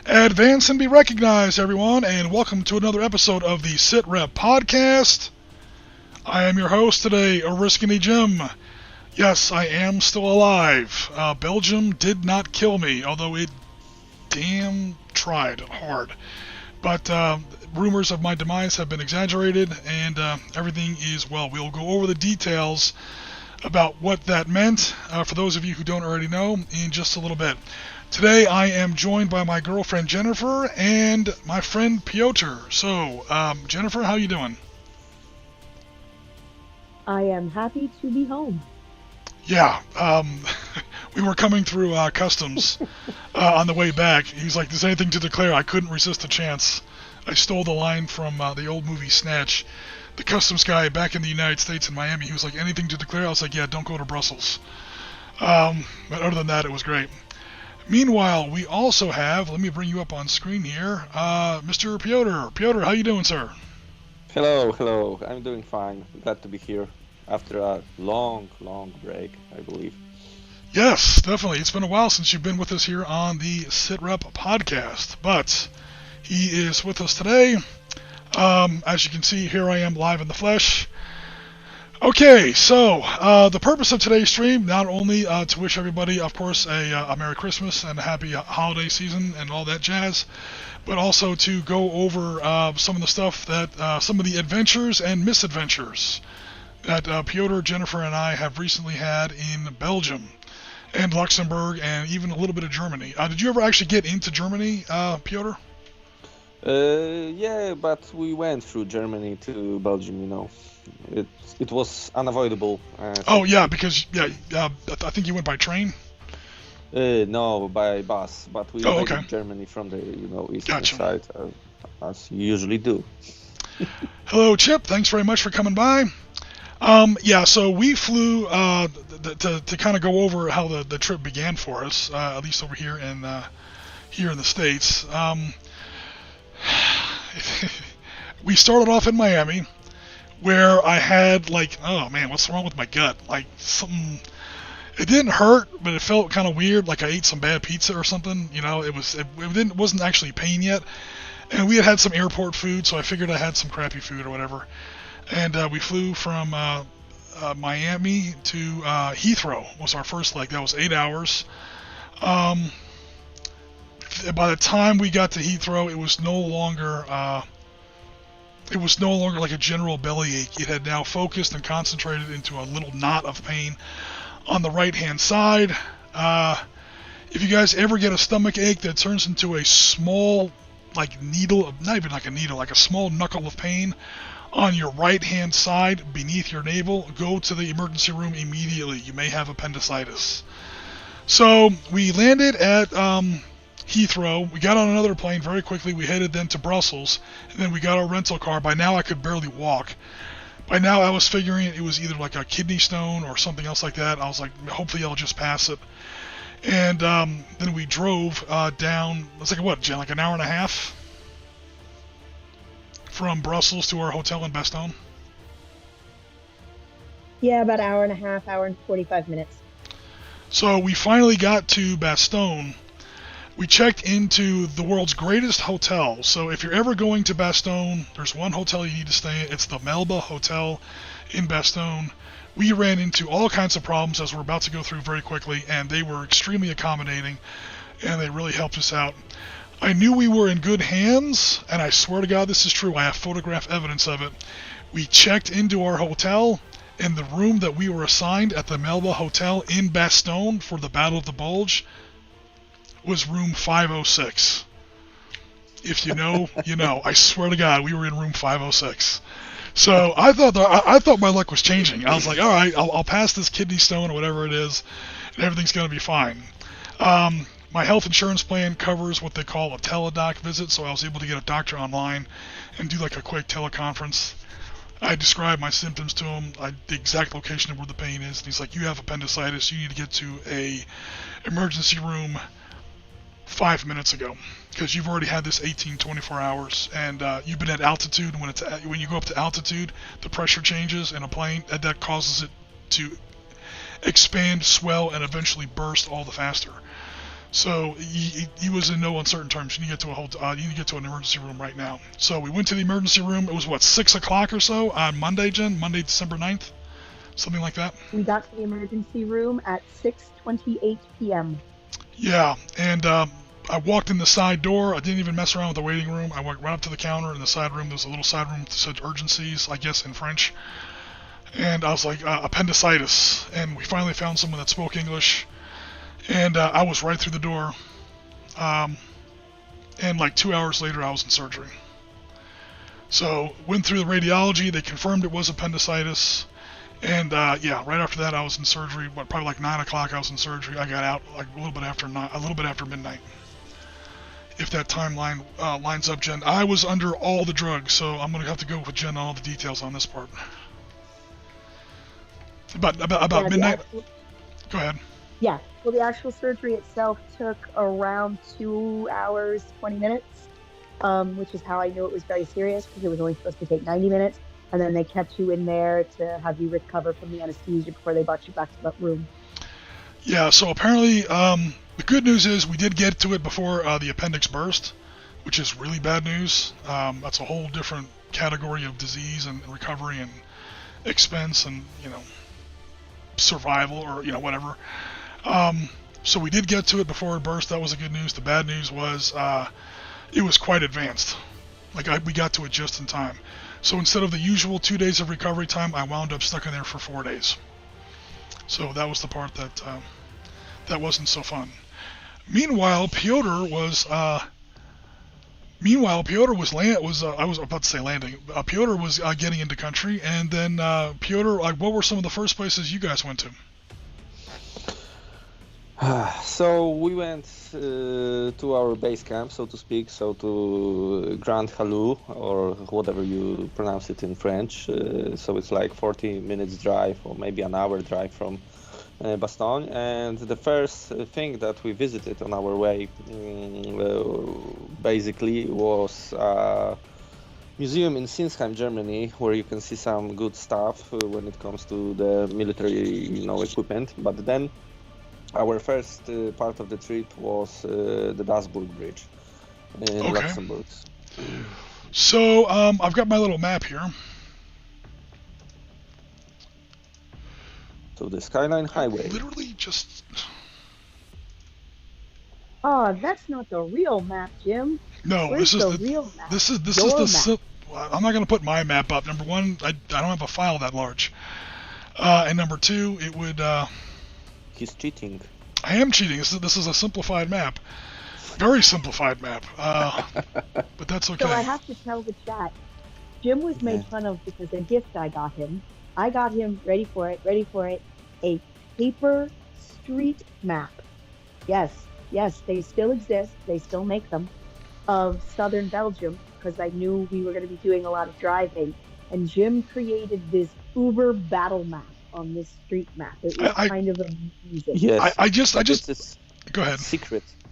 Advance and be recognized, everyone, and welcome to another episode of the Sit Rep Podcast. I am your host today, Oriskany Jim. Yes, I am still alive. Belgium did not kill me, although it damn tried hard. But rumors of my demise have been exaggerated, and everything is well. We'll go over the details about what that meant, for those of you who don't already know, in just a little bit. Today I am joined by my girlfriend Jennifer and my friend Piotr. So, Jennifer, how you doing? I am happy to be home. Yeah, we were coming through customs on the way back. He's like, "There's anything to declare?" I couldn't resist the chance. I stole the line from the old movie Snatch. The customs guy back in the United States in Miami, he was like, "Anything to declare?" I was like, "Yeah, don't go to Brussels." But other than that, it was great. Meanwhile, we also have, let me bring you up on screen here, Mr. Piotr. Piotr, how you doing, sir? Hello. I'm doing fine. Glad to be here after a long break, I believe. Yes, definitely. It's been a while since you've been with us here on the Sit Rep Podcast, but he is with us today. As you can see, here I am live in the flesh. Okay, so the purpose of today's stream, not only to wish everybody, of course, a Merry Christmas and a Happy Holiday Season and all that jazz, but also to go over some of the stuff that, some of the adventures and misadventures that Piotr, Jennifer, and I have recently had in Belgium and Luxembourg and even a little bit of Germany. Did you ever actually get into Germany, Piotr? Yeah, but we went through Germany to Belgium, you know. It was unavoidable. Oh, yeah, because, I think you went by train? No, by bus, but we went okay. to Germany from the, eastern Gotcha. side, as you usually do. Hello, Chip. Thanks very much for coming by. So we flew to kind of go over how the trip began for us, at least over here in the States. We started off in Miami, where I had oh man, what's wrong with my gut? Like something, it didn't hurt, but it felt kind of weird, like I ate some bad pizza or something. It wasn't actually pain yet, and we had some airport food, so I figured I had some crappy food or whatever. And we flew from Miami to Heathrow was our first leg. That was 8 hours. By the time we got to Heathrow, it was no longer like a general bellyache. It had now focused and concentrated into a little knot of pain on the right-hand side. If you guys ever get a stomach ache that turns into a small, needle, not even like a needle, like a small knuckle of pain on your right-hand side beneath your navel, go to the emergency room immediately. You may have appendicitis. So we landed at Heathrow. We got on another plane very quickly. We headed then to Brussels, and then we got our rental car. By now I could barely walk. By now I was figuring it was either like a kidney stone or something else like that. I was like, hopefully I'll just pass it. And then we drove down, it's like an hour and a half from Brussels to our hotel in Bastogne? Yeah, about an hour and a half, hour and 45 minutes. So we finally got to Bastogne. We checked into the world's greatest hotel. So if you're ever going to Bastogne, there's one hotel you need to stay in. It's the Melba Hotel in Bastogne. We ran into all kinds of problems, as we're about to go through very quickly, and they were extremely accommodating, and they really helped us out. I knew we were in good hands, and I swear to God this is true. I have photograph evidence of it. We checked into our hotel, and the room that we were assigned at the Melba Hotel in Bastogne for the Battle of the Bulge was room 506. If you know, you know. I swear to God, we were in room 506. So I thought my luck was changing. I was like, all right, I'll pass this kidney stone or whatever it is, and everything's going to be fine. My health insurance plan covers what they call a teledoc visit, so I was able to get a doctor online and do like a quick teleconference. I described my symptoms to him, the exact location of where the pain is, and he's like, you have appendicitis, you need to get to a emergency room 5 minutes ago, because you've already had this 24 hours, and you've been at altitude. When you go up to altitude, the pressure changes in a plane, and that causes it to expand, swell, and eventually burst all the faster. So he was in no uncertain terms. You need to get to you need to get to an emergency room right now. So we went to the emergency room. It was what, 6 o'clock or so on Monday, Jen? Monday, December 9th? Something like that? We got to the emergency room at 6:28 p.m. Yeah, and I walked in the side door. I didn't even mess around with the waiting room. I went right up to the counter in the side room. There was a little side room that said urgencies, I guess in French. And I was like, appendicitis. And we finally found someone that spoke English. And I was right through the door. And like 2 hours later, I was in surgery. So went through the radiology. They confirmed it was appendicitis. And yeah, right after that, I was in surgery. Probably like 9 o'clock, I was in surgery. I got out like a little bit after midnight. If that timeline lines up, Jen. I was under all the drugs, so I'm gonna have to go with Jen on all the details on this part. About midnight. Go ahead. Yeah. Well, the actual surgery itself took around 2 hours, 20 minutes, which is how I knew it was very serious, because it was only supposed to take 90 minutes. And then they kept you in there to have you recover from the anesthesia before they brought you back to that room. Yeah, so apparently the good news is we did get to it before the appendix burst, which is really bad news. That's a whole different category of disease and recovery and expense and, survival or, whatever. So we did get to it before it burst. That was the good news. The bad news was it was quite advanced. We got to it just in time. So instead of the usual 2 days of recovery time, I wound up stuck in there for 4 days. So that was the part that wasn't so fun. Meanwhile, Piotr was I was about to say landing. Piotr was getting into country, and then Piotr, what were some of the first places you guys went to? So we went to our base camp, so to speak, so to Grand Halou, or whatever you pronounce it in French. So it's like 40 minutes drive, or maybe an hour drive from Bastogne. And the first thing that we visited on our way, basically, was a museum in Sinsheim, Germany, where you can see some good stuff when it comes to the military, equipment. But then our first part of the trip was the Dasburg Bridge in Luxembourg. So I've got my little map here. So the Skyline Highway. Literally just... Oh, that's not the real map, Jim. No, Where's this is the real map? This is Your the... map. I'm not going to put my map up. Number one, I don't have a file that large. And number two, it would... He's cheating. I am cheating. This is a simplified map. Very simplified map. But that's okay. So I have to tell the chat, Jim was made fun of because a gift I got him, ready for it, a paper street map. Yes, they still exist. They still make them, of southern Belgium, because I knew we were going to be doing a lot of driving. And Jim created this Uber battle map on this street map. It was kind of amusing. Yes. I just go ahead.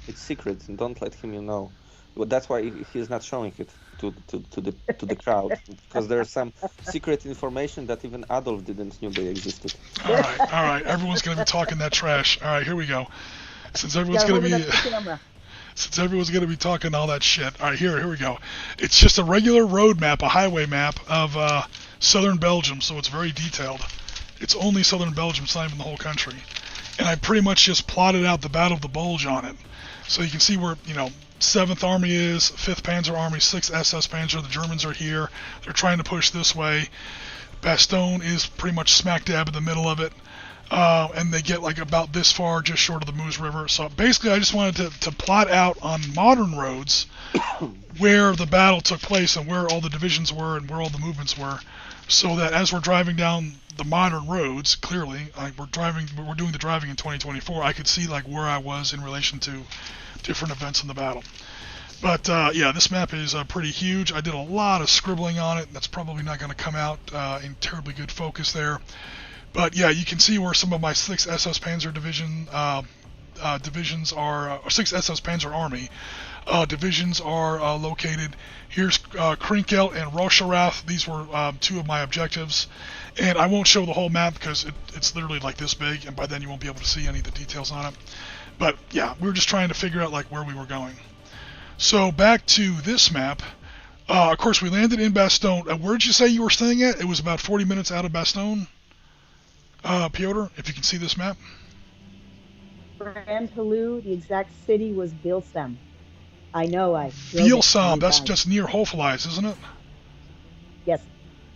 It's secret, and don't let him know. Well, that's why he's not showing it to the crowd, because there's some secret information that even Adolf didn't know they existed. All right. Everyone's going to be talking that trash. All right, here we go. Since everyone's going to be talking all that shit. All right, here we go. It's just a regular road map, a highway map of southern Belgium, so it's very detailed. It's only southern Belgium, it's not even the whole country. And I pretty much just plotted out the Battle of the Bulge on it. So you can see where, 7th Army is, 5th Panzer Army, 6th SS Panzer, the Germans are here. They're trying to push this way. Bastogne is pretty much smack dab in the middle of it. And they get like about this far, just short of the Meuse River. So basically I just wanted to plot out on modern roads where the battle took place and where all the divisions were and where all the movements were. So that as we're driving down the modern roads, clearly, we're doing the driving in 2024, I could see like where I was in relation to different events in the battle. But yeah, this map is pretty huge. I did a lot of scribbling on it. That's probably not going to come out in terribly good focus there. But yeah, you can see where some of my 6th SS Panzer Division divisions are, or 6th SS Panzer Army divisions are located. Here's Krinkelt and Rocherath. These were 2 of my objectives. And I won't show the whole map because it's literally like this big, and by then you won't be able to see any of the details on it. But yeah, we were just trying to figure out like where we were going. So back to this map. Of course, we landed in Bastogne. Where did you say you were staying at? It was about 40 minutes out of Bastogne. Piotr, if you can see this map. Grand Halou, the exact city was Bilsem. I know. Bielsam, that's just near Hofelijs, isn't it? Yes.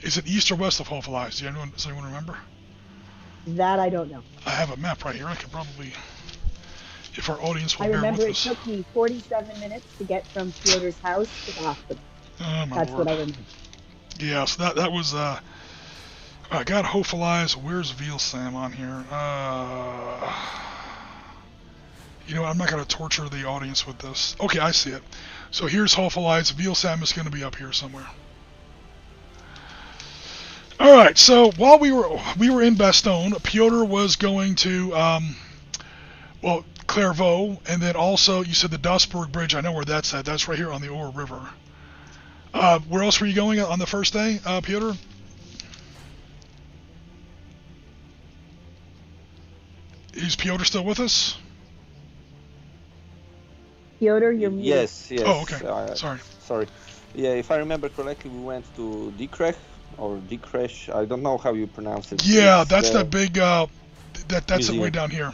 Is it east or west of Hofelijs? Does anyone remember? That I don't know. I have a map right here. I could probably, if our audience will I bear remember with it us. took me 47 minutes to get from Piotr's house to the hospital. Oh, my That's Lord. what I remember. Yeah, so that was, I got Hofelijs. Where's Bielsam on here? You know what, I'm not going to torture the audience with this. Okay, I see it. So here's Hofelijs. Bielsam is going to be up here somewhere. All right, so while we were in Bastogne, Piotr was going to, Clairvaux, and then also you said the Dasburg Bridge. I know where that's at. That's right here on the Our River. Where else were you going on the first day, Piotr? Is Piotr still with us? Piotr, you're muted. Yes. Oh, okay. Sorry. Yeah, if I remember correctly, we went to Diekrech or Diekrech. I don't know how you pronounce it. Yeah, It's that's the that big. That's it museum. way down here.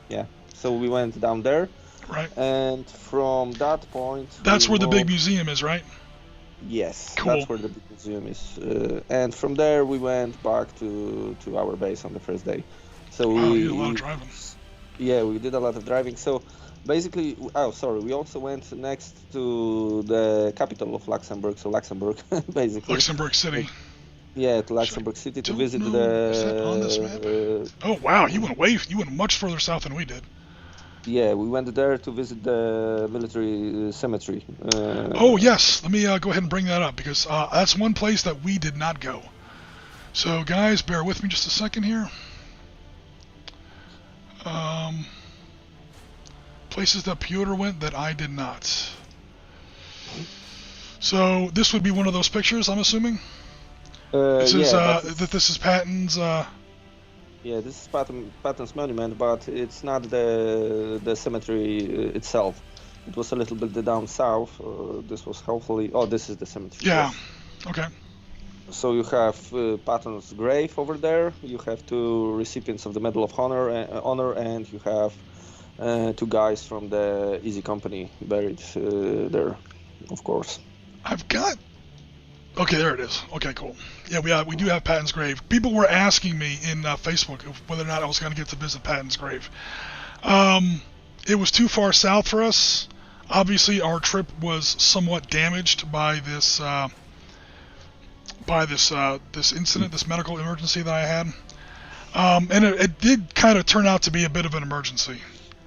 Yeah. So we went down there, Right. and from that point. That's we where the big moved- museum is, right? Yes, Cool. that's where the big museum is. And from there we went back to our base on the first day. So Wow, we you did a lot of driving. Yeah, we did a lot of driving. So basically, we also went next to the capital of Luxembourg, so Luxembourg, basically. Luxembourg City. Yeah, to Luxembourg City to Don't visit know. Is that on this map? Oh wow, you went much further south than we did. Yeah, we went there to visit the military cemetery. Oh yes, let me go ahead and bring that up because that's one place that we did not go. So guys, bear with me just a second here. Places that Piotr went that I did not. So this would be one of those pictures, I'm assuming. This is this is Patton's. Yeah, this is Patton's monument, but it's not the cemetery itself. It was a little bit down south. This was hopefully. Oh, this is the cemetery. Yeah. Yes. Okay. So you have Patton's grave over there. You have two recipients of the Medal of Honor, and you have two guys from the Easy Company buried there, of course. I've got. Okay, there it is. Okay, cool. Yeah, we do have Patton's grave. People were asking me in Facebook whether or not I was going to get to visit Patton's grave. It was too far south for us. Obviously, our trip was somewhat damaged by this this incident, this medical emergency that I had. And it did kind of turn out to be a bit of an emergency.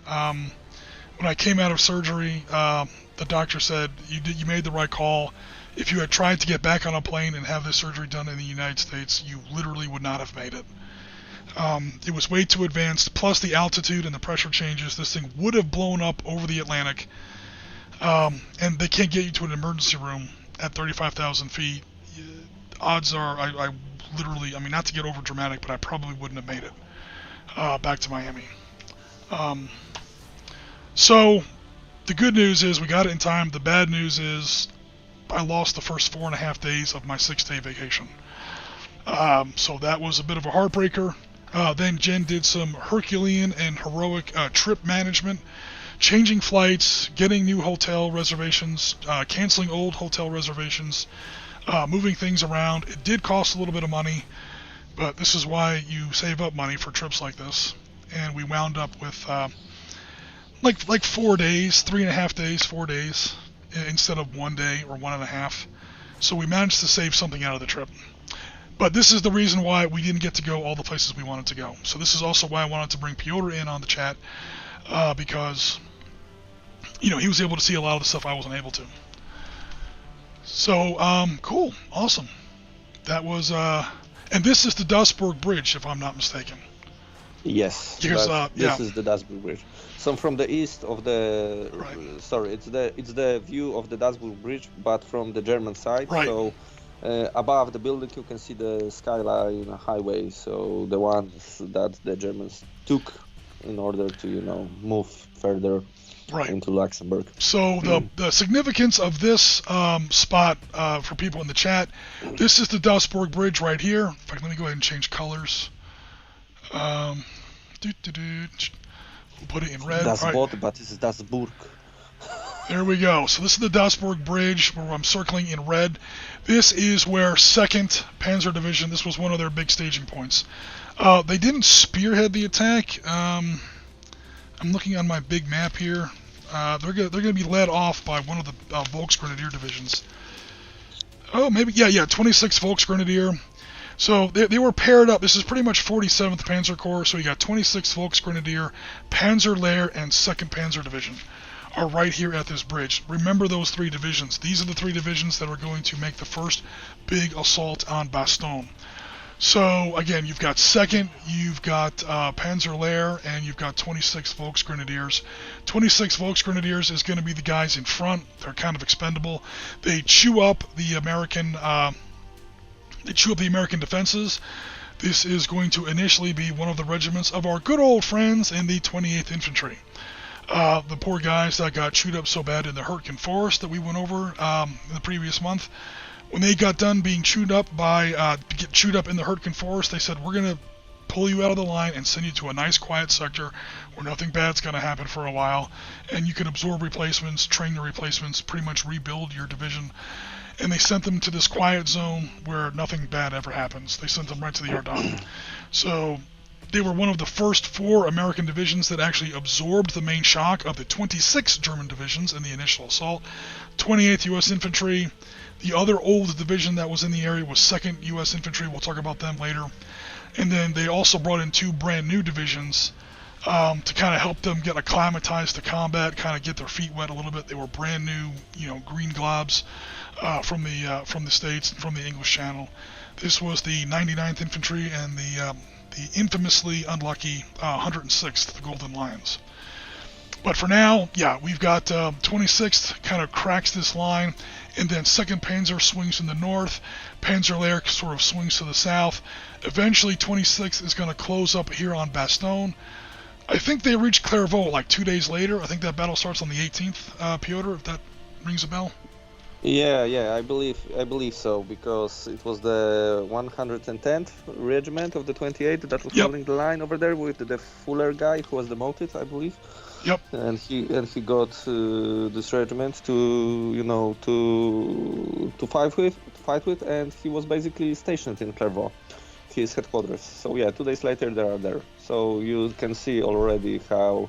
When I came out of surgery, the doctor said you made the right call. If you had tried to get back on a plane and have this surgery done in the United States, you literally would not have made it. It was way too advanced, plus the altitude and the pressure changes. This thing would have blown up over the Atlantic. And they can't get you to an emergency room at 35,000 feet. Odds are, I literally, I mean, not to get over dramatic, but I probably wouldn't have made it back to Miami. So the good news is we got it in time. The bad news is I lost the first 4.5 days of my 6-day vacation. So that was a bit of a heartbreaker. Then Jen did some Herculean and heroic trip management, changing flights, getting new hotel reservations, canceling old hotel reservations, moving things around. It did cost a little bit of money, but this is why you save up money for trips like this. And we wound up with like 4 days, 3.5 days, 4 days, instead of 1 day or 1.5. So we managed to save something out of the trip. But this is the reason why we didn't get to go all the places we wanted to go. So this is also why I wanted to bring Piotr in on the chat, because he was able to see a lot of the stuff I wasn't able to. So cool, awesome. That was and this is the Dasburg Bridge, if I'm not mistaken. Yes, Because, this is the Dasburg Bridge. So from the east of the, Right. sorry, it's the view of the Dasburg Bridge, but from the German side. Right. So above the building you can see the skyline highway. So the ones that the Germans took in order to, move further Right. into Luxembourg. So the significance of this spot for people in the chat, this is the Duisburg Bridge right here. In fact, let me go ahead and change colors. We'll put it in red. Das Right. Boot, but this is Das Burg. There we go. So this is the Duisburg Bridge where I'm circling in red. This is where 2nd Panzer Division, this was one of their big staging points. They didn't spearhead the attack. I'm looking on my big map here. They're going to be led off by one of the Volksgrenadier divisions. Oh, maybe, yeah, 26th Volksgrenadier. So they were paired up. This is pretty much 47th Panzer Corps. So you got 26th Volksgrenadier, Panzer Lehr, and 2nd Panzer Division are right here at this bridge. Remember those 3 divisions. These are the 3 divisions that are going to make the first big assault on Bastogne. So again, you've got 2nd, you've got Panzer Lehr, and you've got 26 Volksgrenadiers. 26 Volksgrenadiers is going to be the guys in front. They're kind of expendable. They chew up the American defenses. This is going to initially be one of the regiments of our good old friends in the 28th Infantry. The poor guys that got chewed up so bad in the Hurtgen Forest that we went over in the previous month. When they got done being chewed up in the Hurtgen Forest, they said, we're going to pull you out of the line and send you to a nice quiet sector where nothing bad's going to happen for a while, and you can absorb replacements, train your replacements, pretty much rebuild your division. And they sent them to this quiet zone where nothing bad ever happens. They sent them right to the Ardennes. So they were one of the first 4 American divisions that actually absorbed the main shock of the 26 German divisions in the initial assault. 28th U.S. Infantry. The other old division that was in the area was 2nd U.S. Infantry. We'll talk about them later. And then they also brought in 2 brand new divisions to kind of help them get acclimatized to combat, kind of get their feet wet a little bit. They were brand new, green globs from the States, from the English Channel. This was the 99th Infantry and the infamously unlucky 106th, the Golden Lions. But for now, we've got 26th kind of cracks this line, and then 2nd Panzer swings in the north, Panzer Lehr sort of swings to the south. Eventually 26th is going to close up here on Bastogne. I think they reach Clairvaux like 2 days later. I think that battle starts on the 18th, Piotr, if that rings a bell. Yeah, I believe so, because it was the 110th Regiment of the 28th that was holding the line over there with the Fuller guy who was demoted, I believe. Yep. And he got this regiment to fight with, and he was basically stationed in Clairvaux, his headquarters. So 2 days later they are there. So you can see already how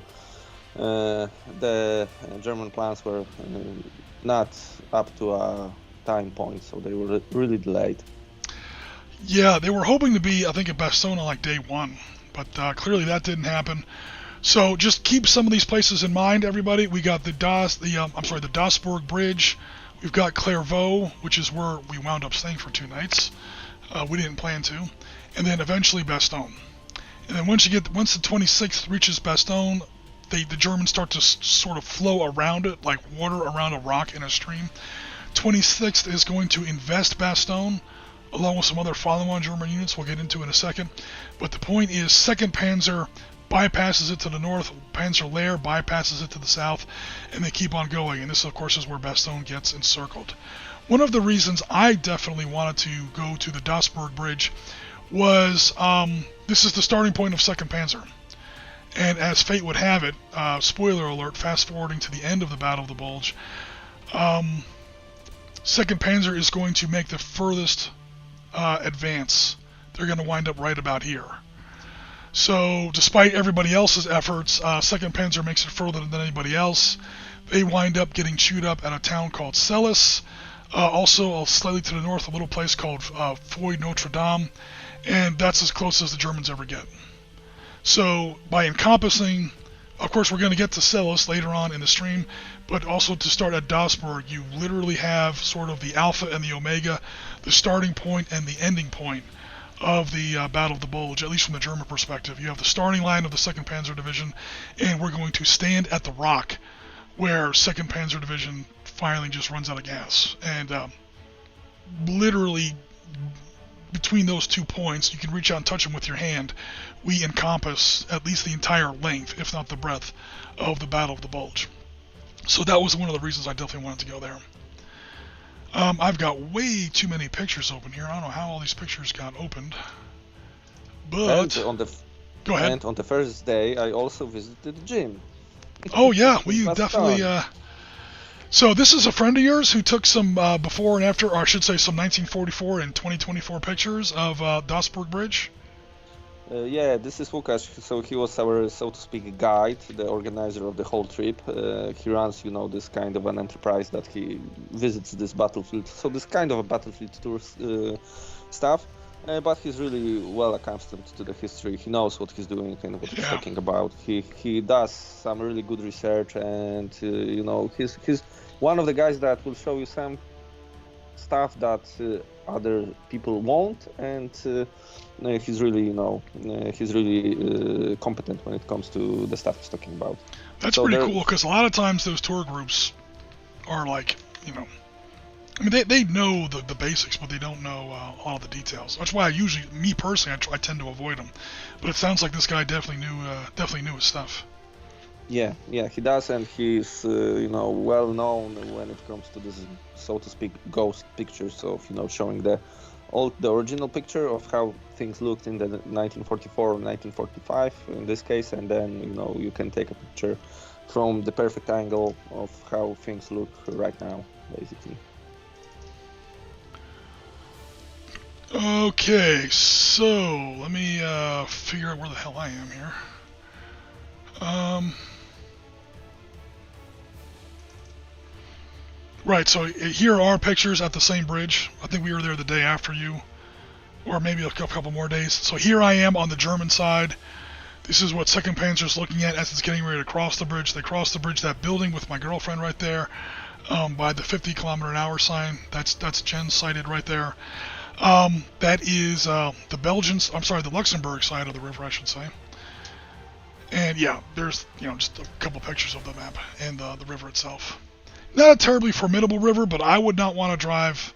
the German plans were not up to a time point, so they were really delayed. Yeah, they were hoping to be, I think, at Bastogne on like day 1, but clearly that didn't happen. So just keep some of these places in mind, everybody. We got the Duisburg Bridge. We've got Clairvaux, which is where we wound up staying for 2 nights. We didn't plan to, and then eventually Bastogne. And then once the 26th reaches Bastogne, the Germans start to sort of flow around it like water around a rock in a stream. 26th is going to invest Bastogne, along with some other follow-on German units we'll get into in a second. But the point is, 2nd Panzer bypasses it to the north, Panzer Lehr bypasses it to the south, and they keep on going. And this, of course, is where Bastogne gets encircled. One of the reasons I definitely wanted to go to the Duisburg Bridge was this is the starting point of 2nd Panzer. And as fate would have it, spoiler alert, fast forwarding to the end of the Battle of the Bulge, 2nd Panzer is going to make the furthest advance. They're going to wind up right about here. So despite everybody else's efforts, 2nd Panzer makes it further than anybody else. They wind up getting chewed up at a town called Suffice. Also, slightly to the north, a little place called Foy Notre Dame. And that's as close as the Germans ever get. So by encompassing, of course we're going to get to Suffice later on in the stream, but also to start at Duisburg, you literally have sort of the alpha and the omega, the starting point and the ending point of the Battle of the Bulge, at least from the German perspective. You have the starting line of the 2nd Panzer Division, and we're going to stand at the rock where 2nd Panzer Division finally just runs out of gas, and literally between those 2 points, you can reach out and touch them with your hand. We encompass at least the entire length, if not the breadth, of the Battle of the Bulge. So that was one of the reasons I definitely wanted to go there. I've got way too many pictures open here. I don't know how all these pictures got opened. But go ahead. And on the first day, I also visited the gym. Oh yeah, we definitely. So this is a friend of yours who took some before and after, or I should say, some 1944 and 2024 pictures of Dasburg Bridge. Yeah, this is Łukasz. So he was our, so to speak, guide, the organizer of the whole trip. He runs, this kind of an enterprise that he visits this battlefield. So this kind of a battlefield tour stuff. But he's really well accustomed to the history. He knows what he's doing and what he's talking about. He does some really good research, and he's one of the guys that will show you some stuff that other people won't, and he's really competent when it comes to the stuff he's talking about. That's pretty cool, because a lot of times those tour groups are like, I mean, they know the basics, but they don't know all the details. That's why me personally, I tend to avoid them. But it sounds like this guy definitely knew his stuff. Yeah, he does, and he's well known when it comes to this, so to speak, ghost pictures of showing the original picture of how things looked in the 1944 or 1945 in this case, and then you can take a picture from the perfect angle of how things look right now, basically. Okay, so let me figure out where the hell I am here. Right, so here are pictures at the same bridge. I think we were there the day after you, or maybe a couple more days. So here I am on the German side. This is what 2nd Panzer's looking at as it's getting ready to cross the bridge. They cross the bridge, that building with my girlfriend right there, by the 50-kilometer-an-hour sign. That's Jen sighted right there. That is the Luxembourg side of the river, I should say. And yeah, there's just a couple pictures of the map and the river itself. Not a terribly formidable river, but I would not want to drive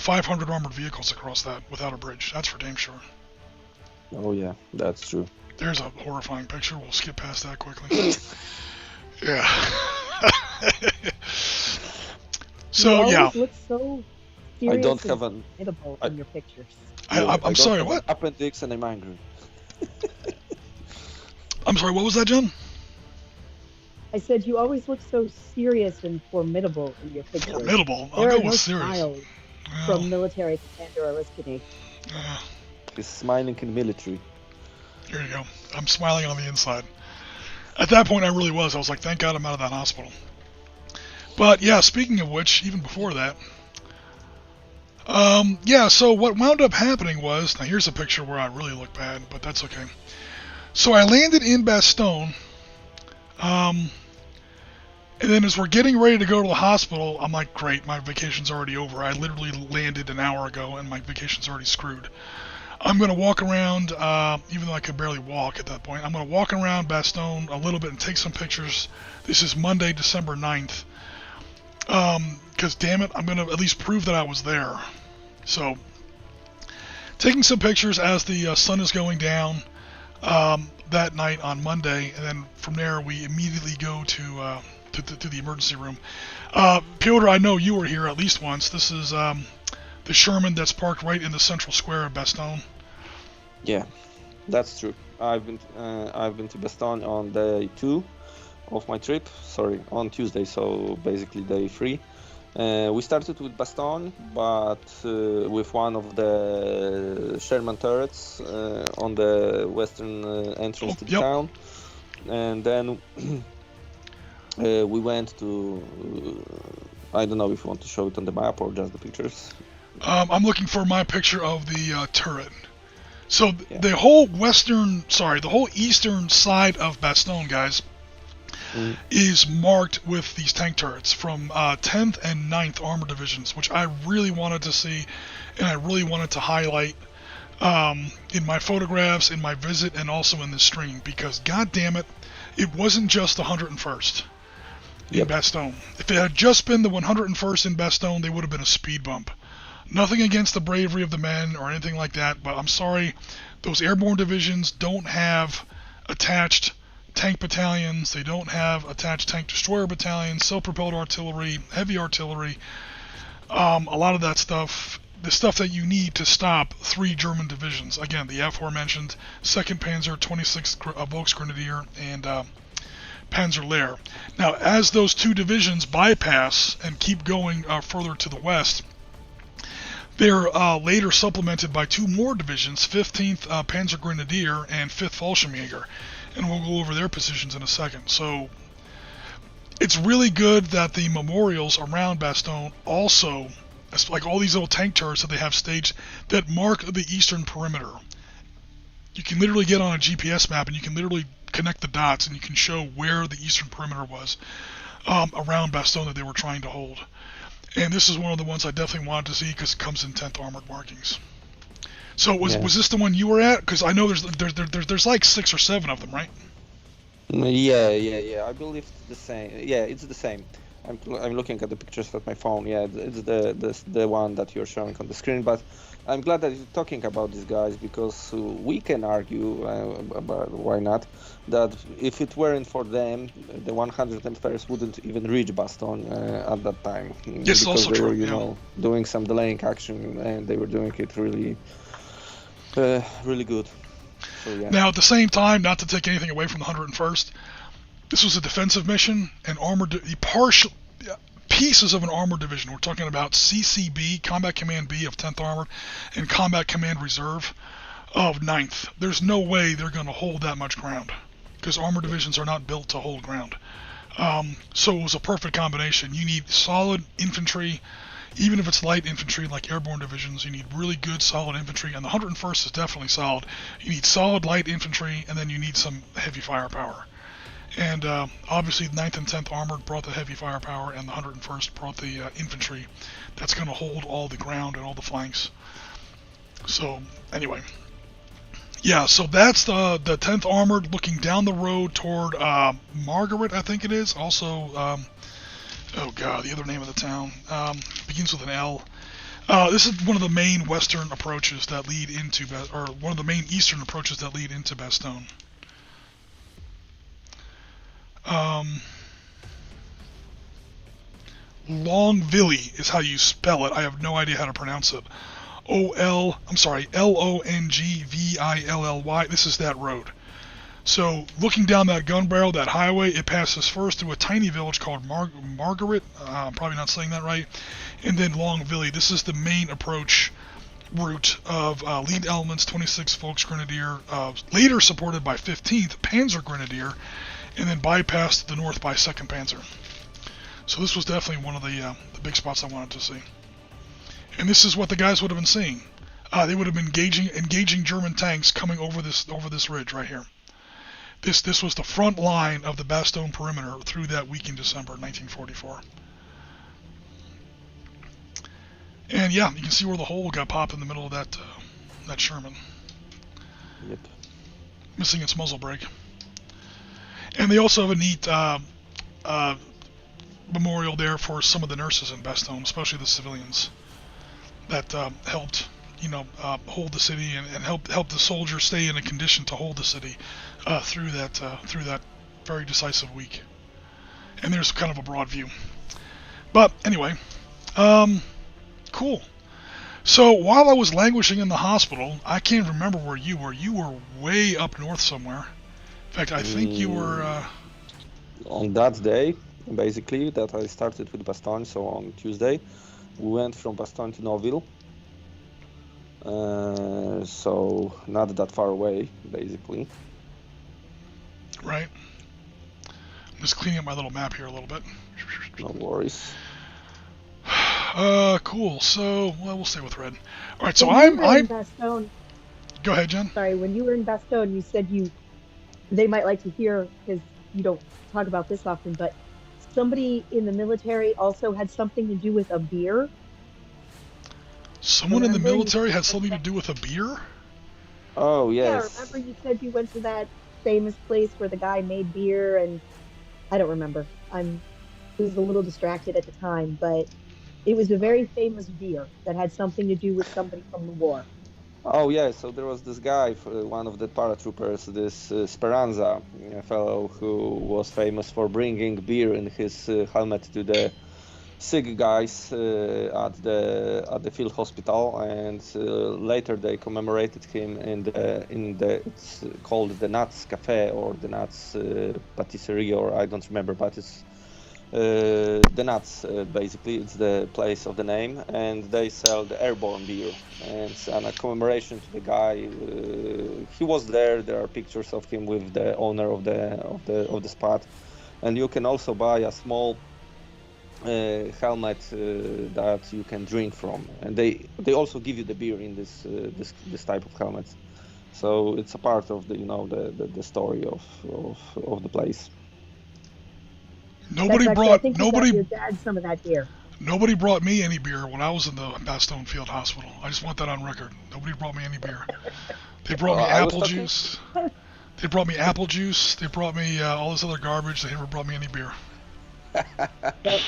500 armored vehicles across that without a bridge. That's for damn sure. Oh yeah, that's true. There's a horrifying picture. We'll skip past that quickly. Yeah. So you yeah. Look so serious. I don't have in your pictures. I'm sorry. What? Appendix, and I'm angry. I'm sorry. What was that, Jen? I said you always look so serious and formidable in your pictures. Formidable? I'll there go are no with serious. smiles from military commander Oriskany. He's smiling in military. Here you go. I'm smiling on the inside. At that point, I really was. I was like, thank God I'm out of that hospital. But yeah, speaking of which, even before that, so what wound up happening was, now here's a picture where I really look bad, but that's okay. So I landed in Bastogne, and then as we're getting ready to go to the hospital, I'm like, great, my vacation's already over. I literally landed an hour ago, and my vacation's already screwed. I'm going to walk around, even though I could barely walk at that point, I'm going to walk around Bastogne a little bit and take some pictures. This is Monday, December 9th. Because damn it, I'm going to at least prove that I was there. So, taking some pictures as the sun is going down that night on Monday, and then from there we immediately go to the emergency room. Piotr, I know you were here at least once. This is the Sherman that's parked right in the central square of Bastogne. Yeah, that's true. I've been to Bastogne on day 2 of my trip. Sorry, on Tuesday, so basically day 3. We started with Bastogne, but with one of the Sherman turrets on the western entrance to the town, and then we went to. I don't know if you want to show it on the map or just the pictures. I'm looking for my picture of the turret. So the whole eastern side of Bastogne, guys, is marked with these tank turrets from 10th and 9th Armored Divisions, which I really wanted to see, and I really wanted to highlight in my photographs, in my visit, and also in this stream, because god damn it, it wasn't just the 101st in Bastogne. If it had just been the 101st in Bastogne, they would have been a speed bump. Nothing against the bravery of the men or anything like that, but I'm sorry, those airborne divisions don't have attached tank battalions. They don't have attached tank destroyer battalions, self-propelled artillery, heavy artillery. A lot of that stuff, the stuff that you need to stop 3 German divisions. Again, the aforementioned 2nd Panzer, 26th Volksgrenadier, and Panzer Lehr. Now, as those 2 divisions bypass and keep going further to the west, they're later supplemented by 2 more divisions, 15th Panzer Grenadier and 5th Fallschirmjäger, and we'll go over their positions in a second. So it's really good that the memorials around Bastogne also, like all these little tank turrets that they have staged that mark the eastern perimeter. You can literally get on a GPS map and you can literally connect the dots and you can show where the eastern perimeter was around Bastogne that they were trying to hold. And this is one of the ones I definitely wanted to see because it comes in 10th Armored markings. So was this the one you were at? Because I know there's like 6 or 7 of them, right? Yeah. I believe it's the same. Yeah, it's the same. I'm looking at the pictures of my phone. Yeah, it's the one that you're showing on the screen. But I'm glad that you're talking about these guys because we can argue about why not that if it weren't for them, the 101st wouldn't even reach Bastogne at that time. Yes, because also they true. were, you know, doing some delaying action and they were doing it really, really good. So, yeah. Now, at the same time, not to take anything away from the 101st, this was a defensive mission and pieces of an armored division. We're talking about CCB, Combat Command B of 10th Armored, and Combat Command Reserve of 9th. There's no way they're going to hold that much ground because armored divisions are not built to hold ground. So it was a perfect combination. You need solid infantry, even if it's light infantry like airborne divisions. You need really good solid infantry, and the 101st is definitely solid. You need solid light infantry, and then you need some heavy firepower. And obviously 9th and 10th Armored brought the heavy firepower, and the 101st brought the infantry that's going to hold all the ground and all the flanks. So anyway, yeah, so that's the 10th Armored looking down the road toward Margaret, I think it is. Also, oh god, the other name of the town begins with an L. This is one of the main western approaches that lead into, or one of the main eastern approaches that lead into Bastogne. Longvilly is how you spell it. I have no idea how to pronounce it. Longvilly. This is that road. So looking down that gun barrel, that highway, it passes first through a tiny village called Margaret. I'm probably not saying that right. And then Longvilly. This is the main approach route of lead elements 26th Volksgrenadier, later supported by 15th Panzer Grenadier, and then bypassed to the north by 2nd Panzer. So this was definitely one of the big spots I wanted to see. And this is what the guys would have been seeing. They would have been engaging German tanks coming over this ridge right here. This was the front line of the Bastogne perimeter through that week in December 1944. And yeah, you can see where the hole got popped in the middle of that Sherman. Yep. Missing its muzzle brake. And they also have a neat memorial there for some of the nurses in Bastogne, especially the civilians that helped, hold the city and help the soldiers stay in a condition to hold the city through that very decisive week. And there's kind of a broad view. But anyway, cool. So while I was languishing in the hospital, I can't remember where you were. You were way up north somewhere. In fact, I think you were... On that day, basically, that I started with Bastogne, so on Tuesday, we went from Bastogne to Noville. So not that far away, basically. Right. I'm just cleaning up my little map here a little bit. No worries. Cool. So, we'll stay with red. All right. So when I'm. in Bastogne, Go ahead, Jen. sorry, when you were in Bastogne, you said they might like to hear, because you don't talk about this often, but somebody in the military also had something to do with a beer. Someone in the military had something to do with a beer? Oh, yes. Yeah, remember you said you went to that famous place where the guy made beer, and I don't remember. I was a little distracted at the time, but It was a very famous beer that had something to do with somebody from the war. Oh yeah, so there was this guy, one of the paratroopers, this Speranza fellow, who was famous for bringing beer in his helmet to the sick guys at the field hospital, and later they commemorated him in the it's called the Nuts Cafe or the Nuts Patisserie, or I don't remember, but it's the Nuts, basically, it's the place of the name, and they sell the airborne beer. And on a commemoration to the guy, he was there. There are pictures of him with the owner of the spot, and you can also buy a small helmet that you can drink from, and they also give you the beer in this type of helmets. So it's a part of the story of the place. Nobody That's actually, I brought think you got your dad some of that beer. nobody brought me any beer when I was in the Bastogne Field Hospital. I just want that on record. Nobody brought me any beer. They brought me I was apple talking- juice. They brought me apple juice. They brought me all this other garbage. They never brought me any beer. That's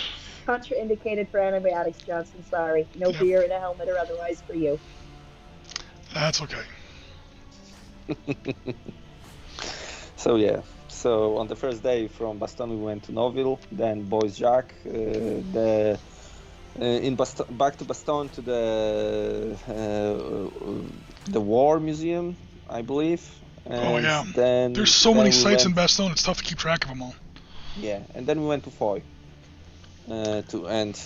contraindicated for antibiotics, Johnson. Sorry. No Yep. beer in a helmet or otherwise for you. That's okay. So yeah, so on the first day from Bastogne we went to Noville, then Bois Jacques, back to Bastogne to the War Museum, I believe. Oh, And yeah. Then There's so then many we sites in went- Bastogne. It's tough to keep track of them all. Yeah, and then we went to Foy to end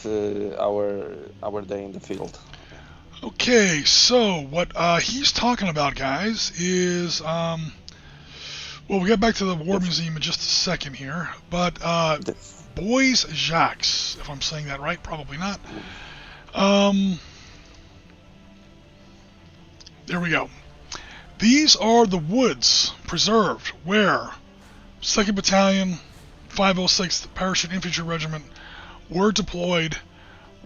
our day in the field. Okay, so what he's talking about, guys, is well, we'll get back to the War Museum in just a second here, but The- Bois Jacques, if I'm saying that right, probably not. There we go. These are the woods preserved where 2nd Battalion, 506th Parachute Infantry Regiment were deployed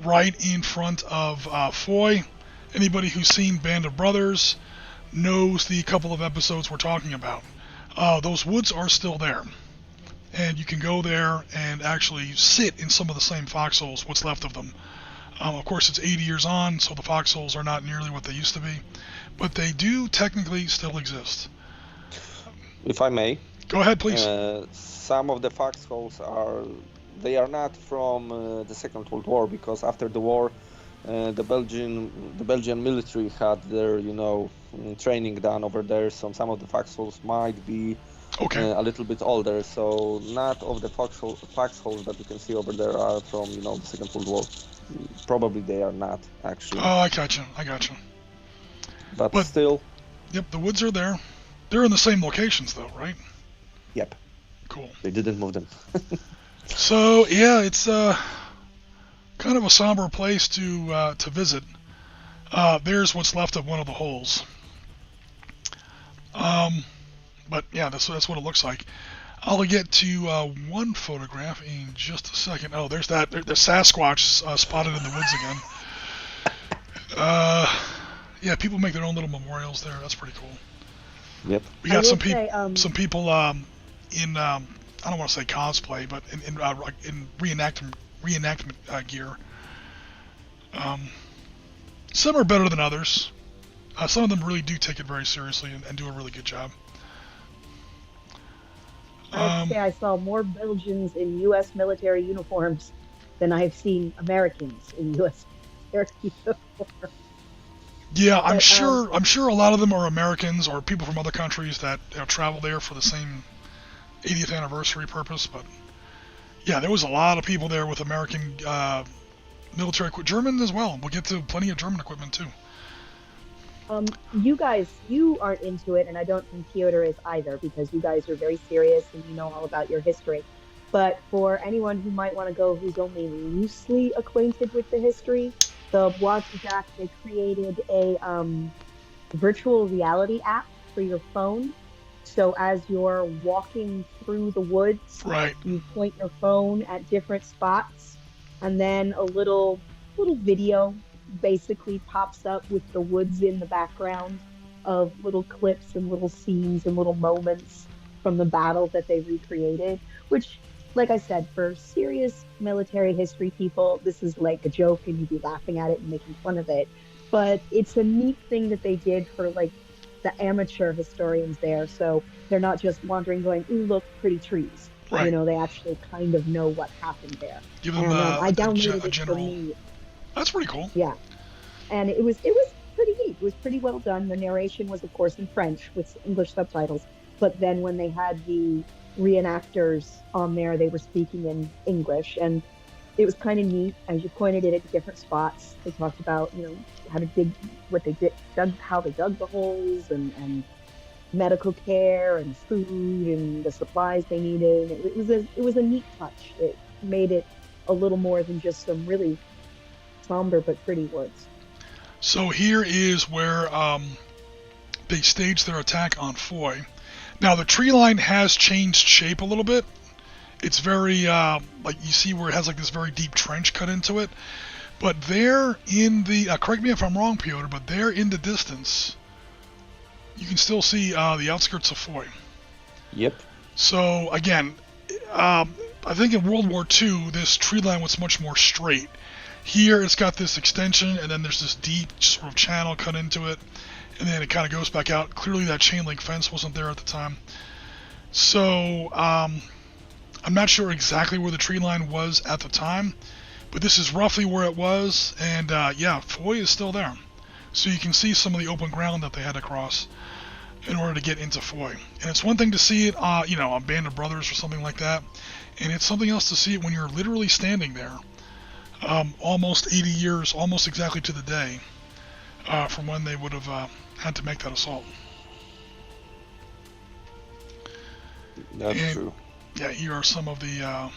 right in front of Foy. Anybody who's seen Band of Brothers knows the couple of episodes we're talking about. Those woods are still there. And you can go there and actually sit in some of the same foxholes, what's left of them. Of course, it's 80 years on, so the foxholes are not nearly what they used to be. But they do technically still exist. If I may, Go ahead, please. some of the foxholes are not from the Second World War, because after the war, the Belgian military had their training done over there. So some of the foxholes might be Okay. a little bit older. So not of the foxholes that you can see over there are from the Second World War. Probably they are not actually, Oh, I gotcha. but but- still, Yep, the woods are there. They're in the same locations, though, right? yep, Cool. they didn't move them. So yeah, it's kind of a somber place to visit. There's what's left of one of the holes. But yeah, that's what it looks like. I'll get to one photograph in just a second. Oh, there's that. The Sasquatch spotted in the woods again. Yeah, people make their own little memorials there. That's pretty cool. Yep. We I got will some say, some people in I don't want to say cosplay, but in reenactment gear. Some are better than others. Some of them really do take it very seriously and do a really good job. I'd say I saw more Belgians in U.S. military uniforms than I've seen Americans in U.S. military uniforms. Yeah, I'm But, sure a lot of them are Americans or people from other countries that travel there for the same 80th anniversary purpose. But yeah, there was a lot of people there with American military equipment, German as well. We'll get to plenty of German equipment too. You guys, you aren't into it, and I don't think Piotr is either, because you guys are very serious and you know all about your history. But for anyone who might want to go who's only loosely acquainted with the history, the Bois Jacques, they created a virtual reality app for your phone. So as you're walking through the woods, Right. you point your phone at different spots, and then a little video basically pops up with the woods in the background of little clips and little scenes and little moments from the battle that they recreated, which like I said, for serious military history people, this is like a joke and you'd be laughing at it and making fun of it. But it's a neat thing that they did for like the amateur historians there. So they're not just wandering going, ooh, look, pretty trees. You Right. know, they actually kind of know what happened there. Give them And I downloaded a it for general. me. That's pretty cool. Yeah. And it was pretty neat. It was pretty well done. The narration was, of course, in French with English subtitles. But then when they had the reenactors on there, they were speaking in English, and it was kind of neat. As you pointed it at different spots, they talked about how to dig, what they did, how they dug the holes, and medical care and food and the supplies they needed. It was a neat touch. It made it a little more than just some really somber but pretty woods. So here is where they staged their attack on Foy. Now the tree line has changed shape a little bit. It's very like you see where it has like this very deep trench cut into it. But there in the correct me if I'm wrong, Piotr, but there in the distance, you can still see the outskirts of Foy. Yep. So again, I think in World War II this tree line was much more straight. Here it's got this extension, and then there's this deep sort of channel cut into it, and then it kind of goes back out. Clearly that chain link fence wasn't there at the time. So I'm not sure exactly where the tree line was at the time, but this is roughly where it was, and yeah, Foy is still there. So you can see some of the open ground that they had to cross in order to get into Foy. And it's one thing to see it, on Band of Brothers or something like that, and it's something else to see it when you're literally standing there. Almost 80 years, almost exactly to the day, from when they would have had to make that assault. That's true. Yeah, here are some of the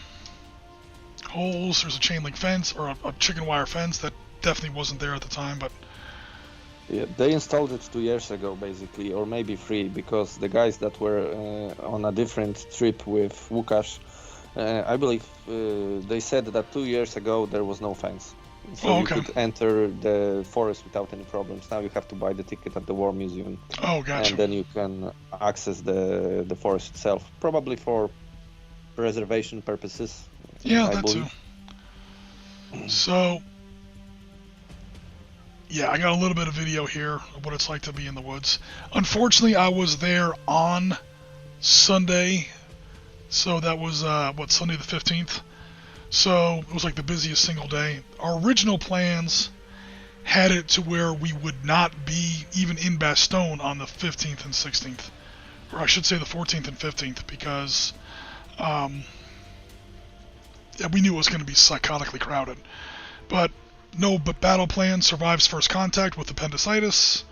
holes. There's a chain link fence, or a chicken wire fence that definitely wasn't there at the time, but Yeah, they installed it 2 years ago, basically, or maybe 3, because the guys that were on a different trip with Łukasz, I believe they said that 2 years ago there was no fence. So okay. You could enter the forest without any problems. Now you have to buy the ticket at the War Museum. Oh, gotcha. And then you can access the forest itself, probably for preservation purposes. Yeah, I that believe. too. So, yeah, I got a little bit of video here of what it's like to be in the woods. Unfortunately, I was there on Sunday, so that was, Sunday the 15th. So it was like the busiest single day. Our original plans had it to where we would not be even in Bastogne on the 15th and 16th. Or I should say the 14th and 15th, because yeah, we knew it was going to be psychotically crowded. But no battle plan survives first contact with appendicitis.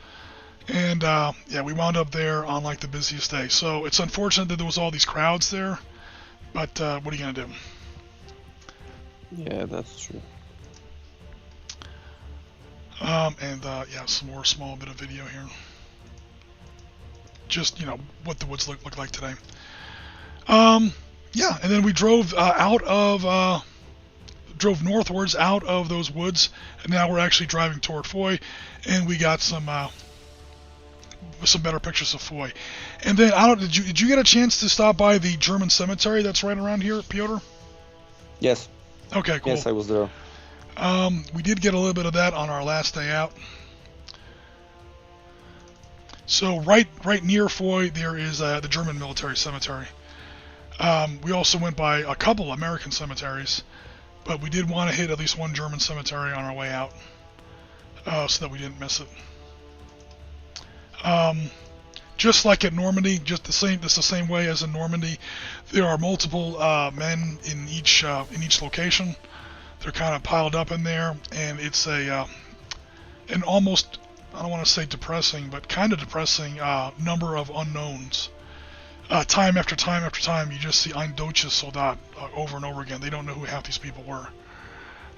And yeah, we wound up there on like the busiest day. So it's unfortunate that there was all these crowds there. But what are you going to do? Yeah, that's true. And yeah, some more small bit of video here. Just, what the woods look like today. Yeah, and then we drove drove northwards out of those woods, and now we're actually driving toward Foy, and we got some better pictures of Foy. And then did you get a chance to stop by the German cemetery that's right around here, Piotr? Yes. Okay, cool. Yes, I was there. We did get a little bit of that on our last day out. So right near Foy there is the German military cemetery. We also went by a couple American cemeteries, but we did want to hit at least one German cemetery on our way out, so that we didn't miss it. Just like at Normandy, it's the same way as in Normandy. There are multiple men in each location. They're kind of piled up in there, and it's an almost, I don't want to say depressing, but kind of depressing number of unknowns. Time after time after time, you just see Ein deutsches Soldat over and over again. They don't know who half these people were.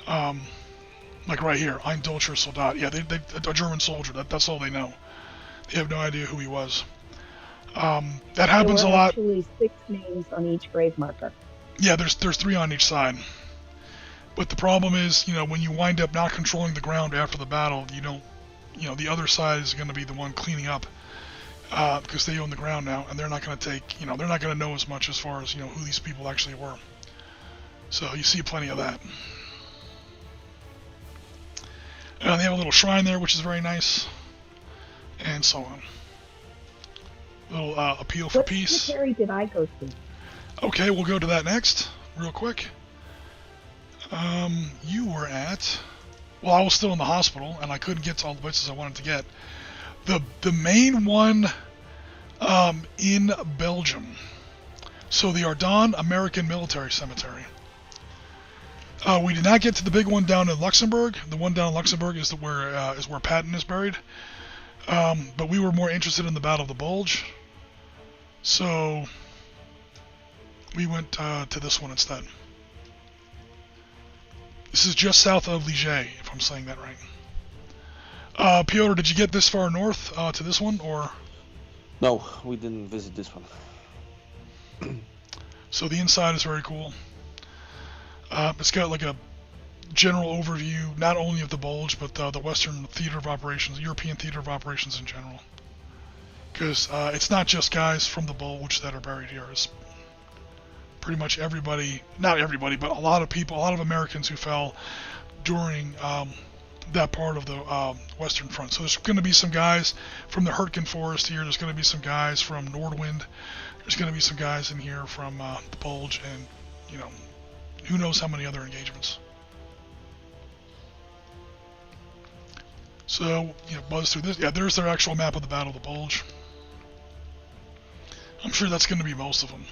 Like right here, Ein deutscher Soldat. Yeah, a German soldier. That's all they know. They have no idea who he was. That happens a lot. There were actually 6 names on each grave marker. Yeah, there's 3 on each side. But the problem is, when you wind up not controlling the ground after the battle, the other side is going to be the one cleaning up, because they own the ground now, and they're not going to they're not going to know as much as far as, who these people actually were. So you see plenty of that. They have a little shrine there, which is very nice, and so on. Little appeal for What peace. cemetery did I go to? Okay, we'll go to that next, real quick. You were at... Well, I was still in the hospital, and I couldn't get to all the places I wanted to get. The main one in Belgium. So the Ardennes American Military Cemetery. We did not get to the big one down in Luxembourg. The one down in Luxembourg is where Patton is buried. But we were more interested in the Battle of the Bulge. So we went to this one instead. This is just south of Liège, if I'm saying that right. Piotr, did you get this far north to this one, or? No, we didn't visit this one. So the inside is very cool. It's got like a general overview, not only of the Bulge, but the Western Theater of Operations, European Theater of Operations in general. Because it's not just guys from the Bulge that are buried here. It's pretty much everybody, not everybody, but a lot of people, a lot of Americans who fell during that part of the Western Front. So there's going to be some guys from the Hurtgen Forest here. There's going to be some guys from Nordwind. There's going to be some guys in here from the Bulge, and you know, who knows how many other engagements. So, you know, buzz through this. Yeah, there's their actual map of the Battle of the Bulge. I'm sure that's going to be most of them.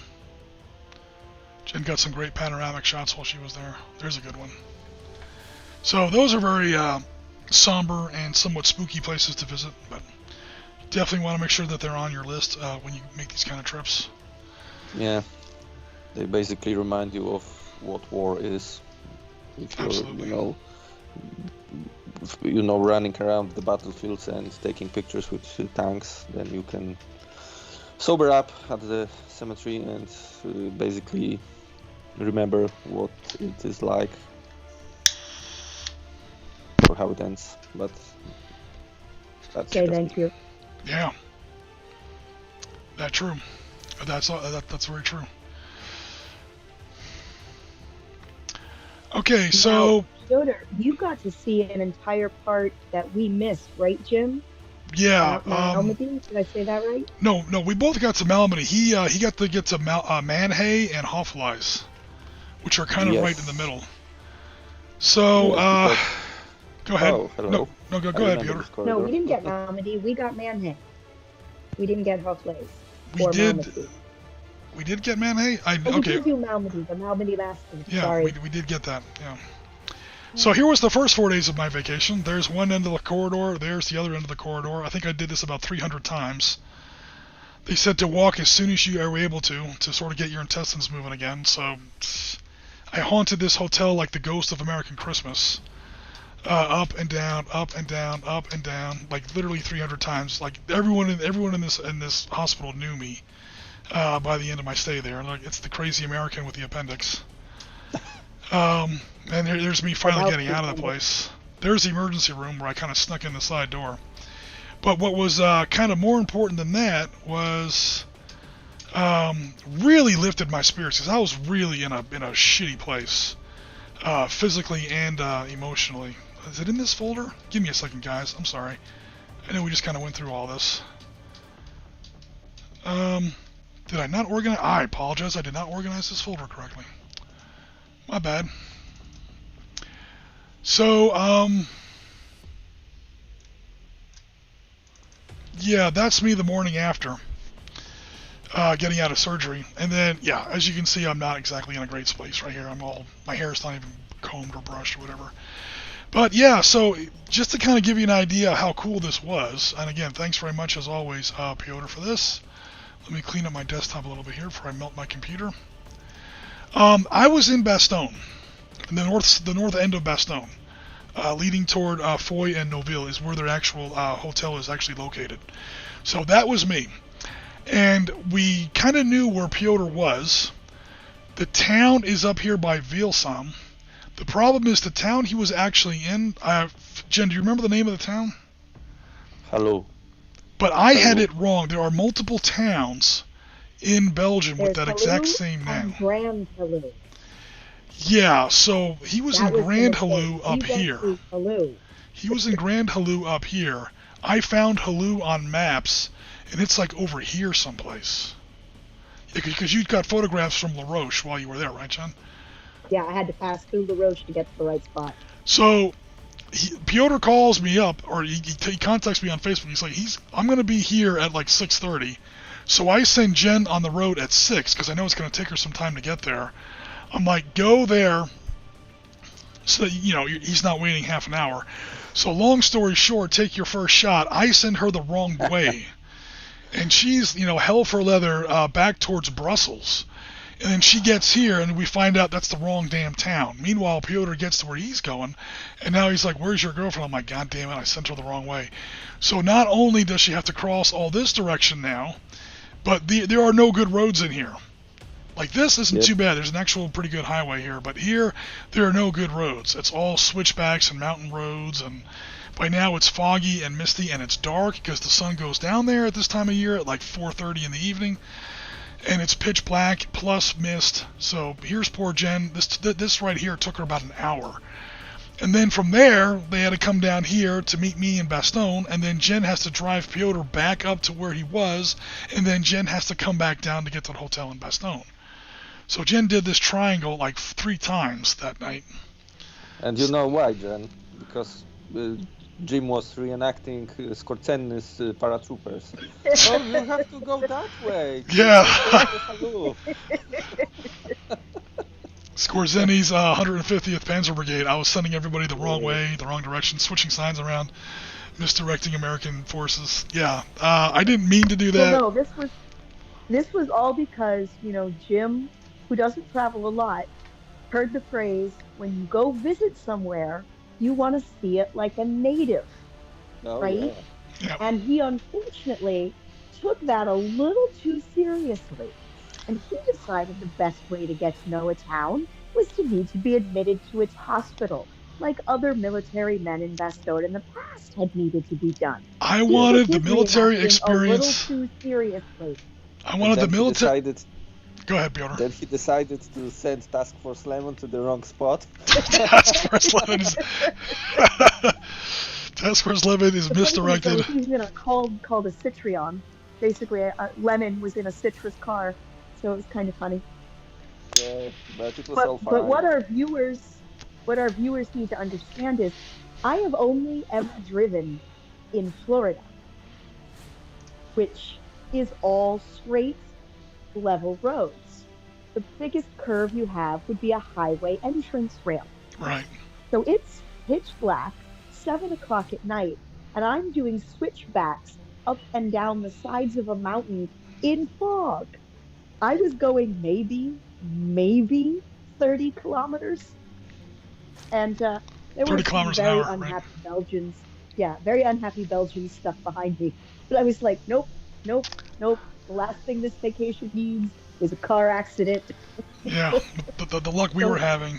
Jen got some great panoramic shots while she was there. There's a good one. So those are very somber and somewhat spooky places to visit, but definitely want to make sure that they're on your list when you make these kind of trips. Yeah, they basically remind you of what war is. If you're, Absolutely. you know, running around the battlefields and taking pictures with tanks, then you can sober up at the cemetery and basically remember what it is like or how it ends. But that's Okay, thank you. Yeah, that's true. That's very true. Okay, so Now, Piotr, you got to see an entire part that we missed, right, Jim? yeah, Malmedy, did I say that right? no, we both got to Malmedy. He got to get to Manhay and Hofleis, which are kind of right in the middle. So, go ahead. Oh, hello. No, go I ahead, remember Piotr. this corridor. No, we didn't get Malmedy. We got Manhay. We didn't get Hofleis. We or did. Malmedy. We did get Manhay. Oh, we Okay. did do Malmedy, the Malmedy last time. Yeah, Sorry. we did get that. Yeah. So here was the first 4 days of my vacation. There's one end of the corridor. There's the other end of the corridor. I think I did this about 300 times. They said to walk as soon as you are able to sort of get your intestines moving again. So I haunted this hotel like the ghost of American Christmas. Up and down, up and down, up and down, like literally 300 times. Like everyone in this hospital knew me by the end of my stay there. Like, it's the crazy American with the appendix. And there's me finally getting out of the place. There's the emergency room where I kind of snuck in the side door. But what was kind of more important than that was really lifted my spirits, because I was really in a shitty place, physically and emotionally. Is it in this folder? Give me a second, guys. I'm sorry. I know we just kind of went through all this. Did I not organize? I apologize. I did not organize this folder correctly. My bad. So, yeah, that's me the morning after getting out of surgery. And then, yeah, as you can see, I'm not exactly in a great place right here. My hair's not even combed or brushed or whatever. But yeah, so just to kind of give you an idea how cool this was, and again, thanks very much as always, Piotr, for this. Let me clean up my desktop a little bit here before I melt my computer. I was in Bastogne, in the north end of Bastogne, leading toward Foy and Noville is where their actual hotel is actually located. So that was me, and we kind of knew where Piotr was. The town is up here by Vilsam. The problem is the town he was actually in. Jen, do you remember the name of the town? Hello. But I had it wrong. There are multiple towns in Belgium with that exact same name. Grand Hello. Yeah, so he was That in was the Grand mistake. Halou up He went here. to Halou. He was in Grand Halou up here. I found Halou on maps, and it's like over here someplace. Because you got photographs from La Roche while you were there, right, John? Yeah, I had to pass through La Roche to get to the right spot. So Piotr calls me up, or he contacts me on Facebook. He's like, I'm going to be here at like 6:30. So I send Jen on the road at 6 because I know it's going to take her some time to get there. I'm like, go there so that, he's not waiting half an hour. So long story short, take your first shot. I send her the wrong way. And she's, hell for leather back towards Brussels. And then she gets here, and we find out that's the wrong damn town. Meanwhile, Piotr gets to where he's going, and now he's like, where's your girlfriend? I'm like, God damn it, I sent her the wrong way. So not only does she have to cross all this direction now, but there are no good roads in here. Like, this isn't too bad. There's an actual pretty good highway here, but here, there are no good roads. It's all switchbacks and mountain roads, and by now it's foggy and misty, and it's dark because the sun goes down there at this time of year at like 4:30 in the evening. And it's pitch black plus mist. So here's poor Jen. This right here took her about an hour. And then from there, they had to come down here to meet me in Bastogne. And then Jen has to drive Piotr back up to where he was. And then Jen has to come back down to get to the hotel in Bastogne. So Jen did this triangle like 3 times that night. And you know why, Jen? Because Jim was reenacting Skorzenny's paratroopers. Oh, you have to go that way. Yeah. Skorzenny's 150th Panzer Brigade. I was sending everybody the wrong way, the wrong direction, switching signs around, misdirecting American forces. Yeah, I didn't mean to do that. Well, no, this was all because, Jim, who doesn't travel a lot, heard the phrase, when you go visit somewhere, you want to see it like a native, right? Yeah. And he unfortunately took that a little too seriously. And he decided the best way to get to know a town was to need to be admitted to its hospital, like other military men in Bastogne in the past had needed to be done. I wanted the military experience. A little too seriously. I wanted the military. Go ahead, Piotr. Then he decided to send Task Force Lemon to the wrong spot. Task Force Lemon is Task Force Lemon is misdirected. He was in a called a Citroen. Basically, Lemon was in a citrus car, so it was kind of funny. Yeah, but it was all fine. But what our viewers need to understand is, I have only ever driven in Florida, which is all straight, level roads. The biggest curve you have would be a highway entrance ramp. Right. So it's pitch black, 7 o'clock at night, and I'm doing switchbacks up and down the sides of a mountain in fog. I was going maybe 30 kilometers. And there were some very unhappy Belgians. Yeah, very unhappy Belgians stuck behind me. But I was like, nope. The last thing this vacation needs is a car accident. Yeah, the luck we were having,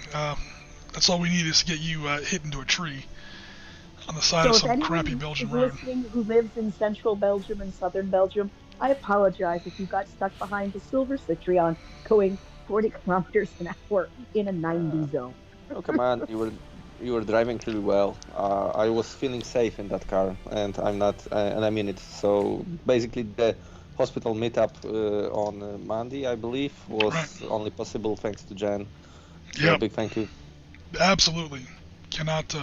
that's all we need is to get you hit into a tree on the side of some crappy Belgian road. Listening who lives in central Belgium and southern Belgium, I apologize if you got stuck behind a silver Citroen going 40 kilometers an hour in a 90 zone. Oh, come on, you were driving really well. I was feeling safe in that car, and I'm not, and I mean it. So basically, the hospital meetup on Monday, I believe, was only possible thanks to Jen. So yeah, big thank you. Absolutely, cannot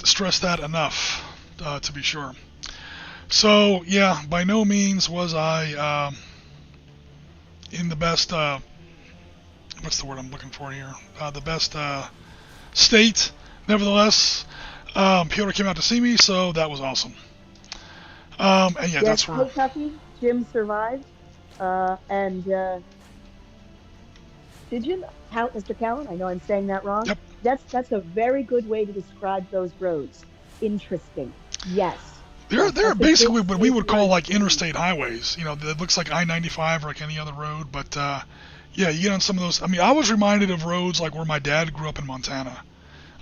stress that enough. To be sure. So yeah, by no means was I in the best. What's the word I'm looking for here? The best state. Nevertheless, Piotr came out to see me, so that was awesome. And yeah, yes, that's where Kentucky, Jim survived, and did you, Mr. Callan? I know I'm saying that wrong. Yep. That's a very good way to describe those roads. Interesting. Yes. They're basically what we would call like interstate highways. It looks like I-95 or like any other road, but yeah, you get on some of those. I mean, I was reminded of roads like where my dad grew up in Montana.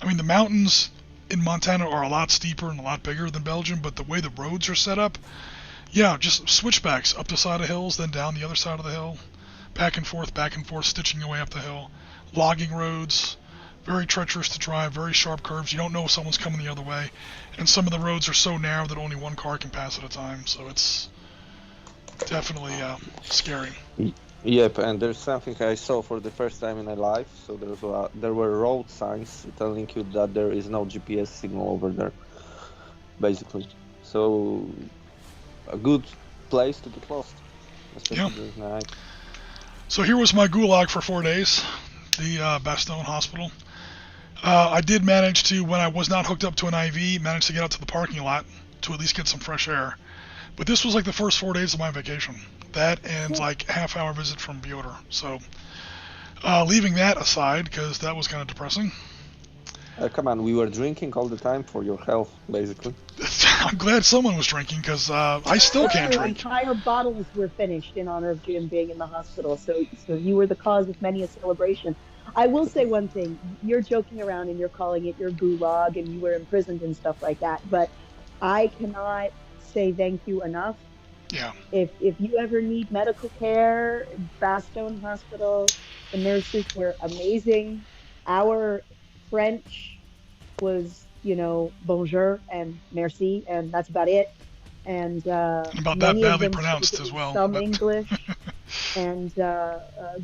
I mean, the mountains in Montana are a lot steeper and a lot bigger than Belgium, but the way the roads are set up, yeah, just switchbacks up the side of hills, then down the other side of the hill, back and forth, stitching your way up the hill. logging roads, very treacherous to drive, very sharp curves. You don't know if someone's coming the other way. And some of the roads are so narrow that only one car can pass at a time. So it's definitely scary. Yep, and there's something I saw for the first time in my life. So there were road signs telling you that there is no GPS signal over there, basically. So a good place to get lost, especially during the night. So here was my gulag for 4 days, the Bastogne Hospital. I did manage to, when I was not hooked up to an IV, manage to get out to the parking lot to at least get some fresh air. But this was like the first 4 days of my vacation. That and like half-hour visit from Piotr. So leaving that aside, because that was kind of depressing. Come on, we were drinking all the time for your health, basically. I'm glad someone was drinking, because I still can't drink. Entire bottles were finished in honor of Jim being in the hospital, so you were the cause of many a celebration. I will say one thing. You're joking around and you're calling it your gulag and you were imprisoned and stuff like that, but I cannot say thank you enough. Yeah. If you ever need medical care, Bastogne Hospital, the nurses were amazing. Our French was, bonjour and merci, and that's about it. And about that badly pronounced as well. Some English. And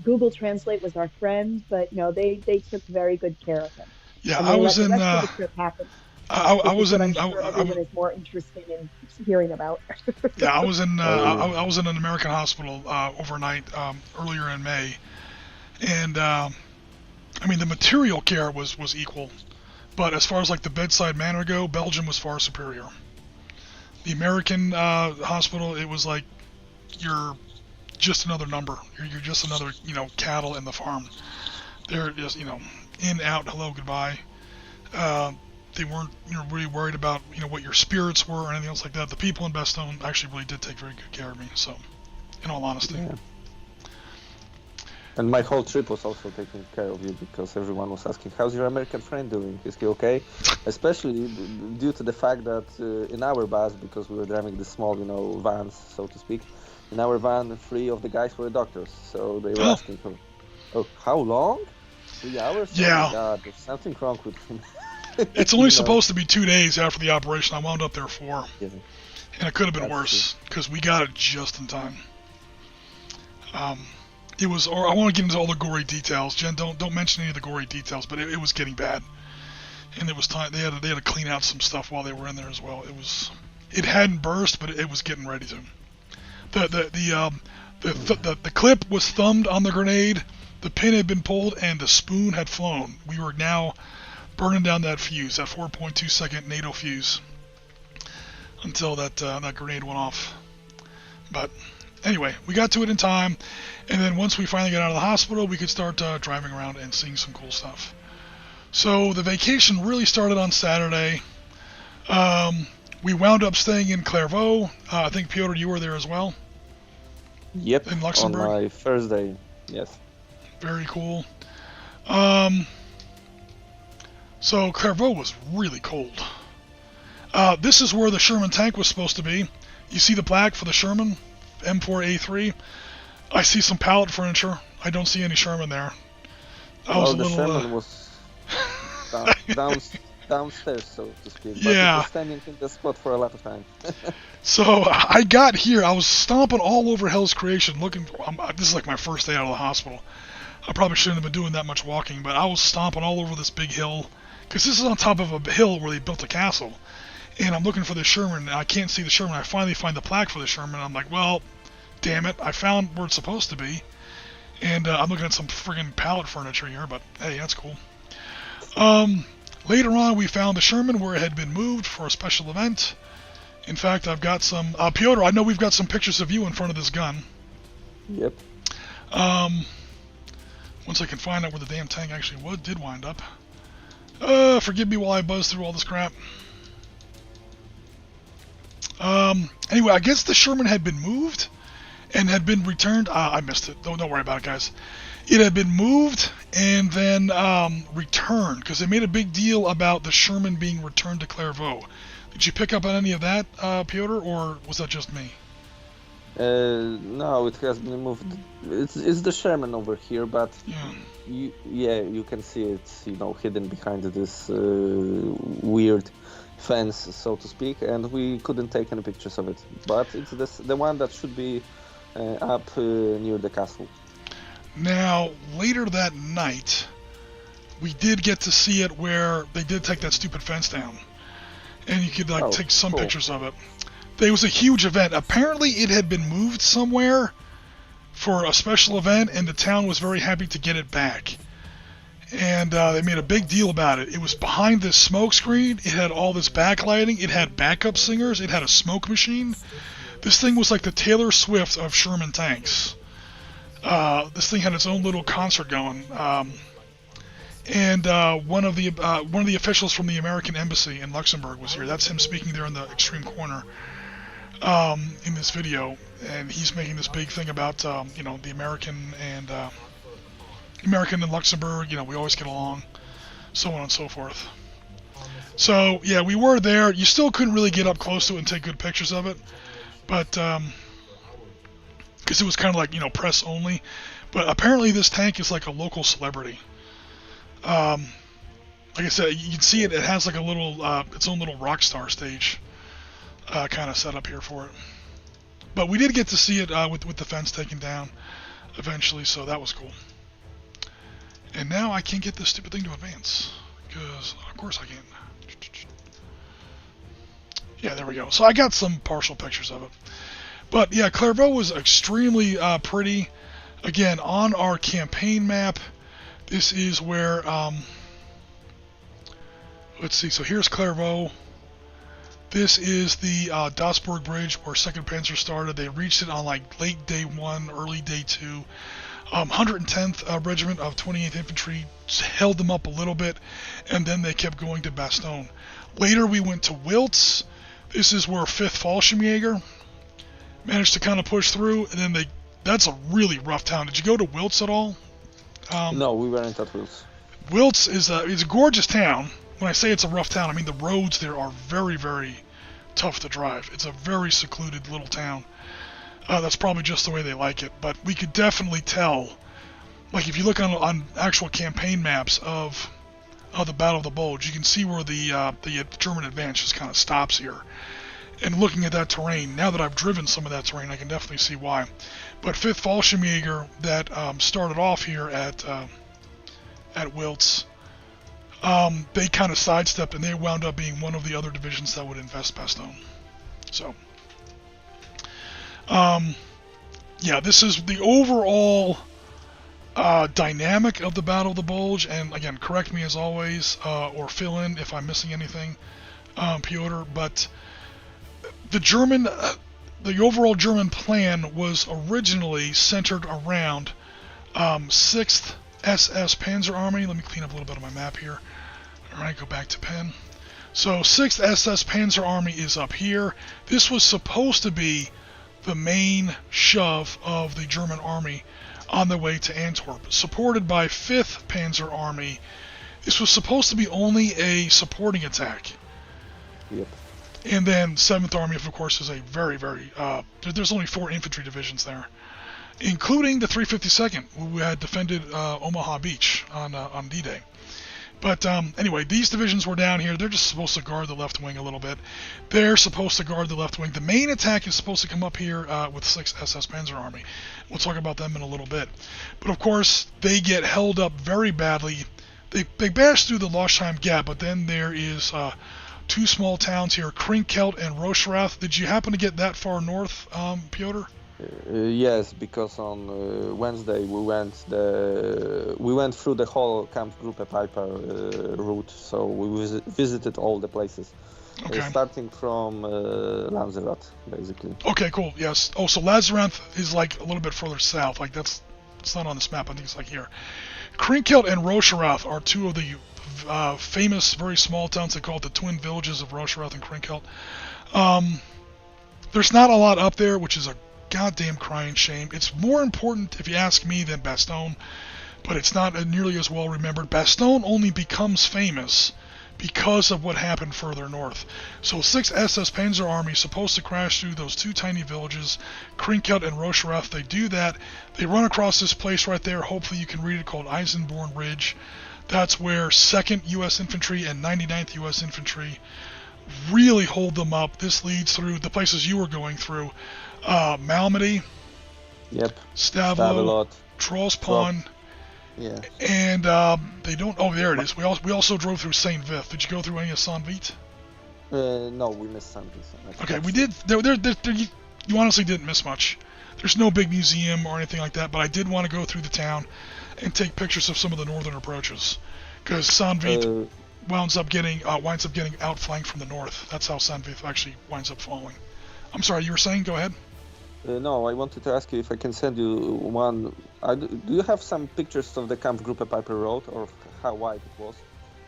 Google Translate was our friend, but no, they took very good care of him. Yeah, and I was in. The rest of the trip happened. I was in. Everyone is more interested in hearing about. Yeah, I was in. I was in an American hospital overnight earlier in May, and the material care was equal, but as far as like the bedside manner go, Belgium was far superior. The American hospital, it was like you're just another number. You're just another cattle in the farm. They're just in, out, hello, goodbye. They weren't really worried about what your spirits were or anything else like that. The people in Bastogne actually really did take very good care of me. So, in all honesty. Yeah. And my whole trip was also taking care of you because everyone was asking, "How's your American friend doing? Is he okay?" Especially due to the fact that in our bus, because we were driving the small, vans, so to speak, in our van, 3 of the guys were doctors. So they were asking, "Oh, how long? 3 hours? Yeah. Oh my God, there's something wrong with him." It's only supposed to be 2 days after the operation. I wound up there 4. Yeah. And it could have been worse, because we got it just in time. It was, or I want to get into all the gory details. Jen, don't mention any of the gory details, but it was getting bad. And it was time, they had to clean out some stuff while they were in there as well. It hadn't burst, but it was getting ready to. The clip was thumbed on the grenade, the pin had been pulled, and the spoon had flown. We were now burning down that fuse, that 4.2 second NATO fuse, until that grenade went off. But anyway, we got to it in time, and then once we finally got out of the hospital, we could start driving around and seeing some cool stuff. So the vacation really started on Saturday. We wound up staying in Clairvaux. I think, Piotr, you were there as well? Yep, in Luxembourg? On my first day, yes. Very cool. So Clairvaux was really cold. This is where the Sherman tank was supposed to be. You see the plaque for the Sherman M4A3. I see some pallet furniture. I don't see any Sherman there. The Sherman was downstairs, so to speak. But yeah. It was standing in the spot for a lot of time. So I got here. I was stomping all over Hell's Creation looking. This is like my first day out of the hospital. I probably shouldn't have been doing that much walking, but I was stomping all over this big hill. Because this is on top of a hill where they built a castle. And I'm looking for the Sherman, and I can't see the Sherman. I finally find the plaque for the Sherman. I'm like, well, damn it. I found where it's supposed to be. And I'm looking at some friggin' pallet furniture here, but hey, that's cool. Later on, we found the Sherman where it had been moved for a special event. In fact, I've got some... Piotr, I know we've got some pictures of you in front of this gun. Yep. Once I can find out where the damn tank actually did wind up. Forgive me while I buzz through all this crap. Anyway, I guess the Sherman had been moved and had been returned. I missed it. Don't worry about it, guys. It had been moved and then returned because they made a big deal about the Sherman being returned to Clairvaux. Did you pick up on any of that, Piotr, or was that just me? No, it has been moved. It's the Sherman over here, but Yeah. you can see it, hidden behind this weird fence, so to speak, and we couldn't take any pictures of it. But it's the one that should be up near the castle. Now, later that night, we did get to see it where they did take that stupid fence down. And you could take some cool. pictures of it. There was a huge event. Apparently it had been moved somewhere for a special event, and the town was very happy to get it back. And they made a big deal about it. It was behind this smoke screen. It had all this backlighting. It had backup singers. It had a smoke machine. This thing was like the Taylor Swift of Sherman tanks. This thing had its own little concert going. And one of the officials from the American Embassy in Luxembourg was here. That's him speaking there in the extreme corner in this video, and he's making this big thing about the American and Luxembourg. We always get along, so on and so forth. So yeah, we were there. You still couldn't really get up close to it and take good pictures of it, but because it was kind of like press only. But apparently this tank is like a local celebrity. Like I said, you can see it. It has like a little, its own little rock star stage, kind of set up here for it. But we did get to see it with the fence taken down eventually, so that was cool. And now I can't get this stupid thing to advance, because of course I can't. Yeah, there we go. So I got some partial pictures of it. But yeah, Clairvaux was extremely pretty. Again, on our campaign map, this is where, let's see, so here's Clairvaux. This is the Dasburg Bridge where 2nd Panzer started. They reached it on like late day 1, early day 2. 110th Regiment of 28th Infantry held them up a little bit, and then they kept going to Bastogne. Later we went to Wiltz. This is where 5th Fallschirmjäger managed to kind of push through, and then that's a really rough town. Did you go to Wiltz at all? No, we weren't at Wiltz. Wiltz is a gorgeous town. When I say it's a rough town, I mean the roads there are very, very tough to drive. It's a very secluded little town. That's probably just the way they like it. But we could definitely tell, like if you look on actual campaign maps of the Battle of the Bulge, you can see where the German advance just kind of stops here. And looking at that terrain, now that I've driven some of that terrain, I can definitely see why. But 5th Fallschirmjäger that started off here at Wiltz, they kind of sidestepped, and they wound up being one of the other divisions that would invest Bastogne. So, yeah, this is the overall dynamic of the Battle of the Bulge. And again, correct me as always, or fill in if I'm missing anything, Piotr. But the overall German plan was originally centered around 6th SS Panzer Army. Let me clean up a little bit of my map here. Alright, go back to pen. So 6th SS Panzer Army is up here. This was supposed to be the main shove of the German army on their way to Antwerp, supported by 5th Panzer Army. This was supposed to be only a supporting attack. Yep. And then 7th Army, of course, is a very, very... there's only 4 infantry divisions there, including the 352nd, who had defended Omaha Beach on D-Day. But anyway, these divisions were down here. They're just supposed to guard the left wing a little bit. They're supposed to guard the left wing. The main attack is supposed to come up here with 6th SS Panzer Army. We'll talk about them in a little bit. But of course, they get held up very badly. They bash through the Loschheim Gap, but then there is 2 small towns here, Krinkelt and Rocherath. Did you happen to get that far north, Piotr? Yes, because on Wednesday we went through the whole Kampfgruppe Piper route, so we visited all the places, starting from Lanzerath, basically. Okay, cool. Yes. Oh, so Lazareth is like a little bit further south. Like it's not on this map. I think it's like here. Krinkelt and Rocherath are 2 of the famous, very small towns. They call it the twin villages of Rocherath and Krinkelt. There's not a lot up there, which is a goddamn crying shame. It's more important, if you ask me, than Bastogne, but it's not nearly as well remembered. Bastogne only becomes famous because of what happened further north. So 6th SS Panzer Army is supposed to crash through those two tiny villages, Krinkut and Rosherath. They do that. They run across this place right there. Hopefully you can read it, called Eisenborn Ridge. That's where 2nd U.S. Infantry and 99th U.S. Infantry really hold them up. This leads through the places you were going through. Malmedy. Yep. Stavlo. Trollspawn. Yeah. And they don't. Oh, there it is. We also drove through Saint Vith. Did you go through any of Saint Vith? No, we missed something. Okay, we did. You honestly didn't miss much. There's no big museum or anything like that, but I did want to go through the town and take pictures of some of the northern approaches, because Saint Vith winds up getting outflanked from the north. That's how Saint Vith actually winds up falling. I'm sorry, you were saying? Go ahead. No, I wanted to ask you if I can send you one. Do you have some pictures of the Kampfgruppe Piper Road, or how wide it was?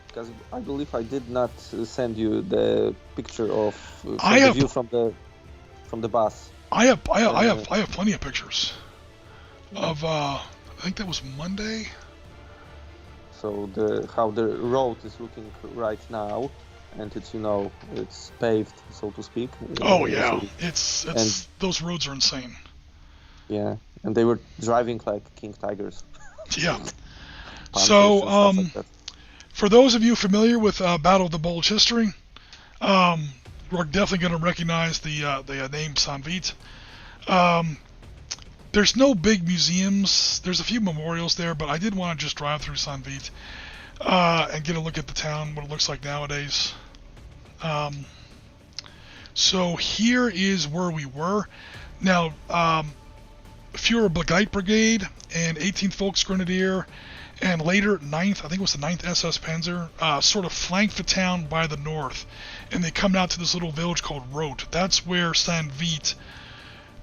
Because I believe I did not send you the picture of the view from the bus. I have plenty of pictures of. I think that was Monday. So how the road is looking right now, and it's paved, so to speak. Oh yeah, so, it's those roads are insane. Yeah, and they were driving like King Tigers. Yeah. So like for those of you familiar with Battle of the Bulge history, we're definitely going to recognize the name Saint Vith. There's no big museums. There's a few memorials there, but I did want to just drive through Saint Vith and get a look at the town, what it looks like nowadays. So here is where we were. Now, Führer Begleitbrigade Brigade and 18th Volksgrenadier and later 9th, I think it was the 9th SS Panzer, sort of flanked the town by the north, and they come out to this little village called Roth. That's where Saint Vith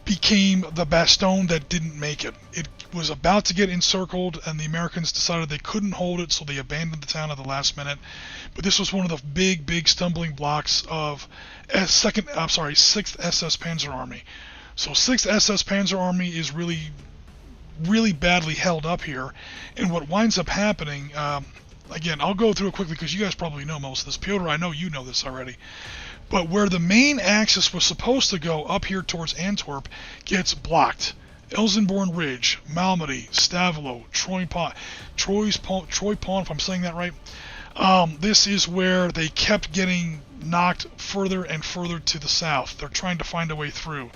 became the bastion that didn't make it. It was about to get encircled, and the Americans decided they couldn't hold it, so they abandoned the town at the last minute. But this was one of the big stumbling blocks of 6th SS Panzer Army. So 6th SS Panzer Army is really badly held up here, and what winds up happening, again, I'll go through it quickly because you guys probably know most of this. Piotr, I know you know this already. But where the main axis was supposed to go up here towards Antwerp gets blocked. Elsenborn Ridge, Malmedy, Stavlo, Troy Pond, if I'm saying that right. This is where they kept getting knocked further and further to the south. They're trying to find a way through.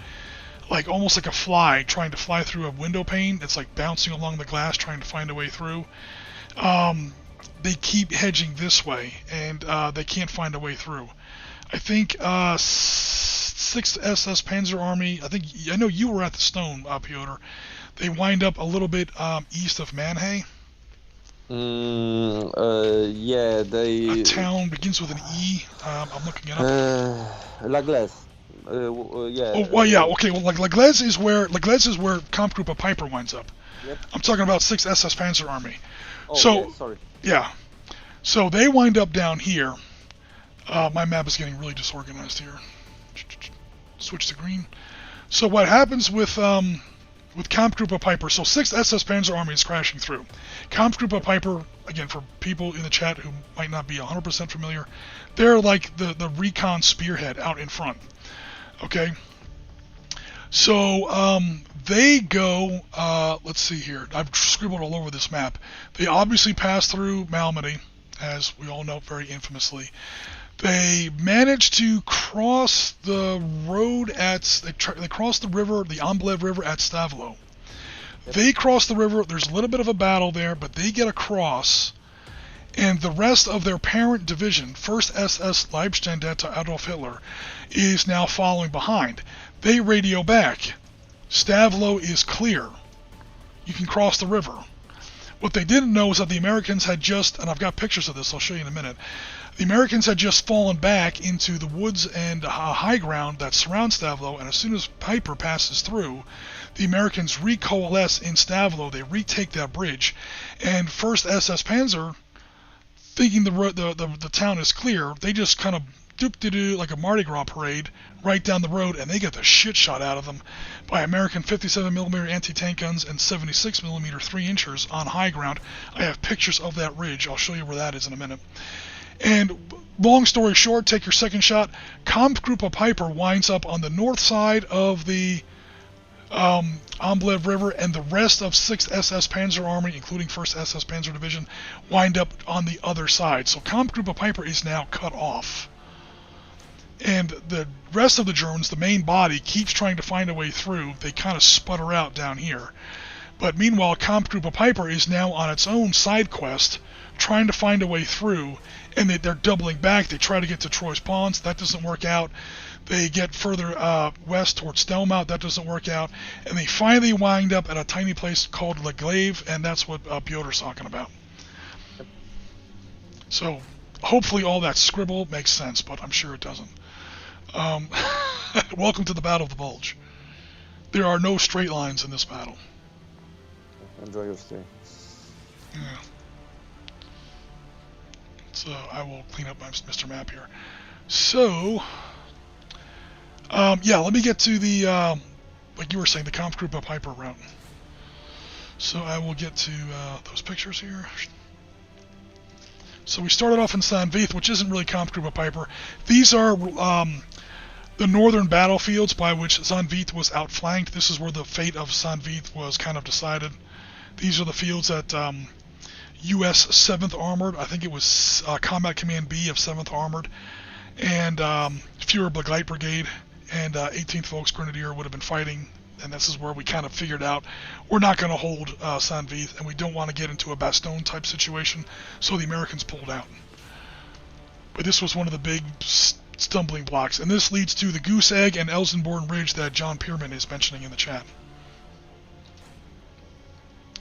Like almost like a fly trying to fly through a window pane. It's like bouncing along the glass trying to find a way through. They keep hedging this way, and they can't find a way through. I think 6th SS Panzer Army, I know you were at the Stone, Piotr. They wind up a little bit east of Mannheim. Yeah, A town begins with an E. I'm looking it up. La Glaise. Yeah. Oh, well, yeah, okay. Well, like La Glaise is where Kampfgruppe Piper winds up. Yep. I'm talking about 6th SS Panzer Army. Oh, so, yeah, sorry. Yeah. So they wind up down here. My map is getting really disorganized here. Switch to green. So what happens with Kampfgruppe Piper? So 6th SS Panzer Army is crashing through. Kampfgruppe Piper, again, for people in the chat who might not be 100% familiar, they're like the recon spearhead out in front. Okay? So they go, let's see here. I've scribbled all over this map. They obviously pass through Malmedy, as we all know very infamously. They managed to cross the road they crossed the river, the Amblev River at Stavlo. Yep. They cross the river, there's a little bit of a battle there, but they get across, and the rest of their parent division, 1st SS Leibstandarte Adolf Hitler, is now following behind. They radio back. Stavlo is clear. You can cross the river. What they didn't know is that the Americans had just, and I've got pictures of this, I'll show you in a minute, the Americans had just fallen back into the woods and high ground that surround Stavlo, and as soon as Piper passes through, the Americans recoalesce in Stavlo, they retake that bridge, and 1st SS Panzer, thinking the town is clear, they just kind of doop-de-doo like a Mardi Gras parade right down the road, and they get the shit shot out of them by American 57mm anti-tank guns and 76mm 3-inchers on high ground. I have pictures of that ridge. I'll show you where that is in a minute. And long story short, take your second shot. Kampfgruppe Piper winds up on the north side of the Amblev River, and the rest of 6th SS Panzer Army, including 1st SS Panzer Division, wind up on the other side. So Kampfgruppe Piper is now cut off. And the rest of the Germans, the main body, keeps trying to find a way through. They kind of sputter out down here. But meanwhile, Kampfgruppe Piper is now on its own side quest, trying to find a way through, and they're doubling back. They try to get to Troyes Ponds. That doesn't work out. They get further west towards Stelmau. That doesn't work out. And they finally wind up at a tiny place called Le Glaive, and that's what Piotr's talking about. So hopefully all that scribble makes sense, but I'm sure it doesn't. Welcome to the Battle of the Bulge. There are no straight lines in this battle. Enjoy your stay. Yeah. So I will clean up my Mr. Map here. So, yeah, let me get to the, like you were saying, the Kampfgruppe Piper route. So I will get to those pictures here. So we started off in Sanvith, which isn't really Kampfgruppe Piper. These are the northern battlefields by which Sanvith was outflanked. This is where the fate of Sanvith was kind of decided. These are the fields that U.S. 7th Armored, I think it was Combat Command B of 7th Armored, and Führer Begleitbrigade Brigade and 18th Volksgrenadier would have been fighting. And this is where we kind of figured out we're not going to hold Sanvith, and we don't want to get into a Bastogne type situation, so the Americans pulled out. But this was one of the big stumbling blocks, and this leads to the Goose Egg and Elsenborn Ridge that John Pierman is mentioning in the chat.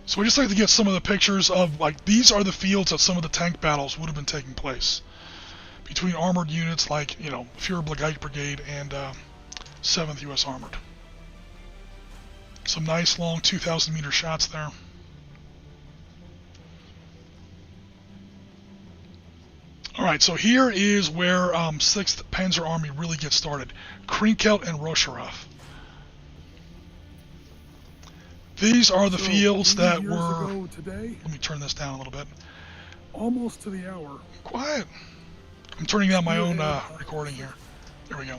So I just like to get some of the pictures of, like, these are the fields that some of the tank battles would have been taking place between armored units like, you know, Führer Begleitbrigade Brigade and 7th U.S. Armored. Some nice long 2,000 meter shots there. Alright, so here is where 6th Panzer Army really gets started. Krinkelt and Rosherath. These are the fields that were... Today, let me turn this down a little bit. almost to the hour. Quiet. I'm turning down my own recording here. There we go.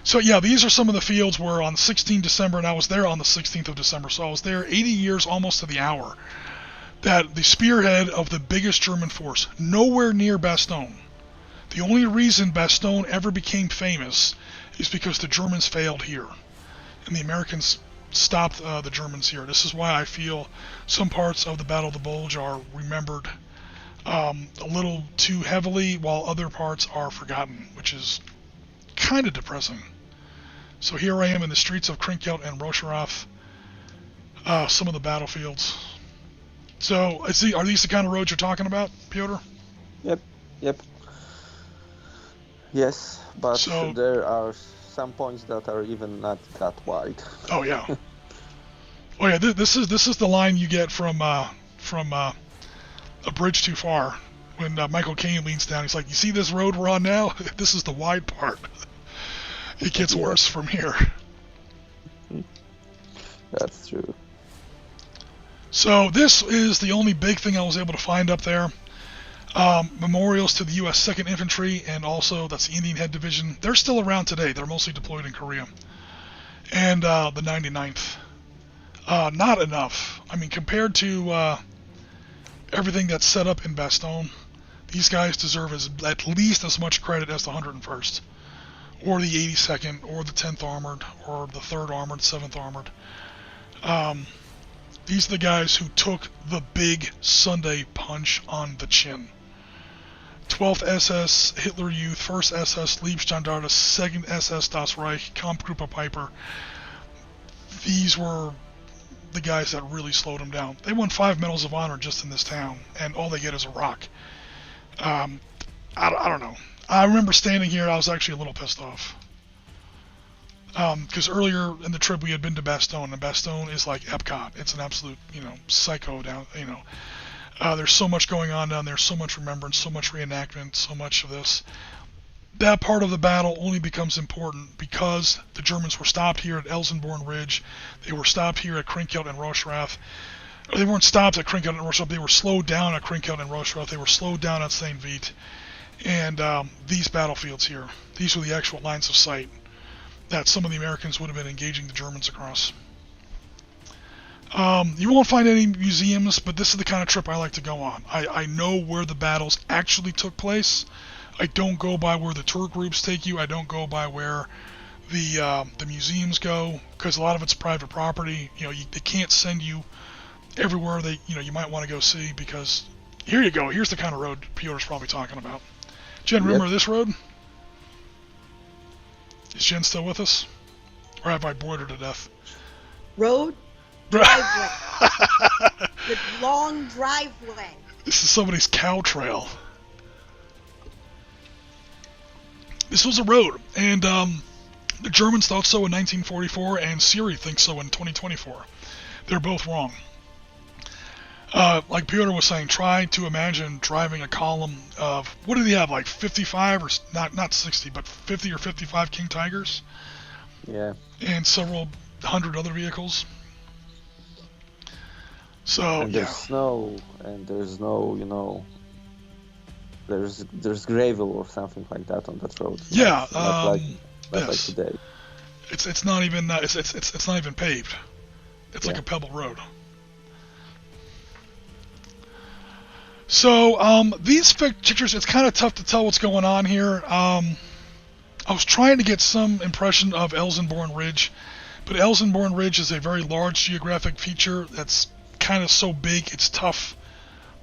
So yeah, these are some of the fields where on 16 December, and I was there on the 16th of December, so I was there 80 years almost to the hour, that the spearhead of the biggest German force, nowhere near Bastogne. The only reason Bastogne ever became famous is because the Germans failed here, and the Americans stopped the Germans here. This is why I feel some parts of the Battle of the Bulge are remembered a little too heavily, while other parts are forgotten, which is kind of depressing. So here I am in the streets of Krinkelt and Rosherath, some of the battlefields. So are these the kind of roads you're talking about, Piotr? Yep. Yes, but So, there are some points that are even not that wide. oh yeah, oh yeah. This is the line you get from A Bridge Too Far, when Michael Caine leans down. He's like, "You see this road we're on now? This is the wide part. It gets worse from here." That's true. So this is the only big thing I was able to find up there. Memorials to the U.S. 2nd Infantry, and also that's the Indian Head Division. They're still around today. They're mostly deployed in Korea. And the 99th. Not enough. I mean, compared to everything that's set up in Bastogne, these guys deserve at least as much credit as the 101st, or the 82nd, or the 10th Armored, or the 3rd Armored, 7th Armored. These are the guys who took the big Sunday punch on the chin. 12th SS Hitler Youth, 1st SS Leibstandarte, 2nd SS Das Reich, Kampfgruppe Piper. These were the guys that really slowed them down. They won 5 Medals of Honor just in this town, and all they get is a rock. I don't know. I remember standing here, I was actually a little pissed off. Because earlier in the trip we had been to Bastogne, and Bastogne is like Epcot. It's an absolute, psycho down, there's so much going on down there, so much remembrance, so much reenactment, so much of this. That part of the battle only becomes important because the Germans were stopped here at Elsenborn Ridge. They were stopped here at Krinkelt and Rosherath. They weren't stopped at Krinkelt and Rosherath. They were slowed down at Krinkelt and Rosherath. They were slowed down at St. Vith. And these battlefields here, these were the actual lines of sight that some of the Americans would have been engaging the Germans across. You won't find any museums, but this is the kind of trip I like to go on. I know where the battles actually took place. I don't go by where the tour groups take you. I don't go by where the museums go, because a lot of it's private property. They can't send you everywhere you might want to go see, because here you go. Here's the kind of road Piotr's probably talking about. Jen, remember this road? Is Jen still with us? Or have I bored her to death? Road? Driveway. The long driveway. This is somebody's cow trail. This was a road, and the Germans thought so in 1944, and Siri thinks so in 2024. They're both wrong. Like Piotr was saying, try to imagine driving a column of, what did he have, like 55 or not 60, but 50 or 55 King Tigers? Yeah. And several hundred other vehicles. So, and there's snow, and there's no, there's gravel or something like that on that road. Yeah, not yes. like today. It's not even it's not even paved. It's like a pebble road. So these pictures, it's kind of tough to tell what's going on here. I was trying to get some impression of Elsenborn Ridge, but Elsenborn Ridge is a very large geographic feature that's kind of so big it's tough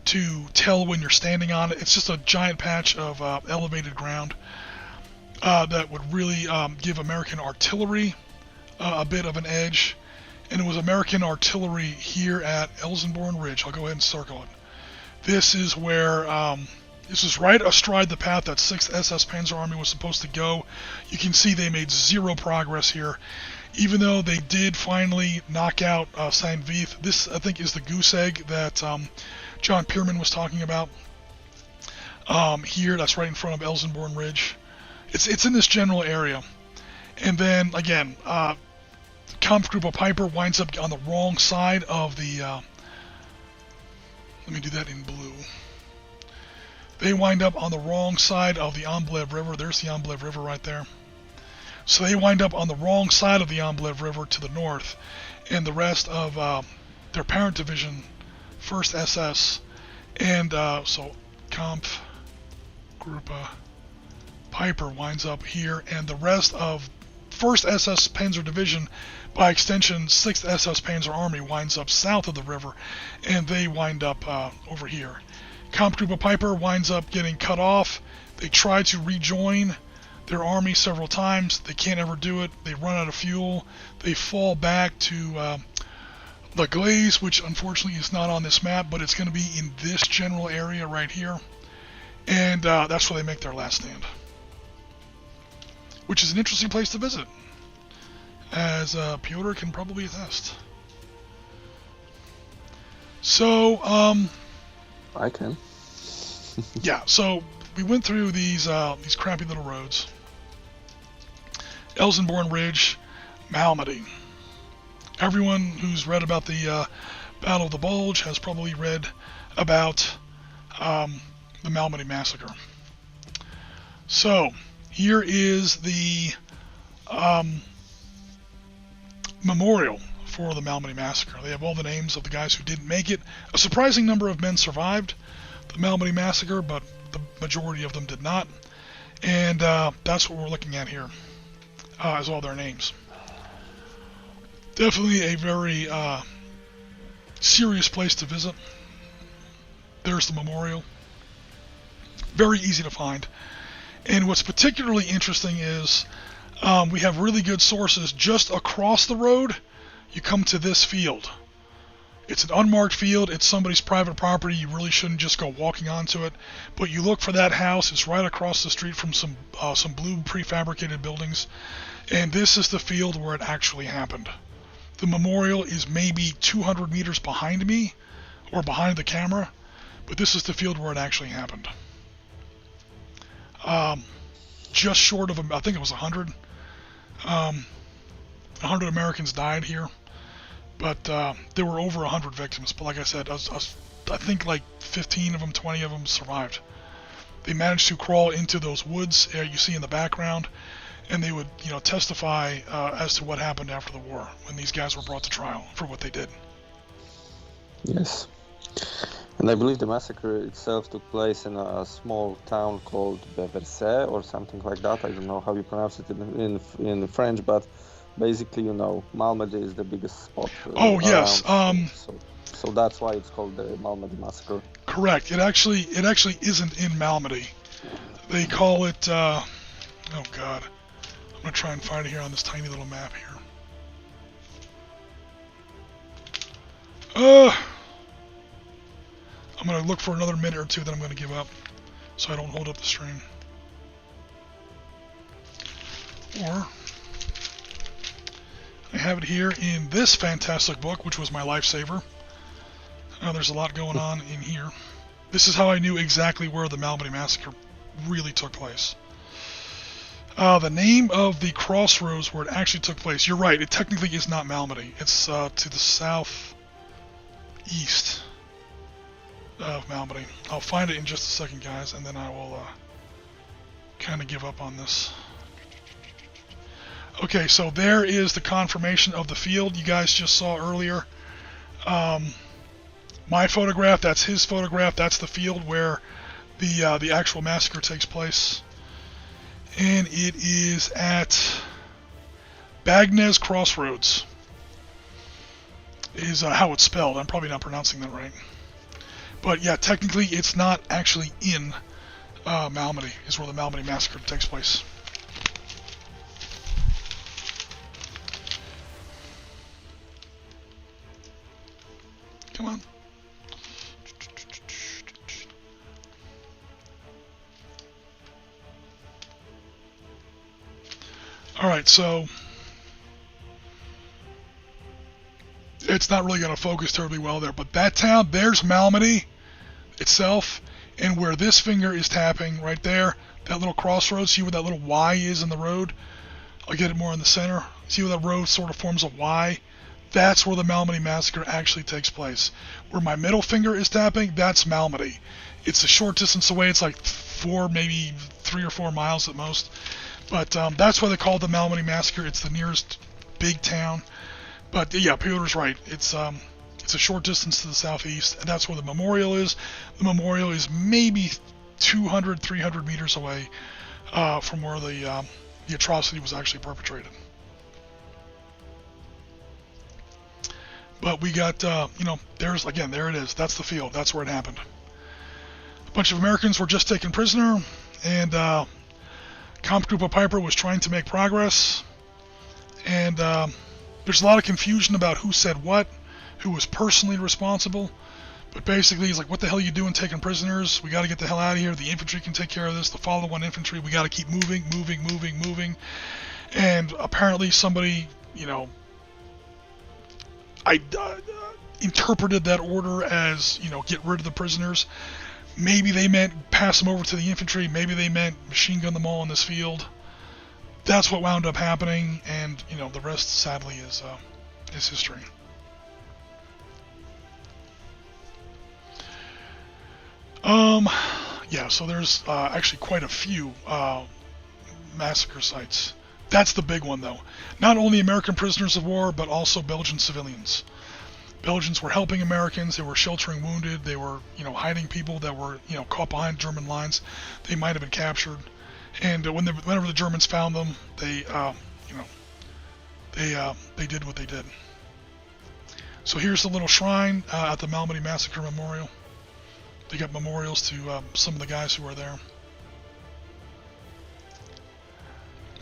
to tell when you're standing on it. It's just a giant patch of elevated ground that would really give American artillery a bit of an edge. And it was American artillery here at Elsenborn Ridge. I'll go ahead and circle it. This is where, this is right astride the path that 6th SS Panzer Army was supposed to go. You can see they made zero progress here. Even though they did finally knock out St. Vith. This, I think, is the goose egg that John Pierman was talking about. Here, that's right in front of Elsenborn Ridge. It's in this general area. And then, again, Kampfgruppe Piper winds up on the wrong side of the... let me do that in blue. They wind up on the wrong side of the Amblev River. There's the Amblev River right there. So they wind up on the wrong side of the Amblev River to the north. And the rest of their parent division, 1st SS, and so Kampfgruppe Piper winds up here, and the rest of 1st SS Panzer Division, by extension 6th SS Panzer Army, winds up south of the river, and they wind up over here. Kampfgruppe Piper winds up getting cut off. They try to rejoin their army several times. They can't ever do it. They run out of fuel. They fall back to La Glaise, which unfortunately is not on this map, but it's going to be in this general area right here. And that's where they make their last stand. Which is an interesting place to visit, as Piotr can probably attest. So, I can. yeah, so we went through these crappy little roads. Elsenborn Ridge, Malmedy. Everyone who's read about the Battle of the Bulge has probably read about the Malmedy Massacre. So, here is the memorial for the Malmedy Massacre. They have all the names of the guys who didn't make it. A surprising number of men survived the Malmedy Massacre, but the majority of them did not. And that's what we're looking at here, as all their names. Definitely a very serious place to visit. There's the memorial. Very easy to find. And what's particularly interesting is we have really good sources just across the road. You come to this field. It's an unmarked field. It's somebody's private property. You really shouldn't just go walking onto it. But you look for that house. It's right across the street from some blue prefabricated buildings. And this is the field where it actually happened. The memorial is maybe 200 meters behind me, or behind the camera. But this is the field where it actually happened. Just short of, I think it was 100. 100 Americans died here, but there were over 100 victims. But like I said, I think like 15 of them, 20 of them survived. they managed to crawl into those woods you see in the background, and they would, testify as to what happened after the war when these guys were brought to trial for what they did. Yes. And I believe the massacre itself took place in a small town called Beverse or something like that. I don't know how you pronounce it in French, but basically, Malmedy is the biggest spot. Yes. Around, so that's why it's called the Malmedy massacre. Correct. It actually isn't in Malmedy. They call it. Oh God, I'm gonna try and find it here on this tiny little map here. I'm going to look for another minute or two, then I'm going to give up, so I don't hold up the stream. Or, I have it here in this fantastic book, which was my lifesaver. There's a lot going on in here. This is how I knew exactly where the Malmedy Massacre really took place. The name of the crossroads where it actually took place, you're right, it technically is not Malmedy. It's to the southeast of Malmedy. I'll find it in just a second, guys, and then I will kind of give up on this. Okay, so there is the confirmation of the field you guys just saw earlier. My photograph, that's his photograph, that's the field where the actual massacre takes place. And it is at Ardennes Crossroads, is how it's spelled. I'm probably not pronouncing that right. But yeah, technically it's not actually in Malmedy, is where the Malmedy Massacre takes place. Come on. Alright, so it's not really going to focus terribly well there, but that town, there's Malmedy itself, and where this finger is tapping right there, that little crossroads, see where that little Y is in the road? I'll get it more in the center. See where that road sort of forms a Y? That's where the Malmedy Massacre actually takes place. Where my middle finger is tapping, that's Malmedy. It's a short distance away. It's like 3 or 4 miles at most. But that's why they call it the Malmedy Massacre. It's the nearest big town. But yeah, Piotr's right. It's a short distance to the southeast, and that's where the memorial is. The memorial is maybe 200, 300 meters away from where the atrocity was actually perpetrated. But we got, there it is. That's the field. That's where it happened. A bunch of Americans were just taken prisoner, and Kampfgruppe Piper was trying to make progress. And there's a lot of confusion about who said what, who was personally responsible. But basically, he's like, what the hell are you doing taking prisoners? We got to get the hell out of here. The infantry can take care of this. The follow-on infantry, we got to keep moving. And apparently somebody, interpreted that order as, get rid of the prisoners. Maybe they meant pass them over to the infantry. Maybe they meant machine gun them all in this field. That's what wound up happening, and, the rest, sadly, is history. Yeah, so there's actually quite a few massacre sites. That's the big one, though. Not only American prisoners of war, but also Belgian civilians. Belgians were helping Americans. They were sheltering wounded. They were, hiding people that were, caught behind German lines. They might have been captured. And whenever the Germans found them, they did what they did. So here's the little shrine at the Malmedy Massacre Memorial. They got memorials to some of the guys who were there.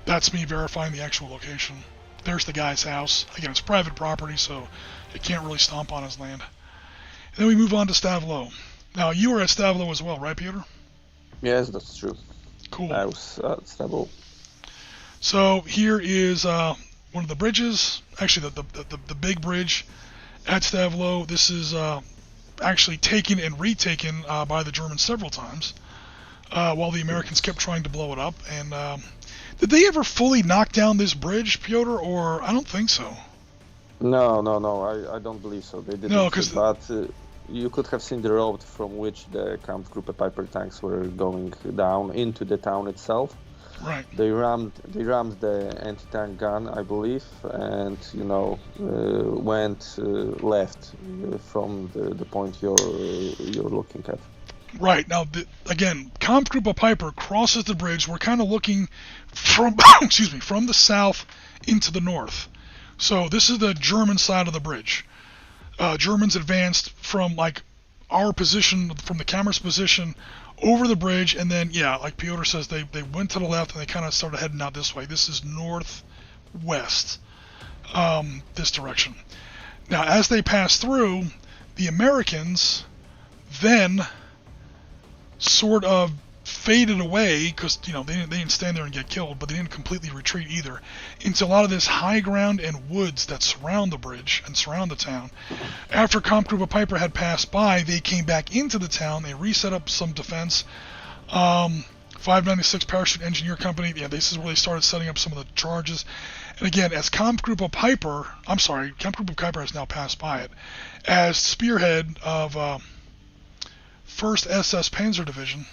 That's me verifying the actual location. There's the guy's house. Again, it's private property, so you can't really stomp on his land. And then we move on to Stavelot. Now, you were at Stavelot as well, right, Piotr? Yes, that's true. Cool. I was at Stavelot. So here is one of the bridges. Actually, the big bridge at Stavelot. This is actually taken and retaken by the Germans several times, while the Americans kept trying to blow it up. And did they ever fully knock down this bridge, Piotr? Or I don't think so. No. I don't believe so. They didn't. No, because you could have seen the road from which the Kampfgruppe Piper tanks were going down into the town itself. Right. They rammed the anti-tank gun, I believe, and went left from the point you're looking at. Right. Now, again, Kampfgruppe Piper crosses the bridge. We're kind of looking from from the south into the north. So this is the German side of the bridge. Germans advanced from like our position, from the camera's position, over the bridge, and then, yeah, like Piotr says, they went to the left and they kind of started heading out this way. This is northwest, this direction. Now, as they pass through, the Americans then sort of faded away, because they didn't stand there and get killed, but they didn't completely retreat either, into a lot of this high ground and woods that surround the bridge and surround the town. After Kampfgruppe Piper had passed by, they came back into the town. They reset up some defense. 596 Parachute Engineer Company, yeah, this is where they started setting up some of the charges. And again, as Kampfgruppe Piper has now passed by it, as spearhead of 1st SS Panzer Division,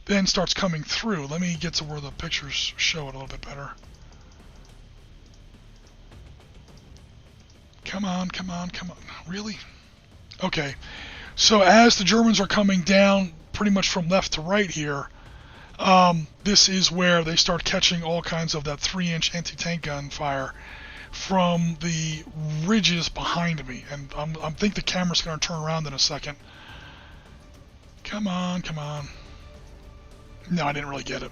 then starts coming through. Let me get to where the pictures show it a little bit better. Come on. Really? Okay. So as the Germans are coming down pretty much from left to right here, this is where they start catching all kinds of that 3-inch anti-tank gun fire from the ridges behind me. And I think the camera's going to turn around in a second. Come on. No, I didn't really get it.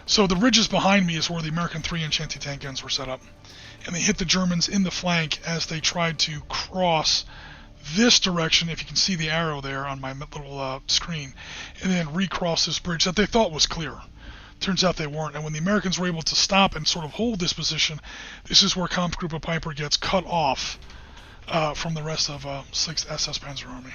So the ridges behind me is where the American 3-inch anti-tank guns were set up. And they hit the Germans in the flank as they tried to cross this direction, if you can see the arrow there on my little screen, and then recross this bridge that they thought was clear. Turns out they weren't. And when the Americans were able to stop and sort of hold this position, this is where Kampfgruppe Piper gets cut off from the rest of 6th SS Panzer Army.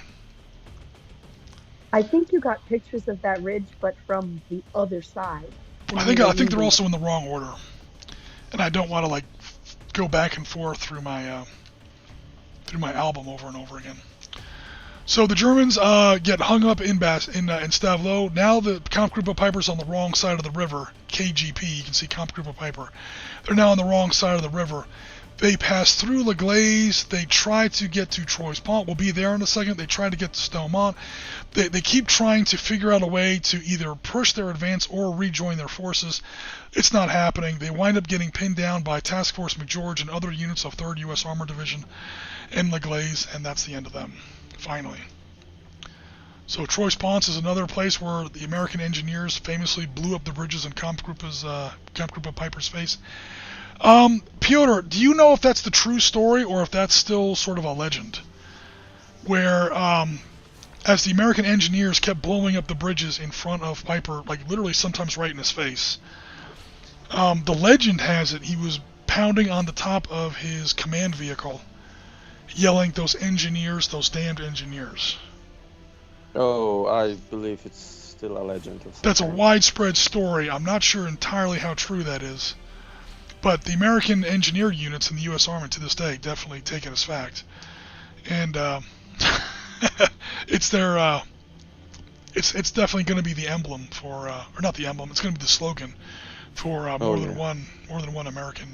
I think you got pictures of that ridge, but from the other side. I think they're also in the wrong order, and I don't want to go back and forth through my album over and over again. So the Germans get hung up in Stavelot. Now the Kampfgruppe Piper's on the wrong side of the river. KGP, you can see Kampfgruppe Piper. They're now on the wrong side of the river. They pass through La Glaise. They try to get to Troyes Pont. We'll be there in a second. They try to get to Stelmont. They keep trying to figure out a way to either push their advance or rejoin their forces. It's not happening. They wind up getting pinned down by Task Force McGeorge and other units of 3rd U.S. Armored Division in La Glaise, and that's the end of them, finally. So Troyes Pont is another place where the American engineers famously blew up the bridges in Kampfgruppe Piper's face. Piotr, do you know if that's the true story or if that's still sort of a legend? Where, as the American engineers kept blowing up the bridges in front of Piper, literally sometimes right in his face, the legend has it he was pounding on the top of his command vehicle, yelling, "Those engineers, those damned engineers." Oh, I believe it's still a legend. That's a widespread story. I'm not sure entirely how true that is. But the American engineer units in the U.S. Army to this day definitely take it as fact. And it's their, it's definitely going to be the emblem for, or not the emblem, it's going to be the slogan for more than one American.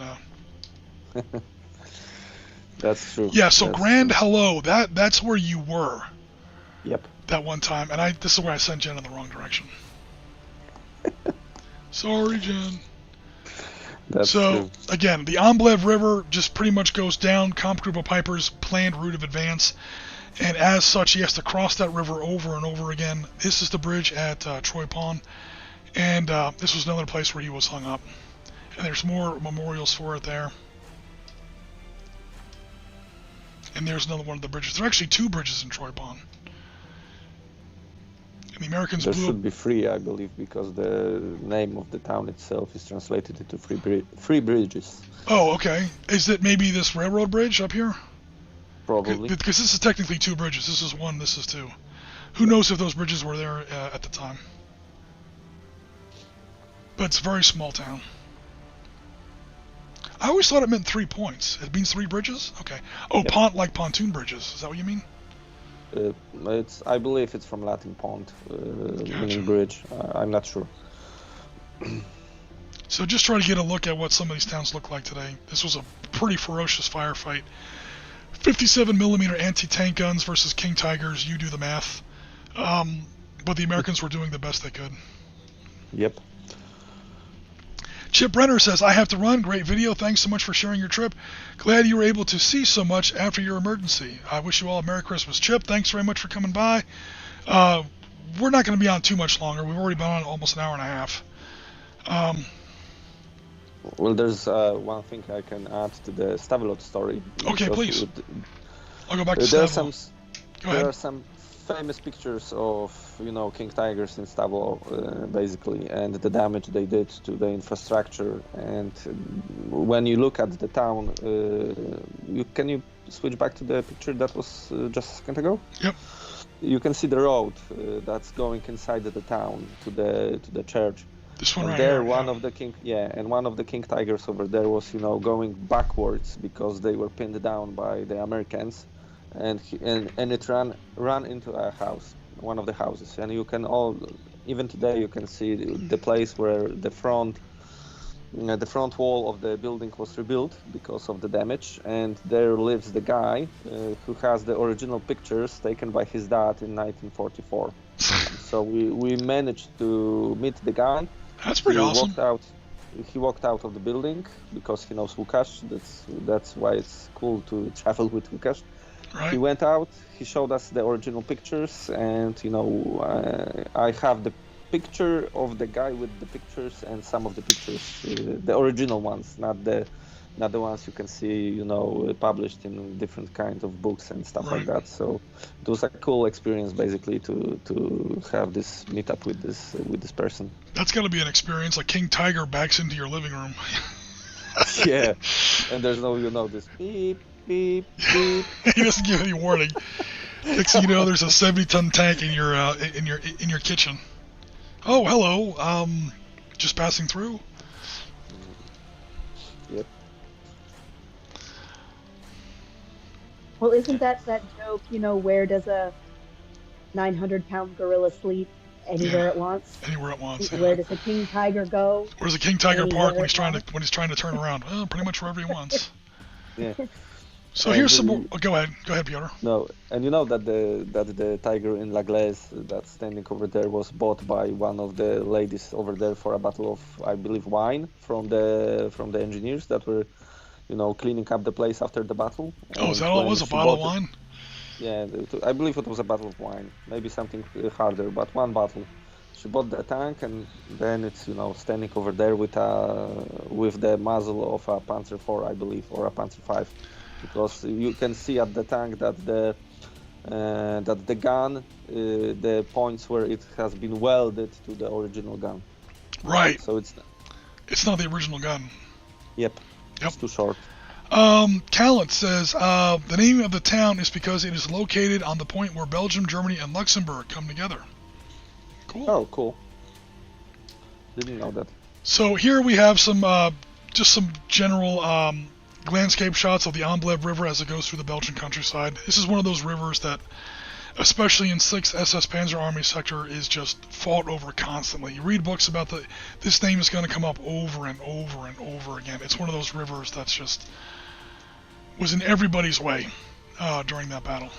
That's true. Yeah, so that's Grand true. Hello, that's where you were. Yep. That one time, and this is where I sent Jen in the wrong direction. Sorry, Jen. That's so, true. Again, the Amblev River just pretty much goes down Kampfgruppe Piper's planned route of advance, and as such, he has to cross that river over and over again. This is the bridge at Troyes Pont, and this was another place where he was hung up. And there's more memorials for it there. And there's another one of the bridges. There are actually 2 bridges in Troyes Pont. And the Americans There blew should be 3, I believe, because the name of the town itself is translated into three bridges. Oh, okay. Is it maybe this railroad bridge up here? Probably. Because this is technically 2 bridges. This is 1, this is 2. Who knows if those bridges were there at the time. But it's a very small town. I always thought it meant 3 points. It means 3 bridges? Okay. Oh, Yep. Pont like pontoon bridges. Is that what you mean? I believe it's from Latin Pond, meaning bridge. I'm not sure. So just try to get a look at what some of these towns look like today. This was a pretty ferocious firefight. 57mm anti-tank guns versus King Tigers. You do the math. But the Americans were doing the best they could. Yep. Chip Renner says, I have to run. Great video. Thanks so much for sharing your trip. Glad you were able to see so much after your emergency. I wish you all a Merry Christmas. Chip, thanks very much for coming by. We're not going to be on too much longer. We've already been on almost an hour and a half. Well, there's one thing I can add to the Stavelot story. Okay, please. I'll go back to there Stavelot. There are some famous pictures of King Tigers in Stavelot, basically, and the damage they did to the infrastructure. And when you look at the town, can you switch back to the picture that was just a second ago? Yep. You can see the road that's going inside the town to the church. This one and right there, here. one of the King Tigers over there was, going backwards because they were pinned down by the Americans, and it ran into a house, one of the houses, and you can even today you can see the place where the front wall of the building was rebuilt because of the damage, and there lives the guy who has the original pictures taken by his dad in 1944. So we managed to meet the guy. That's pretty awesome. He walked out of the building because he knows Łukasz. That's why it's cool to travel with Łukasz. Right. He went out. He showed us the original pictures, and I have the picture of the guy with the pictures and some of the pictures, the original ones, not the ones you can see, published in different kinds of books and stuff like that. So it was a cool experience, basically, to have this meetup with this person. That's got to be an experience. Like King Tiger backs into your living room. Yeah, and there's no this beep beep beep. He doesn't give any warning. Next thing you know, there's a 70-ton tank in your kitchen. Oh, hello. Just passing through. Yep. Well, isn't that joke, where does a 900-pound gorilla sleep? Anywhere it wants. Anywhere it wants. Where does a king tiger go? Where's a king tiger Anywhere park when he's trying to turn around? Well, pretty much wherever he wants. Yeah. So here's some more. Oh, go ahead, Piotr. No, and that the tiger in La Glaise that's standing over there was bought by one of the ladies over there for a bottle of, I believe, wine from the engineers that were, cleaning up the place after the battle. Oh, is that all it was? A bottle of wine? Yeah, I believe it was a bottle of wine, maybe something harder, but one bottle. She bought the tank, and then it's standing over there with the muzzle of a Panzer IV, I believe, or a Panzer V, because you can see at the tank that the gun, the points where it has been welded to the original gun. Right. So it's not the original gun. Yep. It's too short. Callant says, the name of the town is because it is located on the point where Belgium, Germany, and Luxembourg come together. Cool. Oh, cool. Didn't know that. So here we have some general landscape shots of the Amblève River as it goes through the Belgian countryside. This is one of those rivers that, especially in 6th SS Panzer Army sector, is just fought over constantly. You read books about this name is going to come up over and over and over again. It's one of those rivers that's just was in everybody's way during that battle.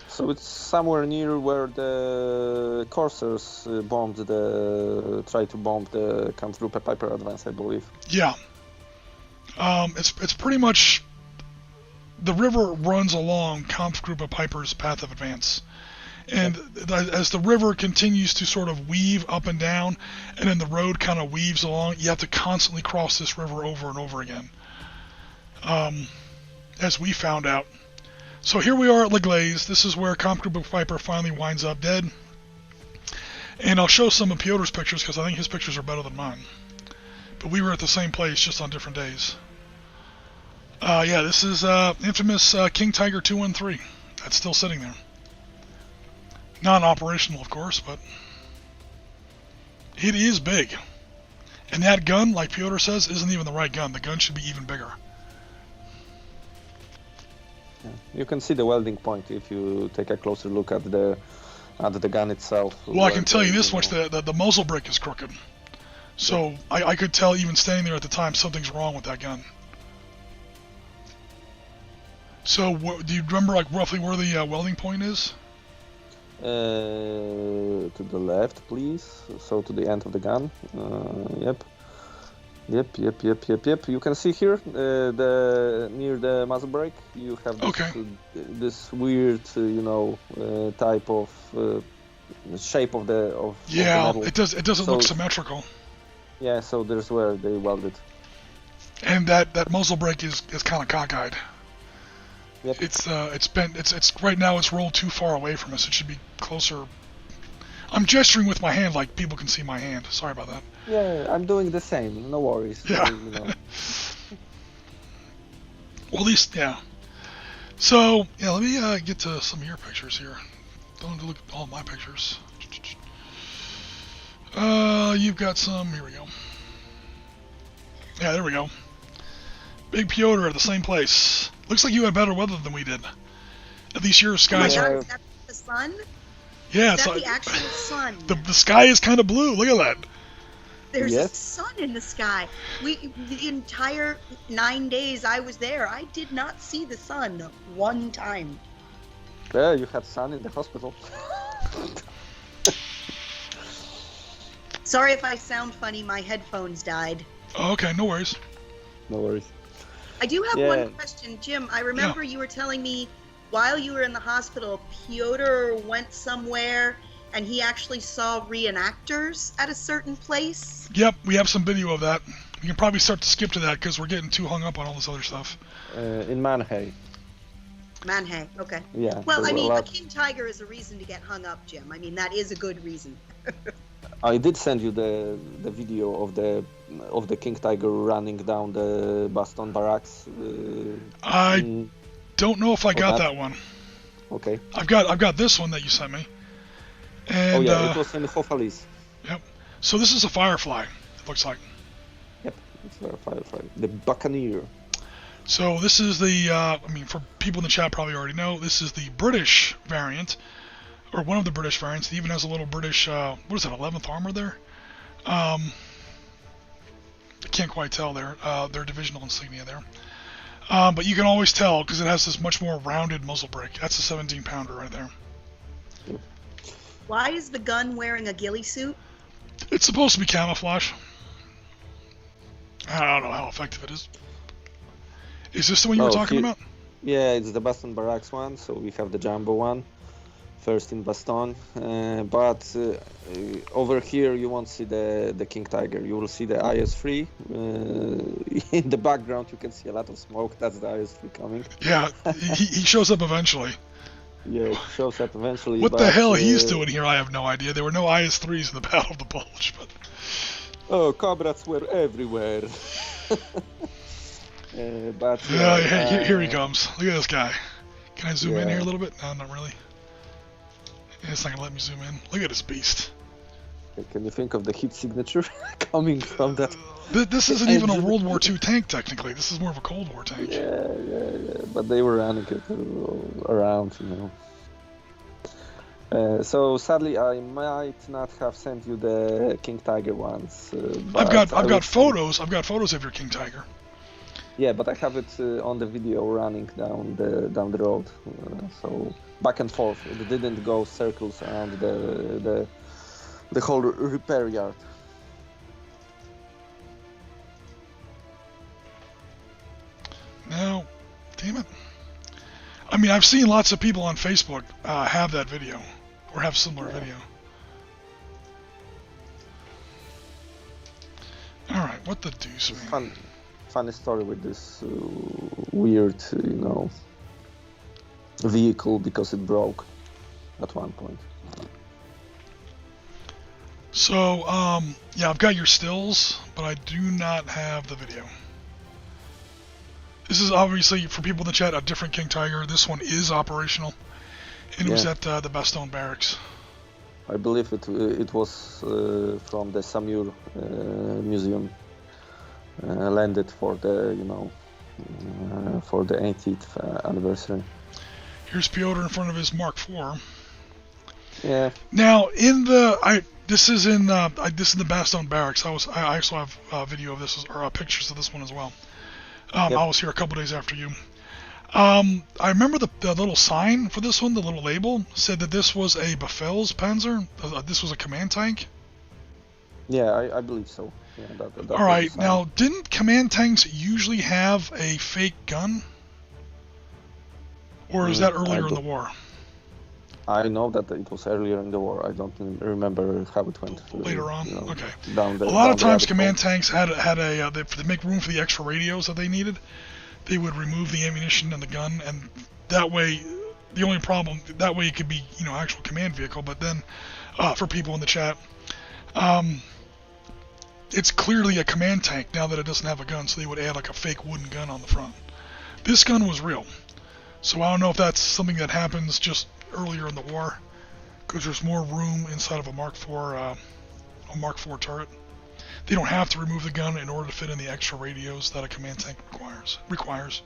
So it's somewhere near where the Corsairs tried to bomb the Kampfgruppe Piper advance, I believe. Yeah. It's pretty much, the river runs along Kampfgruppe Piper's path of advance. And as the river continues to sort of weave up and down, and then the road kind of weaves along, you have to constantly cross this river over and over again. As we found out. So here we are at La Glaise. This is where Kampfgruppe Piper finally winds up dead. And I'll show some of Piotr's pictures because I think his pictures are better than mine. But we were at the same place, just on different days. Yeah, this is infamous King Tiger 213. That's still sitting there. Non-operational, of course, but it is big. And that gun, like Piotr says, isn't even the right gun. The gun should be even bigger. You can see the welding point if you take a closer look at the gun itself. Well, I can tell you this much: the muzzle brake is crooked. So I could tell even standing there at the time something's wrong with that gun. So do you remember like roughly where the welding point is? To the left, please. So to the end of the gun. Yep. You can see here near the muzzle brake. You have this, this weird, type of shape of the metal. It doesn't look symmetrical. Yeah, so there's where they welded. And that muzzle brake is kind of cockeyed. Yep. It's right now it's rolled too far away from us. It should be closer. I'm gesturing with my hand like people can see my hand. Sorry about that. Yeah, I'm doing the same. No worries. Yeah. Well, at least, yeah. So, yeah, let me get to some of your pictures here. Don't have to look at all my pictures. You've got some. Here we go. Yeah, there we go. Big Piotr at the same place. Looks like you had better weather than we did. At least your skies Oh my are. God, is that the sun? Yeah, Is it's that like the actual sun? the sky is kind of blue. Look at that. There's a Yes. sun in the sky. The entire 9 days I was there, I did not see the sun one time. Yeah, you had sun in the hospital. Sorry if I sound funny, my headphones died. Oh, okay, no worries. No worries. I do have Yeah. one question, Jim. I remember you were telling me while you were in the hospital, Piotr went somewhere and he actually saw reenactors at a certain place. Yep, we have some video of that. We can probably start to skip to that because we're getting too hung up on all this other stuff. In Manhay. Manhay, okay. Yeah. Well, so I mean, a a lot- king tiger is a reason to get hung up, Jim. I mean, that is a good reason. I did send you the video of the king tiger running down the Baston barracks. I don't know if I got that? that one. Okay. I've got this one that you sent me. And Oh yeah, it was in Hofalis. yep. So this is a firefly. It looks like. Yep. It's a firefly. The Buccaneer. So this is the. I mean, for people in the chat probably already know, this is the British variant, or one of the British variants. It even has a little British. What is it? 11th armor there. I can't quite tell there. Their divisional insignia there. But you can always tell because it has this much more rounded muzzle brake. That's a 17-pounder right there. Why is the gun wearing a ghillie suit? It's supposed to be camouflage. I don't know how effective it is. Is this the one you were talking about? Yeah, it's the Baston barracks one. So we have the jumbo one, first in Baston. But over here you won't see the king tiger. You will see the IS-3. In the background you can see a lot of smoke. That's the IS-3 coming. Yeah, he shows up eventually. Yeah, it shows up eventually. What but, the hell he's doing here, I have no idea. There were no IS-3s in the Battle of the Bulge, but... Oh, Cobrats were everywhere. But here he comes. Look at this guy. Can I zoom in Yeah. here a little bit? No, not really. It's not gonna let me zoom in. Look at this beast. Can you think of the heat signature coming from that? This isn't even a World War II tank, technically. This is more of a Cold War tank. Yeah. But they were running it around, So sadly, I might not have sent you the King Tiger ones. I've got photos. I've got photos of your King Tiger. Yeah, but I have it on the video running down the road. So back and forth. It didn't go circles around the whole repair yard. No, damn it. I mean, I've seen lots of people on Facebook have that video, or have similar video. Alright, what the deuce, man? Funny story with this weird, vehicle because it broke at one point. So, yeah, I've got your stills, but I do not have the video. This is obviously, for people in the chat, a different King Tiger. This one is operational, and it was at the Bastogne Barracks. I believe it was from the Samur Museum, landed for the for the 80th anniversary. Here's Piotr in front of his Mark IV. Yeah. Now, this is in the Bastogne barracks. I also have a video of this, or pictures of this one as well. Yep. I was here a couple days after you. I remember the little sign for this one, the little label, said that this was a Befehlspanzer. This was a command tank. Yeah, I believe so. Yeah, that All right, now, didn't command tanks usually have a fake gun? Or is that earlier in the war? I know that it was earlier in the war. I don't remember how it went. Later on? Okay. Down A lot of times command tanks had to make room for the extra radios that they needed. They would remove the ammunition and the gun, and that way, the only problem, that way it could be, actual command vehicle, but then, for people in the chat, it's clearly a command tank now that it doesn't have a gun, so they would add like a fake wooden gun on the front. This gun was real, so I don't know if that's something that happens just earlier in the war, because there's more room inside of a Mark IV turret. They don't have to remove the gun in order to fit in the extra radios that a command tank requires.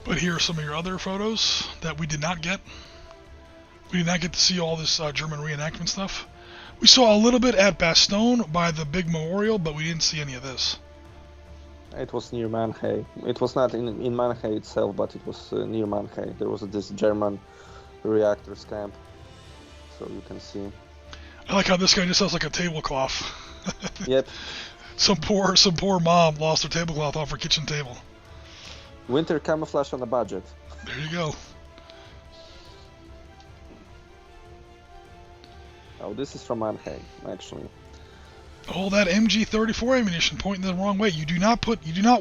But here are some of your other photos that we did not get. We did not get to see all this German reenactment stuff. We saw a little bit at Bastogne by the big memorial, but we didn't see any of this. It was near Mannheim. It was not in Mannheim itself, but it was near Mannheim. There was this German reactors camp, so you can see. I like how this guy just has like a tablecloth. Yep. Some poor mom lost her tablecloth off her kitchen table. Winter camouflage on a budget. There you go. Oh, this is from Mannheim, actually. All that MG34 ammunition pointing the wrong way. You do not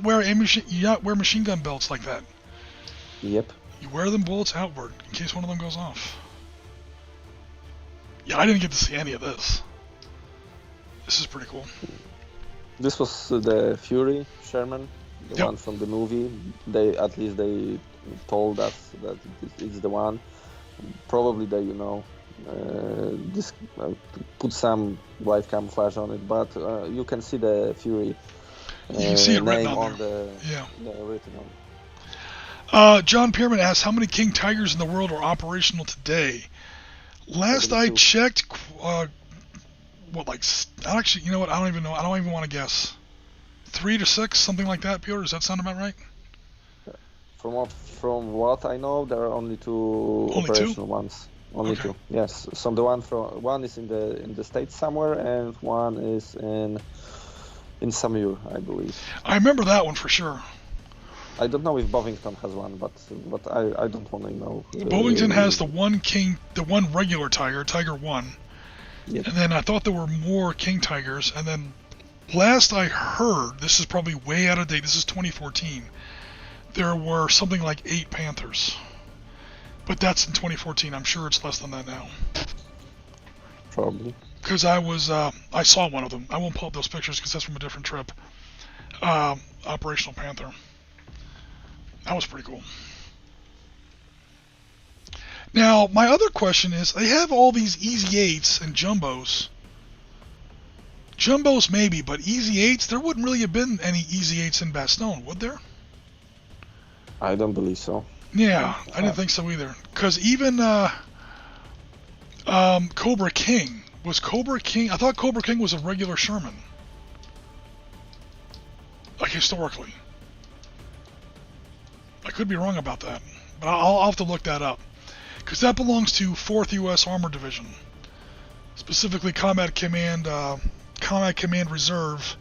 wear machine gun belts like that. Yep. You wear them bullets outward in case one of them goes off. Yeah, I didn't get to see any of this. This is pretty cool. This was the Fury Sherman, the one from the movie. They told us that it's the one. Probably they, put some white camouflage on it, but you can see the Fury you can see it name written on the yeah. written on. John Pierman asks, how many King Tigers in the world are operational today? Last I checked, actually, you know what? I don't even know. I don't even want to guess. 3 to 6, something like that. Piotr, does that sound about right? From what I know, there are only two operational ones. Only two. Yes. So the one is in the States somewhere, and one is in Samur, I believe. I remember that one for sure. I don't know if Bovington has one, but I don't want to know. Bovington has the one regular Tiger, Tiger 1. Yep. And then I thought there were more King Tigers, and then last I heard, this is probably way out of date, this is 2014, there were something like 8 Panthers. But that's in 2014, I'm sure it's less than that now. Probably. Because I saw one of them. I won't pull up those pictures because that's from a different trip. Operational Panther. That was pretty cool. Now, my other question is, they have all these Easy 8s and Jumbos. Jumbos maybe, but Easy 8s, there wouldn't really have been any Easy 8s in Bastogne, would there? I don't believe so. Yeah, I didn't think so either. Because even Cobra King, I thought Cobra King was a regular Sherman. Like, historically. I could be wrong about that, but I'll have to look that up. Because that belongs to 4th U.S. Armored Division. Specifically Combat Command Reserve,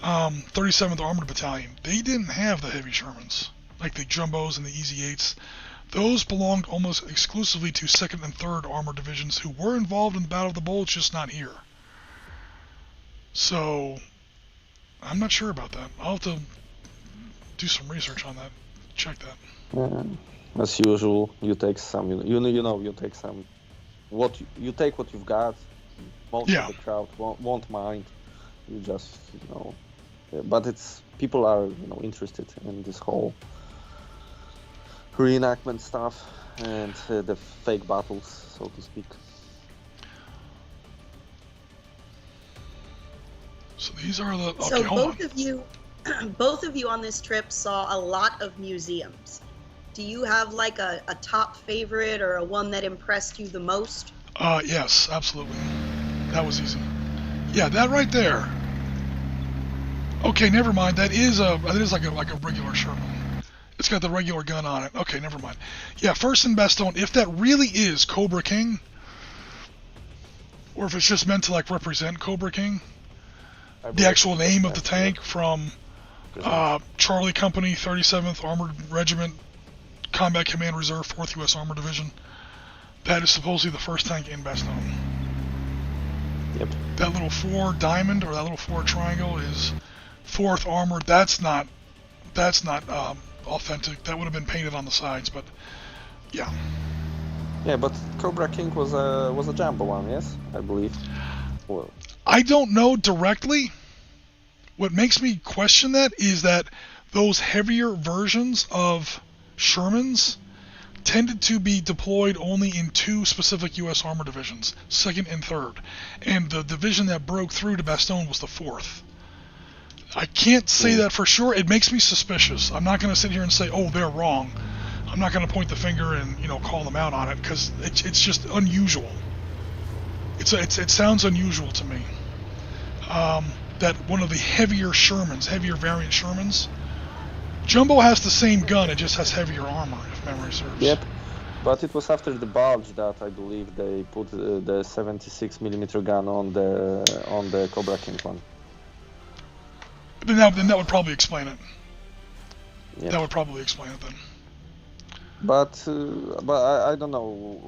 37th Armored Battalion. They didn't have the heavy Shermans, like the Jumbos and the Easy 8s. Those belonged almost exclusively to 2nd and 3rd Armored Divisions who were involved in the Battle of the Bulge, just not here. So, I'm not sure about that. I'll have to do some research on that. Check that. As usual, you take some. You take some. You take what you've got. Most of the crowd won't mind. You just but it's people are interested in this whole reenactment stuff and the fake battles, so to speak. So these are the. Okay, so hold on. both of you on this trip saw a lot of museums. do you have like a top favorite or a one that impressed you the most? Yes, absolutely. That was easy. Yeah, that right there. Okay, never mind. That is like a regular Sherman. It's got the regular gun on it. Okay, never mind. Yeah, first in Bastogne, if that really is Cobra King, or if it's just meant to like represent Cobra King, the actual name of the tank from Charlie Company, 37th Armored Regiment, Combat Command Reserve, 4th U.S. Armored Division. That is supposedly the first tank in Bastogne. Yep. That little 4 diamond or that little 4 triangle is 4th Armored. That's not authentic. That would have been painted on the sides, but yeah. Yeah, but Cobra King was a jumbo one, yes, I believe. Well, I don't know directly. What makes me question that is that those heavier versions of Shermans tended to be deployed only in 2 specific U.S. Armor divisions, 2nd and 3rd, and the division that broke through to Bastogne was the 4th. I can't say that for sure. It makes me suspicious. I'm not going to sit here and say, oh, they're wrong. I'm not going to point the finger and call them out on it because it's just unusual. It sounds unusual to me. That one of the heavier Shermans, heavier variant Shermans, Jumbo has the same gun, it just has heavier armor, if memory serves. Yep, but it was after the Bulge that I believe they put the 76mm gun on the Cobra King one. Then that would probably explain it. Yep. That would probably explain it then. But I don't know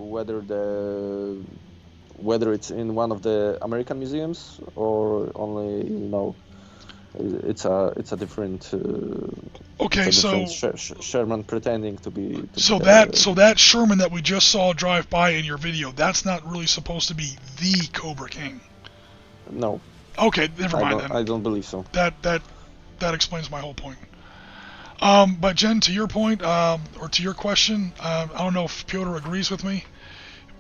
whether it's in one of the American museums or only it's a different. Okay, so Sherman pretending to be. So that Sherman that we just saw drive by in your video, that's not really supposed to be the Cobra King. No. Okay, never mind then. I don't believe so. That explains my whole point. But Jen, to your point, or to your question, I don't know if Piotr agrees with me,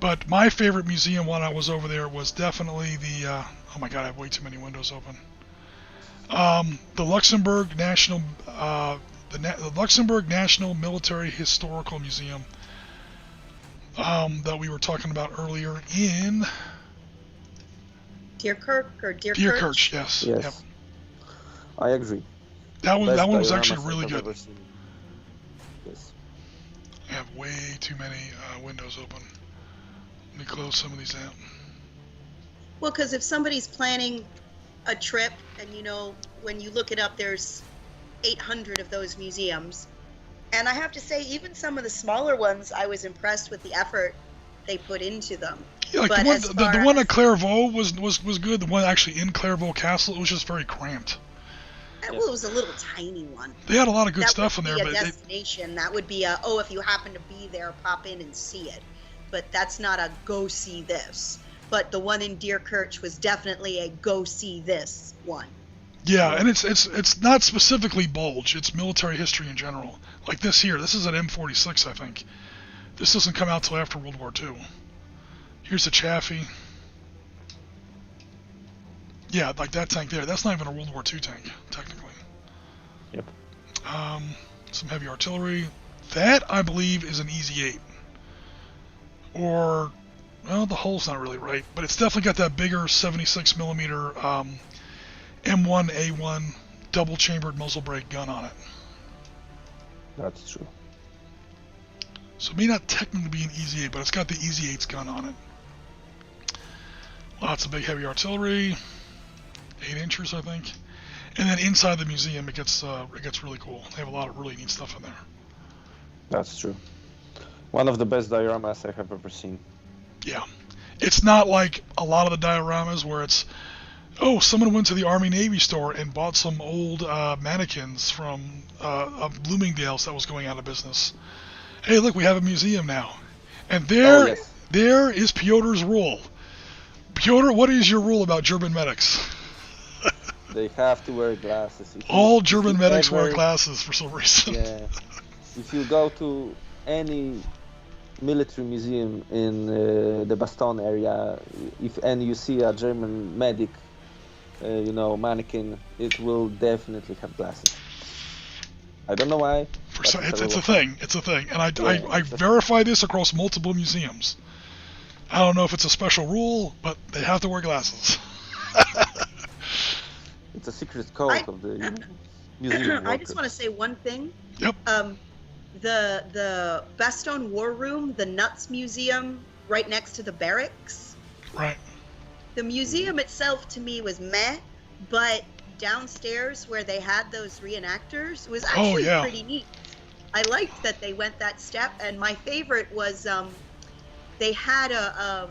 but my favorite museum when I was over there was definitely the. Oh my God, I have way too many windows open. The Luxembourg National, the Luxembourg National Military Historical Museum that we were talking about earlier in Deerkirch, yes. Yes. Yep. I agree. That one was Best actually dioramas really I've good. ever seen. Yes. I have way too many windows open. Let me close some of these out. Well, because if somebody's planning a trip, and when you look it up, there's 800 of those museums. And I have to say, even some of the smaller ones, I was impressed with the effort they put into them. Yeah, like But the one at Clairvaux was good. The one actually in Clairvaux Castle, it was just very cramped. Well, it was a little tiny one. They had a lot of good That stuff in would there, be but a destination. That would be if you happen to be there, pop in and see it. But that's not a go see this. But the one in Deerkirch was definitely a go see this one. yeah, and it's not specifically Bulge. It's military history in general. Like this here, this is an M46, I think. This doesn't come out till after World War II. Here's the Chaffee. Yeah, like that tank there. That's not even a World War II tank, technically. Yep. Some heavy artillery. That, I believe, is an Easy 8. Or, well, the hull's not really right, but it's definitely got that bigger 76mm M1A1 double-chambered muzzle brake gun on it. That's true. So it may not technically be an Easy 8, but it's got the Easy 8's gun on it. Lots of big heavy artillery. 8 inches, I think. And then inside the museum, it gets really cool. They have a lot of really neat stuff in there. That's true. One of the best dioramas I have ever seen. Yeah. It's not like a lot of the dioramas where it's, oh, someone went to the Army-Navy store and bought some old mannequins from Bloomingdale's that was going out of business. Hey, look, we have a museum now. And there is Piotr's rule. Piotr, what is your rule about German medics? They have to wear glasses. All German medics wear glasses for some reason. Yeah. If you go to any military museum in the Bastogne area, and you see a German medic, mannequin, it will definitely have glasses. I don't know why. It's a thing. It's a thing, and I verify this across multiple museums. I don't know if it's a special rule, but they have to wear glasses. It's a secret code of the museum. I just want to say one thing. Yep. The Bastogne War Room, the Nuts Museum, right next to the barracks. Right. The museum itself, to me, was meh, but downstairs where they had those reenactors was actually pretty neat. I liked that they went that step, and my favorite was they had a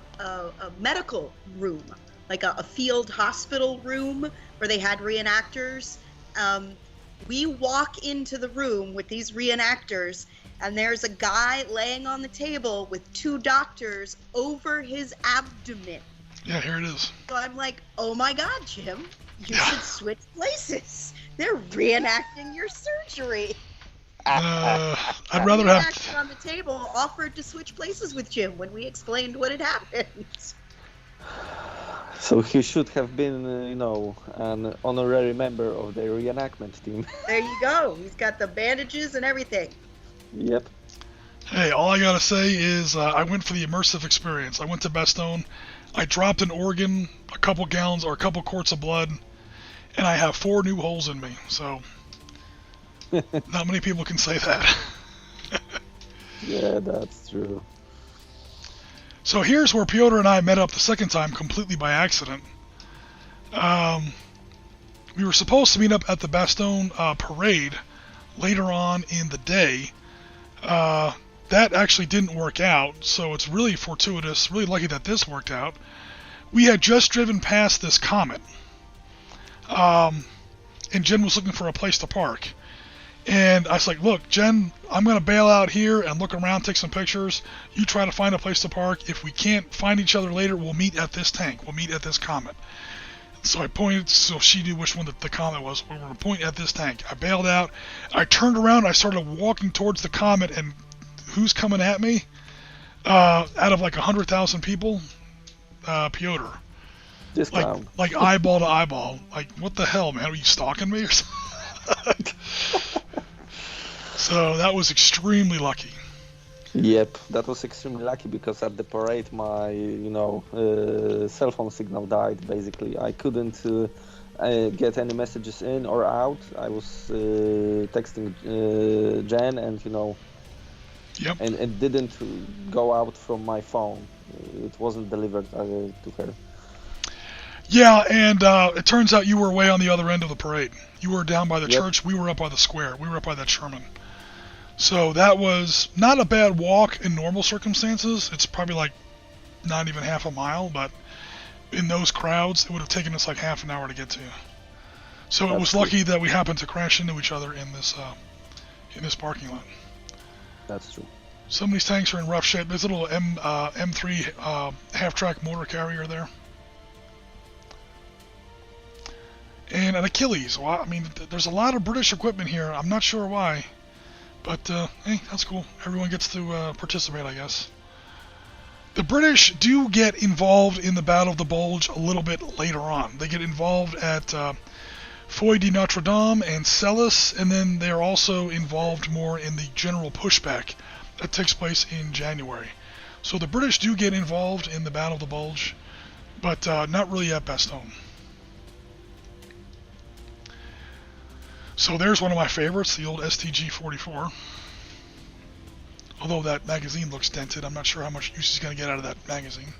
medical room, like a field hospital room where they had reenactors. We walk into the room with these reenactors, and there's a guy laying on the table with two doctors over his abdomen. Yeah, here it is. So I'm like, oh my God, Jim, you should switch places. They're reenacting your surgery. I'd rather have... The actor on the table offered to switch places with Jim when we explained what had happened. So he should have been, an honorary member of the reenactment team. There you go. He's got the bandages and everything. Yep. Hey, all I gotta say is I went for the immersive experience. I went to Bastogne, I dropped an organ, a couple gallons or a couple quarts of blood, and I have 4 new holes in me. So, not many people can say that. Yeah, that's true. So here's where Piotr and I met up the second time completely by accident. We were supposed to meet up at the Bastogne parade later on in the day. That actually didn't work out, so it's really fortuitous, really lucky that this worked out. We had just driven past this comet, and Jen was looking for a place to park. And I was like, look, Jen, I'm going to bail out here and look around, take some pictures. You try to find a place to park. If we can't find each other later, we'll meet at this tank. We'll meet at this comet. So I pointed, so she knew which one the comet was. We're going to point at this tank. I bailed out. I turned around. I started walking towards the comet, and who's coming at me? Out of like 100,000 people? Piotr. This clown. Like eyeball to eyeball. Like, what the hell, man? Are you stalking me or something? So that was extremely lucky. Yep, that was extremely lucky because at the parade my, cell phone signal died. Basically, I couldn't get any messages in or out. I was texting Jen, and Yep. and it didn't go out from my phone. It wasn't delivered to her. Yeah, and it turns out you were way on the other end of the parade. You were down by the church. We were up by the square. We were up by that Sherman. So that was not a bad walk in normal circumstances. It's probably like not even half a mile, but in those crowds, it would have taken us like half an hour to get to. So it was lucky that we happened to crash into each other in this parking lot. That's true. Some of these tanks are in rough shape. There's a little M3 half-track motor carrier there. And an Achilles. Well, I mean, there's a lot of British equipment here. I'm not sure why. But, hey, that's cool. Everyone gets to participate, I guess. The British do get involved in the Battle of the Bulge a little bit later on. They get involved at Foy de Notre Dame and Celis, and then they're also involved more in the general pushback that takes place in January. So the British do get involved in the Battle of the Bulge, but not really at Bastogne. So there's one of my favorites, the old STG-44. Although that magazine looks dented, I'm not sure how much use he's going to get out of that magazine.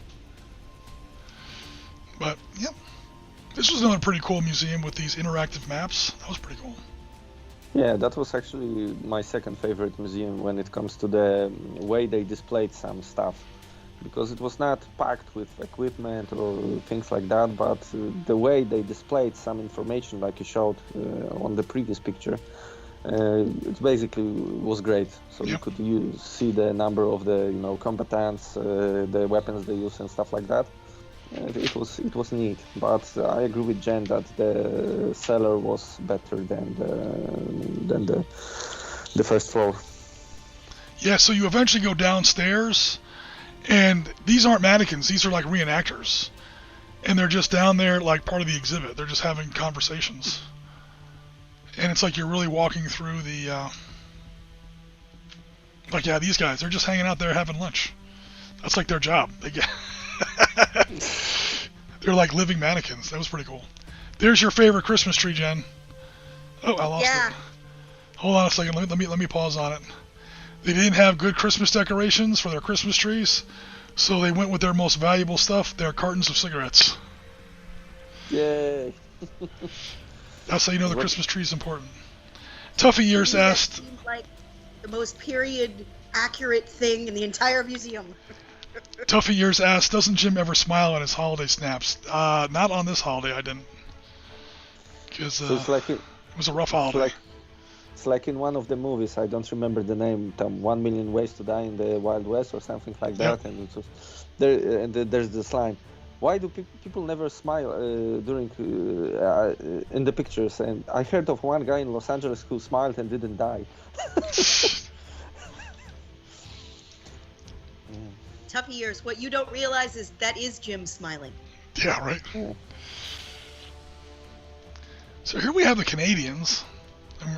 But, yep. This was another pretty cool museum with these interactive maps. That was pretty cool. Yeah, that was actually my second favorite museum when it comes to the way they displayed some stuff. Because it was not packed with equipment or things like that, but the way they displayed some information, like you showed on the previous picture, it basically was great. So you could see the number of the combatants, the weapons they use, and stuff like that. It was neat. But I agree with Jen that the cellar was better than the first floor. Yeah. So you eventually go downstairs. And these aren't mannequins, these are like reenactors. And they're just down there like part of the exhibit. They're just having conversations. And it's like you're really walking through the Like, yeah, these guys, they're just hanging out there having lunch. That's like their job. They get they're like living mannequins. That was pretty cool. There's your favorite Christmas tree, Jen. Oh, I lost it. Hold on a second. Let me pause on it. They didn't have good Christmas decorations for their Christmas trees, so they went with their most valuable stuff, their cartons of cigarettes. Yay! That's how you know the Christmas tree is important. Tuffy Years asked... That seems like the most period accurate thing in the entire museum. Tuffy Years asked, doesn't Jim ever smile on his holiday snaps? Not on this holiday, I didn't. Because So it's like it was a rough holiday. it's like in one of the movies. I don't remember the name. 1 Million Ways to Die in the Wild West or something like that. Yep. And it was, there's this line. Why do people never smile during in the pictures? And I heard of one guy in Los Angeles who smiled and didn't die. Tuffy Years, what you don't realize is that is Jim smiling. Yeah, right. Yeah. So here we have the Canadians,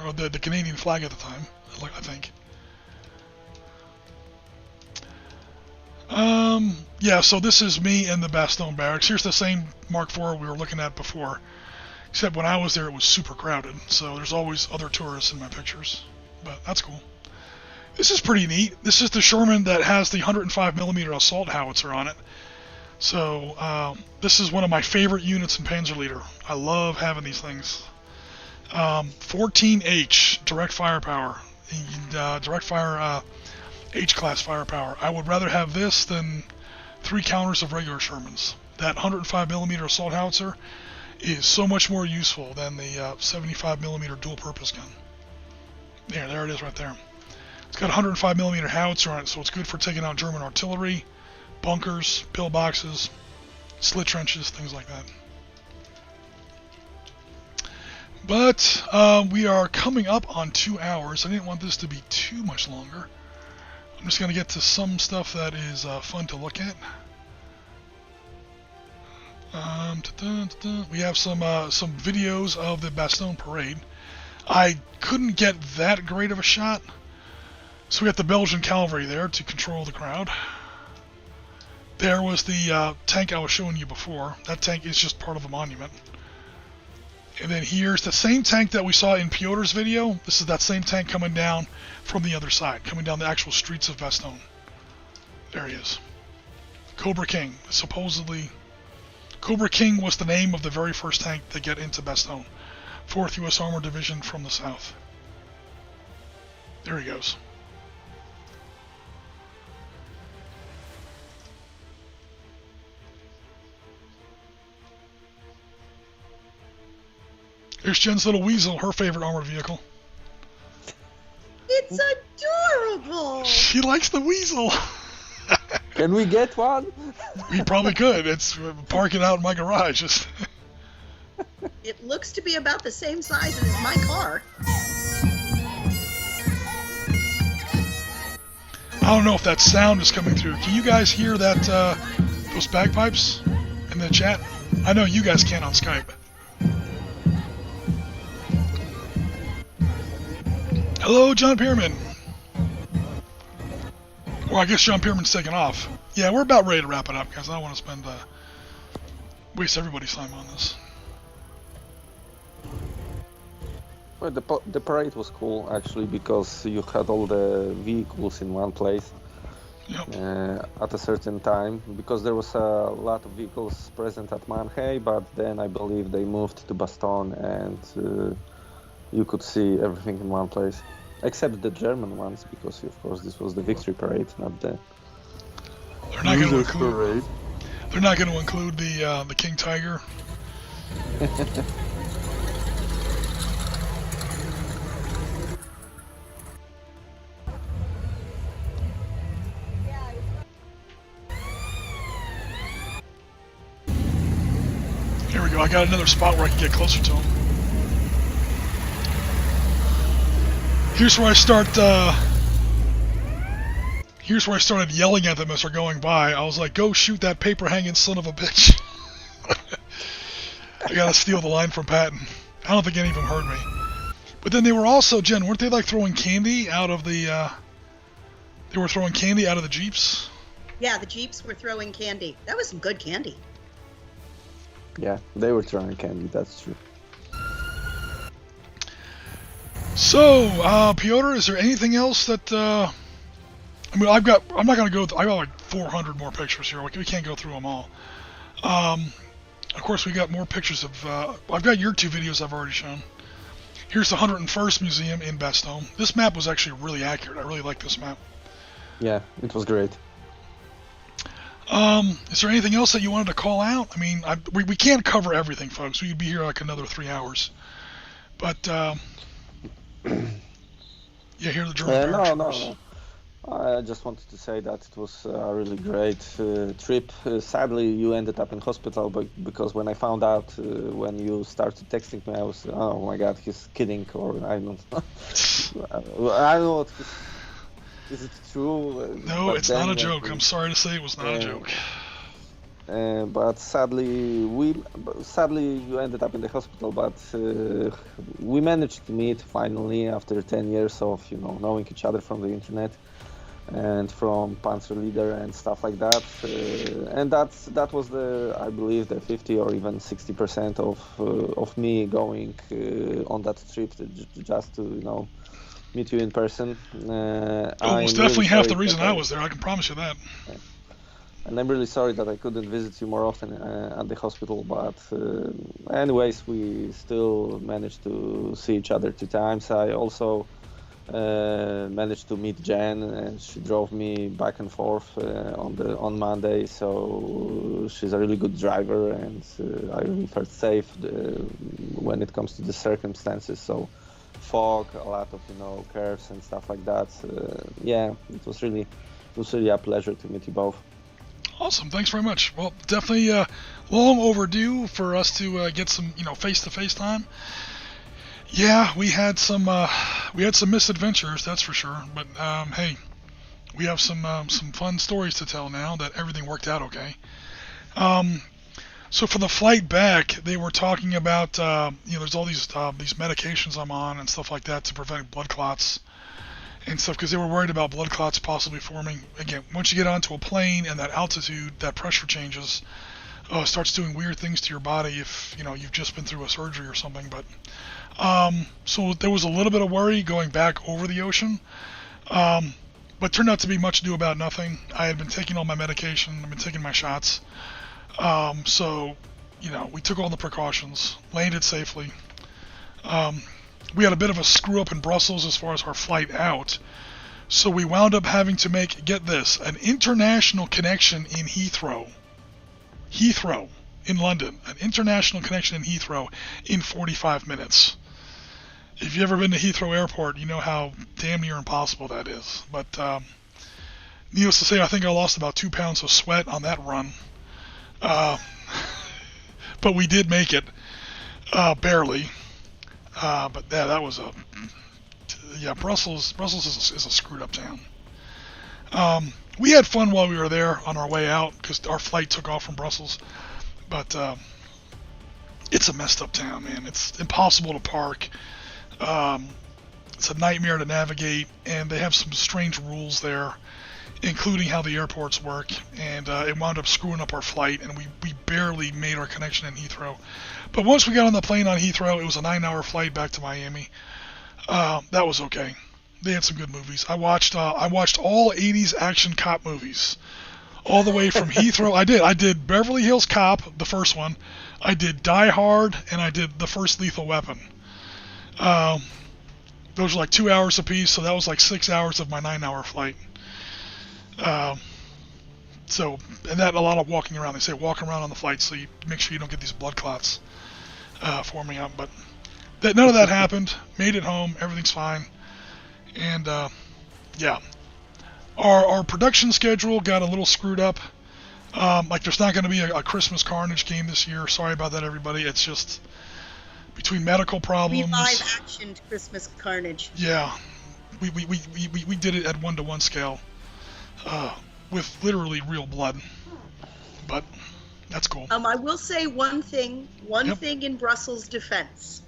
or the Canadian flag at the time, I think. Yeah, so this is me in the Bastogne Barracks. Here's the same Mark IV we were looking at before, except when I was there it was super crowded, so there's always other tourists in my pictures, but that's cool. This is pretty neat. This is the Sherman that has the 105mm assault howitzer on it. So this is one of my favorite units in Panzerleader. I love having these things. 14H direct firepower, direct fire H-class firepower. I would rather have this than 3 counters of regular Shermans. That 105mm assault howitzer is so much more useful than the 75mm dual-purpose gun. There it is right there. It's got a 105mm howitzer on it, so it's good for taking out German artillery, bunkers, pillboxes, slit trenches, things like that. But we are coming up on 2 hours. I didn't want this to be too much longer. I'm just going to get to some stuff that is fun to look at. We have some videos of the Bastogne parade. I couldn't get that great of a shot, so we got the Belgian cavalry there to control the crowd. There was the tank I was showing you before. That tank is just part of the monument. And then here's the same tank that we saw in Piotr's video. This is that same tank coming down from the other side, coming down the actual streets of Bastogne. There he is. Cobra King. Supposedly, Cobra King was the name of the very first tank to get into Bastogne. 4th U.S. Armored Division from the south. There he goes. Here's Jen's little weasel, her favorite armored vehicle. It's adorable! She likes the weasel. Can we get one? We probably could. It's park it out in my garage. Just It looks to be about the same size as my car. I don't know if that sound is coming through. Can you guys hear that? Those bagpipes in the chat? I know you guys can on Skype. Hello, John Pierman. Well, I guess John Pierman's taking off. Yeah, we're about ready to wrap it up, guys. I don't want to waste everybody's time on this. Well, the parade was cool actually because you had all the vehicles in one place. Yep. At a certain time, because there was a lot of vehicles present at Mannheim, but then I believe they moved to Bastogne and you could see everything in one place, except the German ones, because of course this was the victory parade, not the They're not going to include. parade. They're not going to include the King Tiger. Here we go. I got another spot where I can get closer to him. Here's where I start. Here's where I started yelling at them as they're going by. I was like, "Go shoot that paper-hanging son of a bitch!" I gotta steal the line from Patton. I don't think any of them heard me. But then they were also, Jen, weren't they like throwing candy out of the They were throwing candy out of the Jeeps. Yeah, the Jeeps were throwing candy. That was some good candy. Yeah, they were throwing candy. That's true. So, Piotr, is there anything else that? I'm not gonna go. I got like 400 more pictures here. We can't go through them all. Of course, we got more pictures of. I've got your 2 videos I've already shown. Here's the 101st Museum in Bastogne. This map was actually really accurate. I really like this map. Yeah, it was great. Is there anything else that you wanted to call out? I mean, we can't cover everything, folks. We could be here like another 3 hours. But yeah, here are the German No. I just wanted to say that it was a really great trip. Sadly, you ended up in hospital, but because when I found out when you started texting me, I was, oh my God, he's kidding, or I don't know. I don't know what. Is it true? No, it's not a joke. I'm sorry to say it was not a joke. But sadly, you ended up in the hospital. But we managed to meet finally after 10 years of knowing each other from the internet and from Panzer Leader and stuff like that. And that was I believe the 50 or even 60% of me going on that trip just to meet you in person. It was definitely half the reason I was there. I can promise you that. And I'm really sorry that I couldn't visit you more often at the hospital, but anyways, we still managed to see each other 2 times. I also managed to meet Jen, and she drove me back and forth on Monday, so she's a really good driver, and I really felt safe when it comes to the circumstances. So fog, a lot of curves and stuff like that. Yeah, it was really a pleasure to meet you both. Awesome, thanks very much. Well, definitely long overdue for us to get some face-to-face time. Yeah, we had some misadventures, that's for sure. But hey, we have some fun stories to tell now that everything worked out okay. So for the flight back, they were talking about there's all these medications I'm on and stuff like that to prevent blood clots and stuff, because they were worried about blood clots possibly forming. Again, once you get onto a plane and that altitude, that pressure changes, starts doing weird things to your body if you've just been through a surgery or something. But so there was a little bit of worry going back over the ocean, but turned out to be much ado about nothing. I had been taking all my medication, I've been taking my shots, so we took all the precautions, landed safely. We had a bit of a screw up in Brussels as far as our flight out, so we wound up having to make, get this, an international connection in Heathrow in London, an international connection in Heathrow in 45 minutes. If you've ever been to Heathrow Airport, you know how damn near impossible that is. But needless to say, I think I lost about 2 pounds of sweat on that run. But we did make it, barely. But yeah, that was Brussels is a screwed up town. We had fun while we were there on our way out because our flight took off from Brussels. But it's a messed up town, man. It's impossible to park. It's a nightmare to navigate, and they have some strange rules there, including how the airports work. And it wound up screwing up our flight, and we barely made our connection in Heathrow. But once we got on the plane on Heathrow, it was a 9-hour flight back to Miami. That was okay. They had some good movies. I watched all 80s action cop movies, all the way from Heathrow. I did Beverly Hills Cop, the first one. I did Die Hard, and I did the first Lethal Weapon. Those were like 2 hours apiece, so that was like 6 hours of my 9-hour flight. So, and that a lot of walking around. They say walk around on the flight so you make sure you don't get these blood clots forming up. But none of that happened. Made it home. Everything's fine. And yeah, our production schedule got a little screwed up. Like there's not going to be a Christmas Carnage game this year. Sorry about that, everybody. It's just between medical problems. Live action Christmas Carnage. Yeah, we did it at 1-to-1 scale, with literally real blood. But that's cool. I will say one thing Yep. thing in Brussels' defense.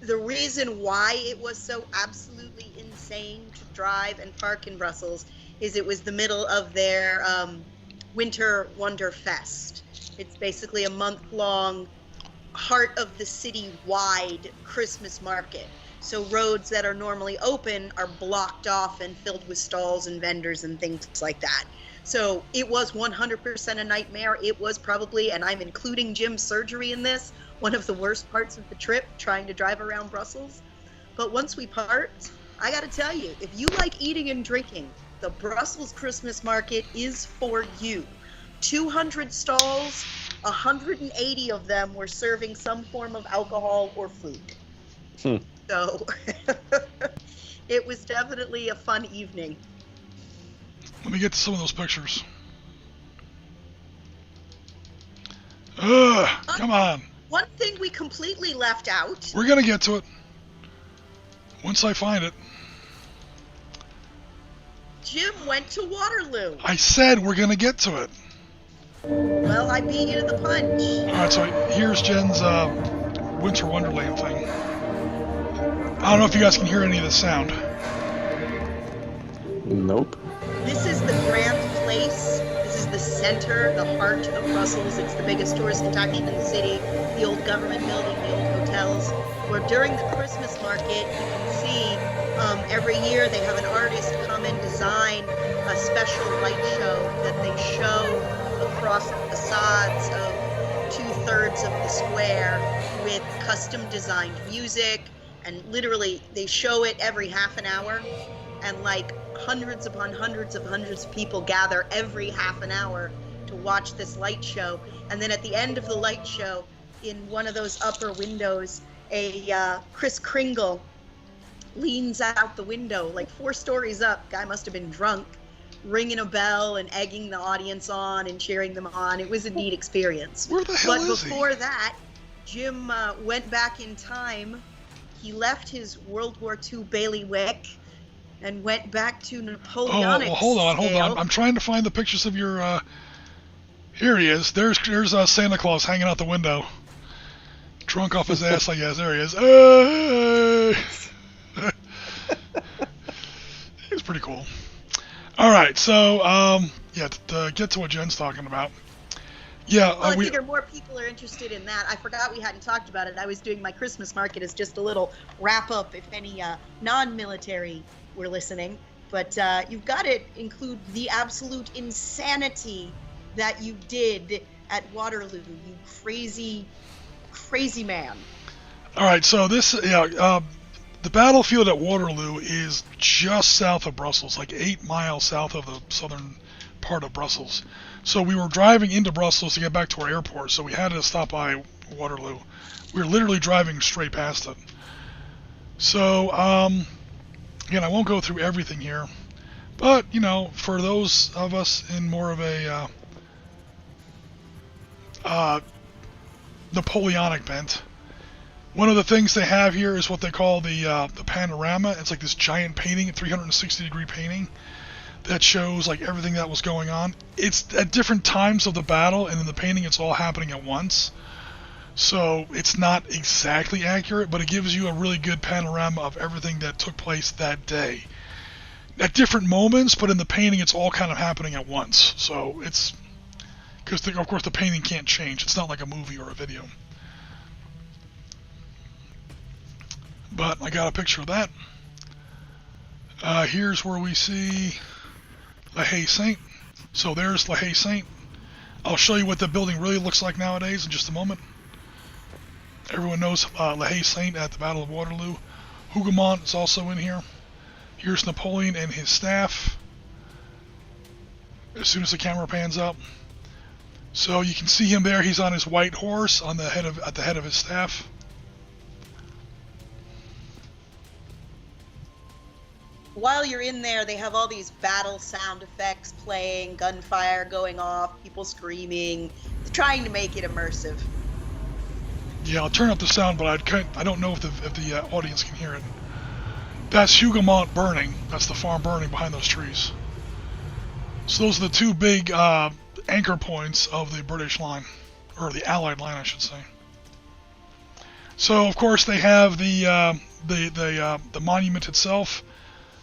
the reason why it was so absolutely insane to drive and park in Brussels is it was the middle of their Winter Wonder Fest. It's basically a month-long, heart of the city-wide Christmas market. So roads that are normally open are blocked off and filled with stalls and vendors and things like that. So it was 100% a nightmare. It was probably, and I'm including Jim's surgery in this, one of the worst parts of the trip, trying to drive around Brussels. But once we parked, I got to tell you, if you like eating and drinking, the Brussels Christmas market is for you. 200 stalls, 180 of them were serving some form of alcohol or food. So it was definitely a fun evening. Let me get to some of those pictures. Come on. One thing we completely left out. We're going to get to it. Once I find it. Jim went to Waterloo. I said we're going to get to it. Well, I beat you to the punch. Alright, so here's Jen's Winter Wonderland thing. I don't know if you guys can hear any of the sound. Nope. This is the Grand Place. This is the center, the heart of Brussels. It's the biggest tourist attraction in the city. The old government building, the old hotels. Where during the Christmas market, you can see every year they have an artist come and design a special light show that they show across the facades of 2/3 of the square with custom designed music, and literally they show it every half an hour, and like hundreds upon hundreds of people gather every half an hour to watch this light show. And then at the end of the light show, in one of those upper windows, a Kris Kringle leans out the window like 4 stories up. Guy must have been drunk, ringing a bell and egging the audience on and cheering them on. It was a neat experience. Where the hell But is before that, Jim went back in time. He left his World War II bailiwick and went back to Napoleonic. Oh, well, hold on. scale. I'm trying to find the pictures of your. Here he is. There's Santa Claus hanging out the window, drunk off his ass, I guess. There he is. Hey! It's pretty cool. All right, so yeah, to get to what Jen's talking about. Yeah, Well, I figure more people are interested in that. I forgot we hadn't talked about it. I was doing my Christmas market as just a little wrap-up if any non-military were listening. But you've got to include the absolute insanity that you did at Waterloo, you crazy, crazy man. All right, so this, the battlefield at Waterloo is just south of Brussels, like 8 miles south of the southern part of Brussels. So we were driving into Brussels to get back to our airport, so we had to stop by Waterloo. We were literally driving straight past it. So, again, I won't go through everything here, but, for those of us in more of a Napoleonic bent, one of the things they have here is what they call the panorama. It's like this giant painting, a 360-degree painting that shows like everything that was going on. It's at different times of the battle, and in the painting it's all happening at once. So it's not exactly accurate, but it gives you a really good panorama of everything that took place that day. At different moments, but in the painting it's all kind of happening at once. So it's... because, of course, the painting can't change. It's not like a movie or a video. But I got a picture of that. Here's where we see La Haye Sainte. So there's La Haye Sainte. I'll show you what the building really looks like nowadays in just a moment. Everyone knows La Haye Sainte at the Battle of Waterloo. Hougoumont is also in here. Here's Napoleon and his staff. As soon as the camera pans up. So you can see him there. He's on his white horse at the head of his staff. While you're in there, they have all these battle sound effects playing, gunfire going off, people screaming, trying to make it immersive. Yeah, I'll turn up the sound, but I don't know if the audience can hear it. That's Hougoumont burning. That's the farm burning behind those trees. So those are the two big anchor points of the British line, or the Allied line, I should say. So of course they have the monument itself,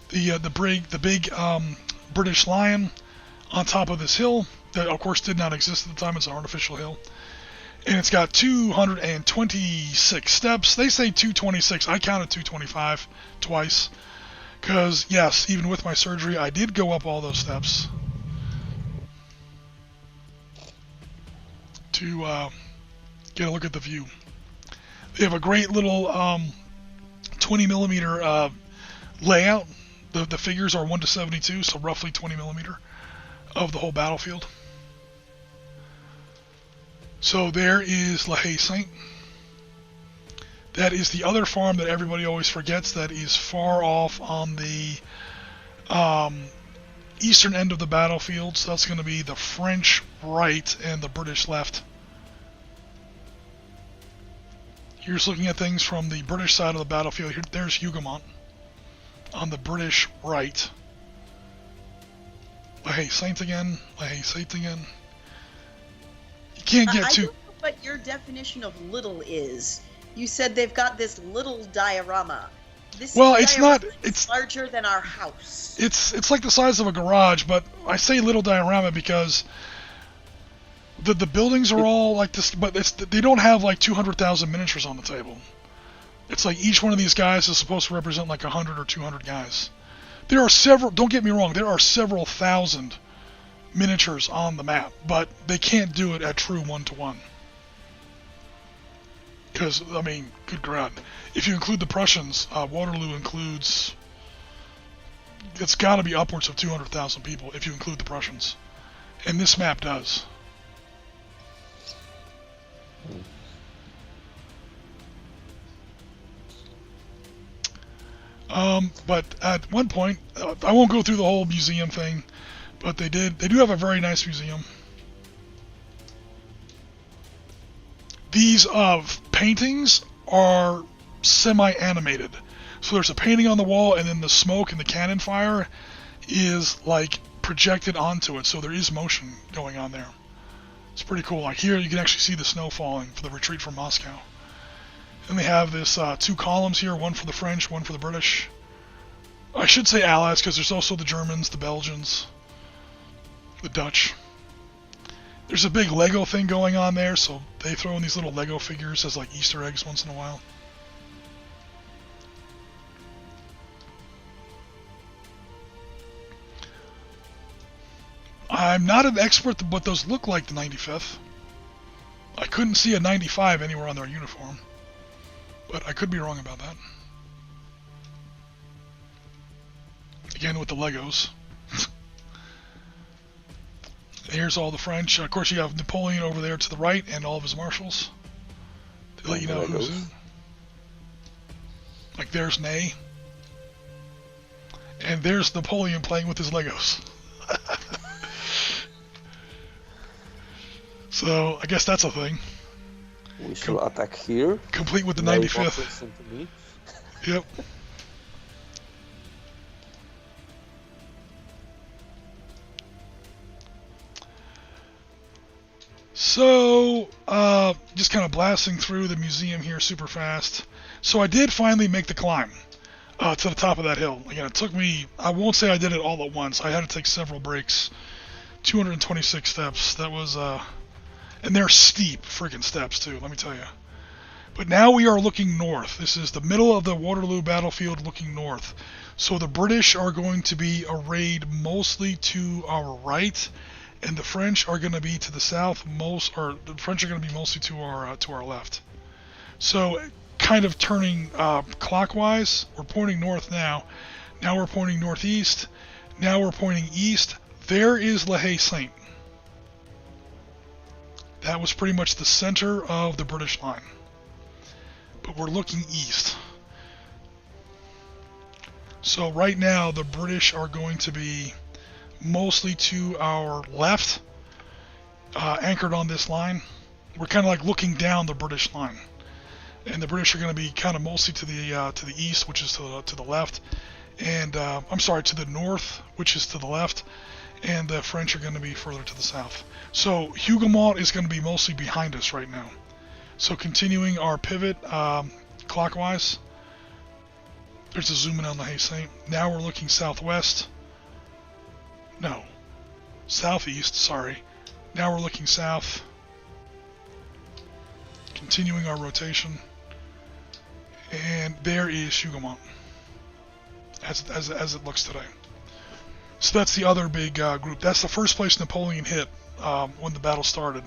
the big British lion on top of this hill that of course did not exist at the time. It's an artificial hill, and it's got 226 steps. They say 226. I counted 225 twice, because yes, even with my surgery, I did go up all those steps to get a look at the view. They have a great little 20 millimeter layout. The figures are 1:72, so roughly 20 millimeter of the whole battlefield. So there is La Haye Saint. That is the other farm that everybody always forgets, that is far off on the eastern end of the battlefield. So that's going to be the French right and the British left. Here's looking at things from the British side of the battlefield. Here, there's Hougoumont on the British right. La Haye Saint again. La Haye Saint again. You can't get I too... don't know what your definition of little is. You said they've got this little diorama. This Well, it's not... diorama is It's larger than our house. it's like the size of a garage, but I say little diorama because the buildings are all like this, but they don't have like 200,000 miniatures on the table. It's like each one of these guys is supposed to represent like 100 or 200 guys. There are several, don't get me wrong, there are several thousand miniatures on the map, but they can't do it at true 1-to-1. Because, I mean, good God. If you include the Prussians, Waterloo includes... It's got to be upwards of 200,000 people if you include the Prussians. And this map does. But at one point, I won't go through the whole museum thing, but they do have a very nice museum. These paintings are semi-animated. So there's a painting on the wall, and then the smoke and the cannon fire is like projected onto it, so there is motion going on there. It's pretty cool. Like here, you can actually see the snow falling for the retreat from Moscow. And they have this 2 columns here, one for the French, one for the British. I should say Allies, because there's also the Germans, the Belgians, the Dutch. There's a big Lego thing going on there, so they throw in these little Lego figures as like Easter eggs once in a while. I'm not an expert, but those look like the 95th. I couldn't see a 95 anywhere on their uniform, but I could be wrong about that. Again with the Legos. Here's all the French. Of course, you have Napoleon over there to the right and all of his marshals. To let you know who's who. Like there's Ney. And there's Napoleon playing with his Legos. So, I guess that's a thing. We shall attack here. Complete with the No 95th. listen to me. Yep. So, just kind of blasting through the museum here super fast. So I did finally make the climb to the top of that hill. Again, it took me, I won't say I did it all at once. I had to take several breaks. 226 steps. That was, and they're steep friggin' steps too, let me tell you. But now we are looking north. This is the middle of the Waterloo battlefield looking north. So the British are going to be arrayed mostly to our right, and the French are going to be to the south, the French are going to be mostly to our left. So kind of turning clockwise, we're pointing north now. Now we're pointing northeast. Now we're pointing east. There is La Haye Saint. That was pretty much the center of the British line. But we're looking east. So right now the British are going to be mostly to our left, anchored on this line. We're kind of like looking down the British line, and the British are going to be kind of mostly to the east, which is to the left, and I'm sorry, to the north, which is to the left, and the French are going to be further to the south. So Hougoumont is going to be mostly behind us right now. So continuing our pivot clockwise. There's a zoom in on the Hay Saint. Now we're looking southwest. No. Southeast, sorry. Now we're looking south. Continuing our rotation. And there is Hougoumont. As it looks today. So that's the other big group. That's the first place Napoleon hit when the battle started.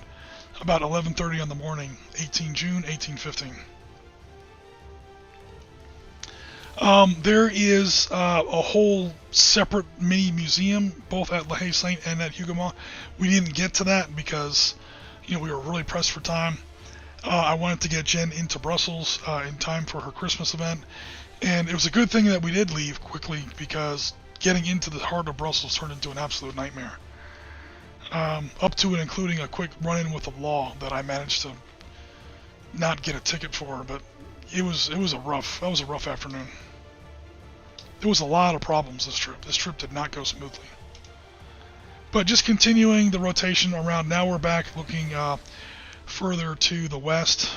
About 11:30 in the morning, 18 June, 1815. There is a whole separate mini museum, both at La Haye Saint and at Hougoumont. We didn't get to that because, we were really pressed for time. I wanted to get Jen into Brussels in time for her Christmas event, and it was a good thing that we did leave quickly because getting into the heart of Brussels turned into an absolute nightmare. Up to and including a quick run-in with the law that I managed to not get a ticket for, but that was a rough afternoon. There was a lot of problems this trip. This trip did not go smoothly. But just continuing the rotation around, now we're back looking further to the west,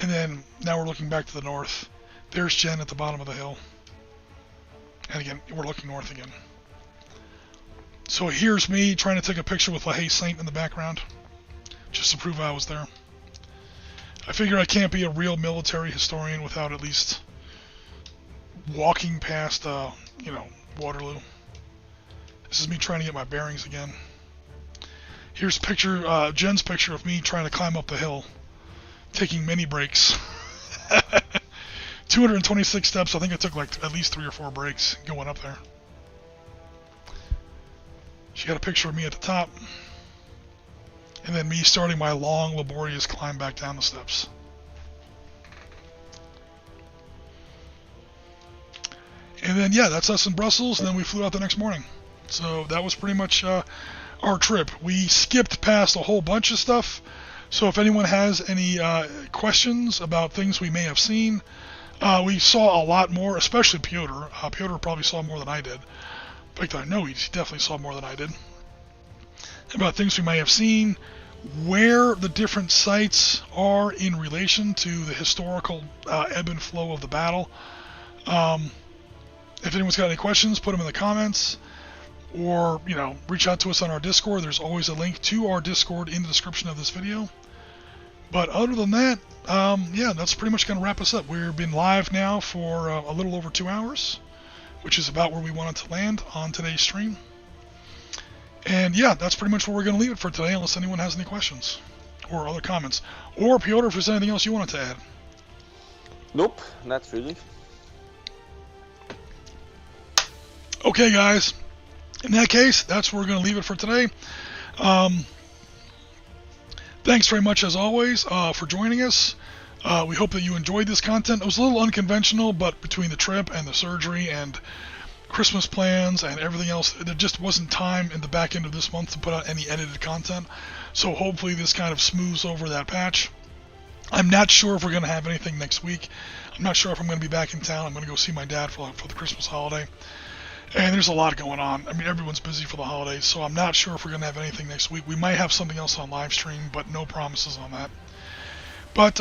and then now we're looking back to the north. There's Jen at the bottom of the hill. And again, we're looking north again. So here's me trying to take a picture with La Haye Saint in the background, just to prove I was there. I figure I can't be a real military historian without at least walking past, Waterloo. This is me trying to get my bearings again. Here's Jen's picture of me trying to climb up the hill, taking mini breaks. 226 steps. I think it took like at least 3 or 4 breaks going up there. She got a picture of me at the top, and then me starting my long, laborious climb back down the steps. And then, that's us in Brussels, and then we flew out the next morning. So that was pretty much our trip. We skipped past a whole bunch of stuff, so if anyone has any questions about things we may have seen, we saw a lot more, especially Piotr. Piotr probably saw more than I did. In fact, I know he definitely saw more than I did. About things we may have seen, where the different sites are in relation to the historical ebb and flow of the battle. If anyone's got any questions, put them in the comments, or reach out to us on our Discord. There's always a link to our Discord in the description of this video. But other than that, that's pretty much going to wrap us up. We've been live now for a little over 2 hours, which is about where we wanted to land on today's stream. And that's pretty much where we're going to leave it for today, unless anyone has any questions or other comments. Or Piotr, if there's anything else you wanted to add. Nope, not really. Okay, guys. In that case, that's where we're going to leave it for today. Thanks very much, as always, for joining us. We hope that you enjoyed this content. It was a little unconventional, but between the trip and the surgery and Christmas plans and everything else, there just wasn't time in the back end of this month to put out any edited content. So hopefully this kind of smooths over that patch. I'm not sure if we're going to have anything next week. I'm not sure if I'm going to be back in town. I'm going to go see my dad for the Christmas holiday. And there's a lot going on. I mean, everyone's busy for the holidays, so I'm not sure if we're going to have anything next week. We might have something else on live stream, but no promises on that. But,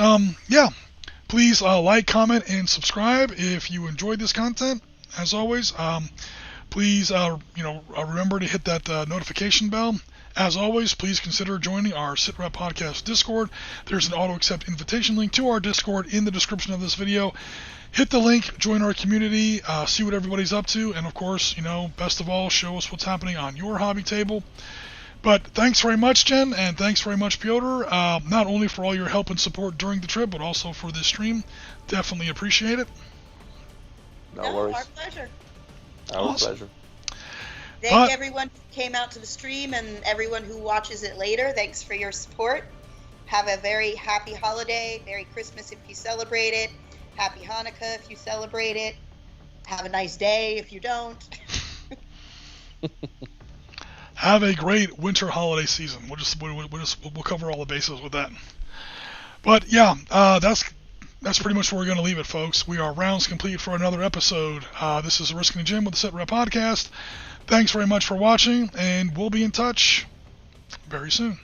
please like, comment, and subscribe if you enjoyed this content. As always, please, remember to hit that notification bell. As always, please consider joining our SitRep Podcast Discord. There's an auto-accept invitation link to our Discord in the description of this video. Hit the link, join our community, see what everybody's up to, and of course, best of all, show us what's happening on your hobby table. But thanks very much, Jen, and thanks very much, Piotr, not only for all your help and support during the trip, but also for this stream. Definitely appreciate it. No worries. Our pleasure. Our pleasure. Thank everyone who came out to the stream and everyone who watches it later. Thanks for your support. Have a very happy holiday. Merry Christmas if you celebrate it. Happy Hanukkah if you celebrate it. Have a nice day if you don't. Have a great winter holiday season. We'll cover all the bases with that. But that's pretty much where we're going to leave it, folks. We are rounds complete for another episode. This is Oriskany Jim with the SitRep Podcast. Thanks very much for watching, and we'll be in touch very soon.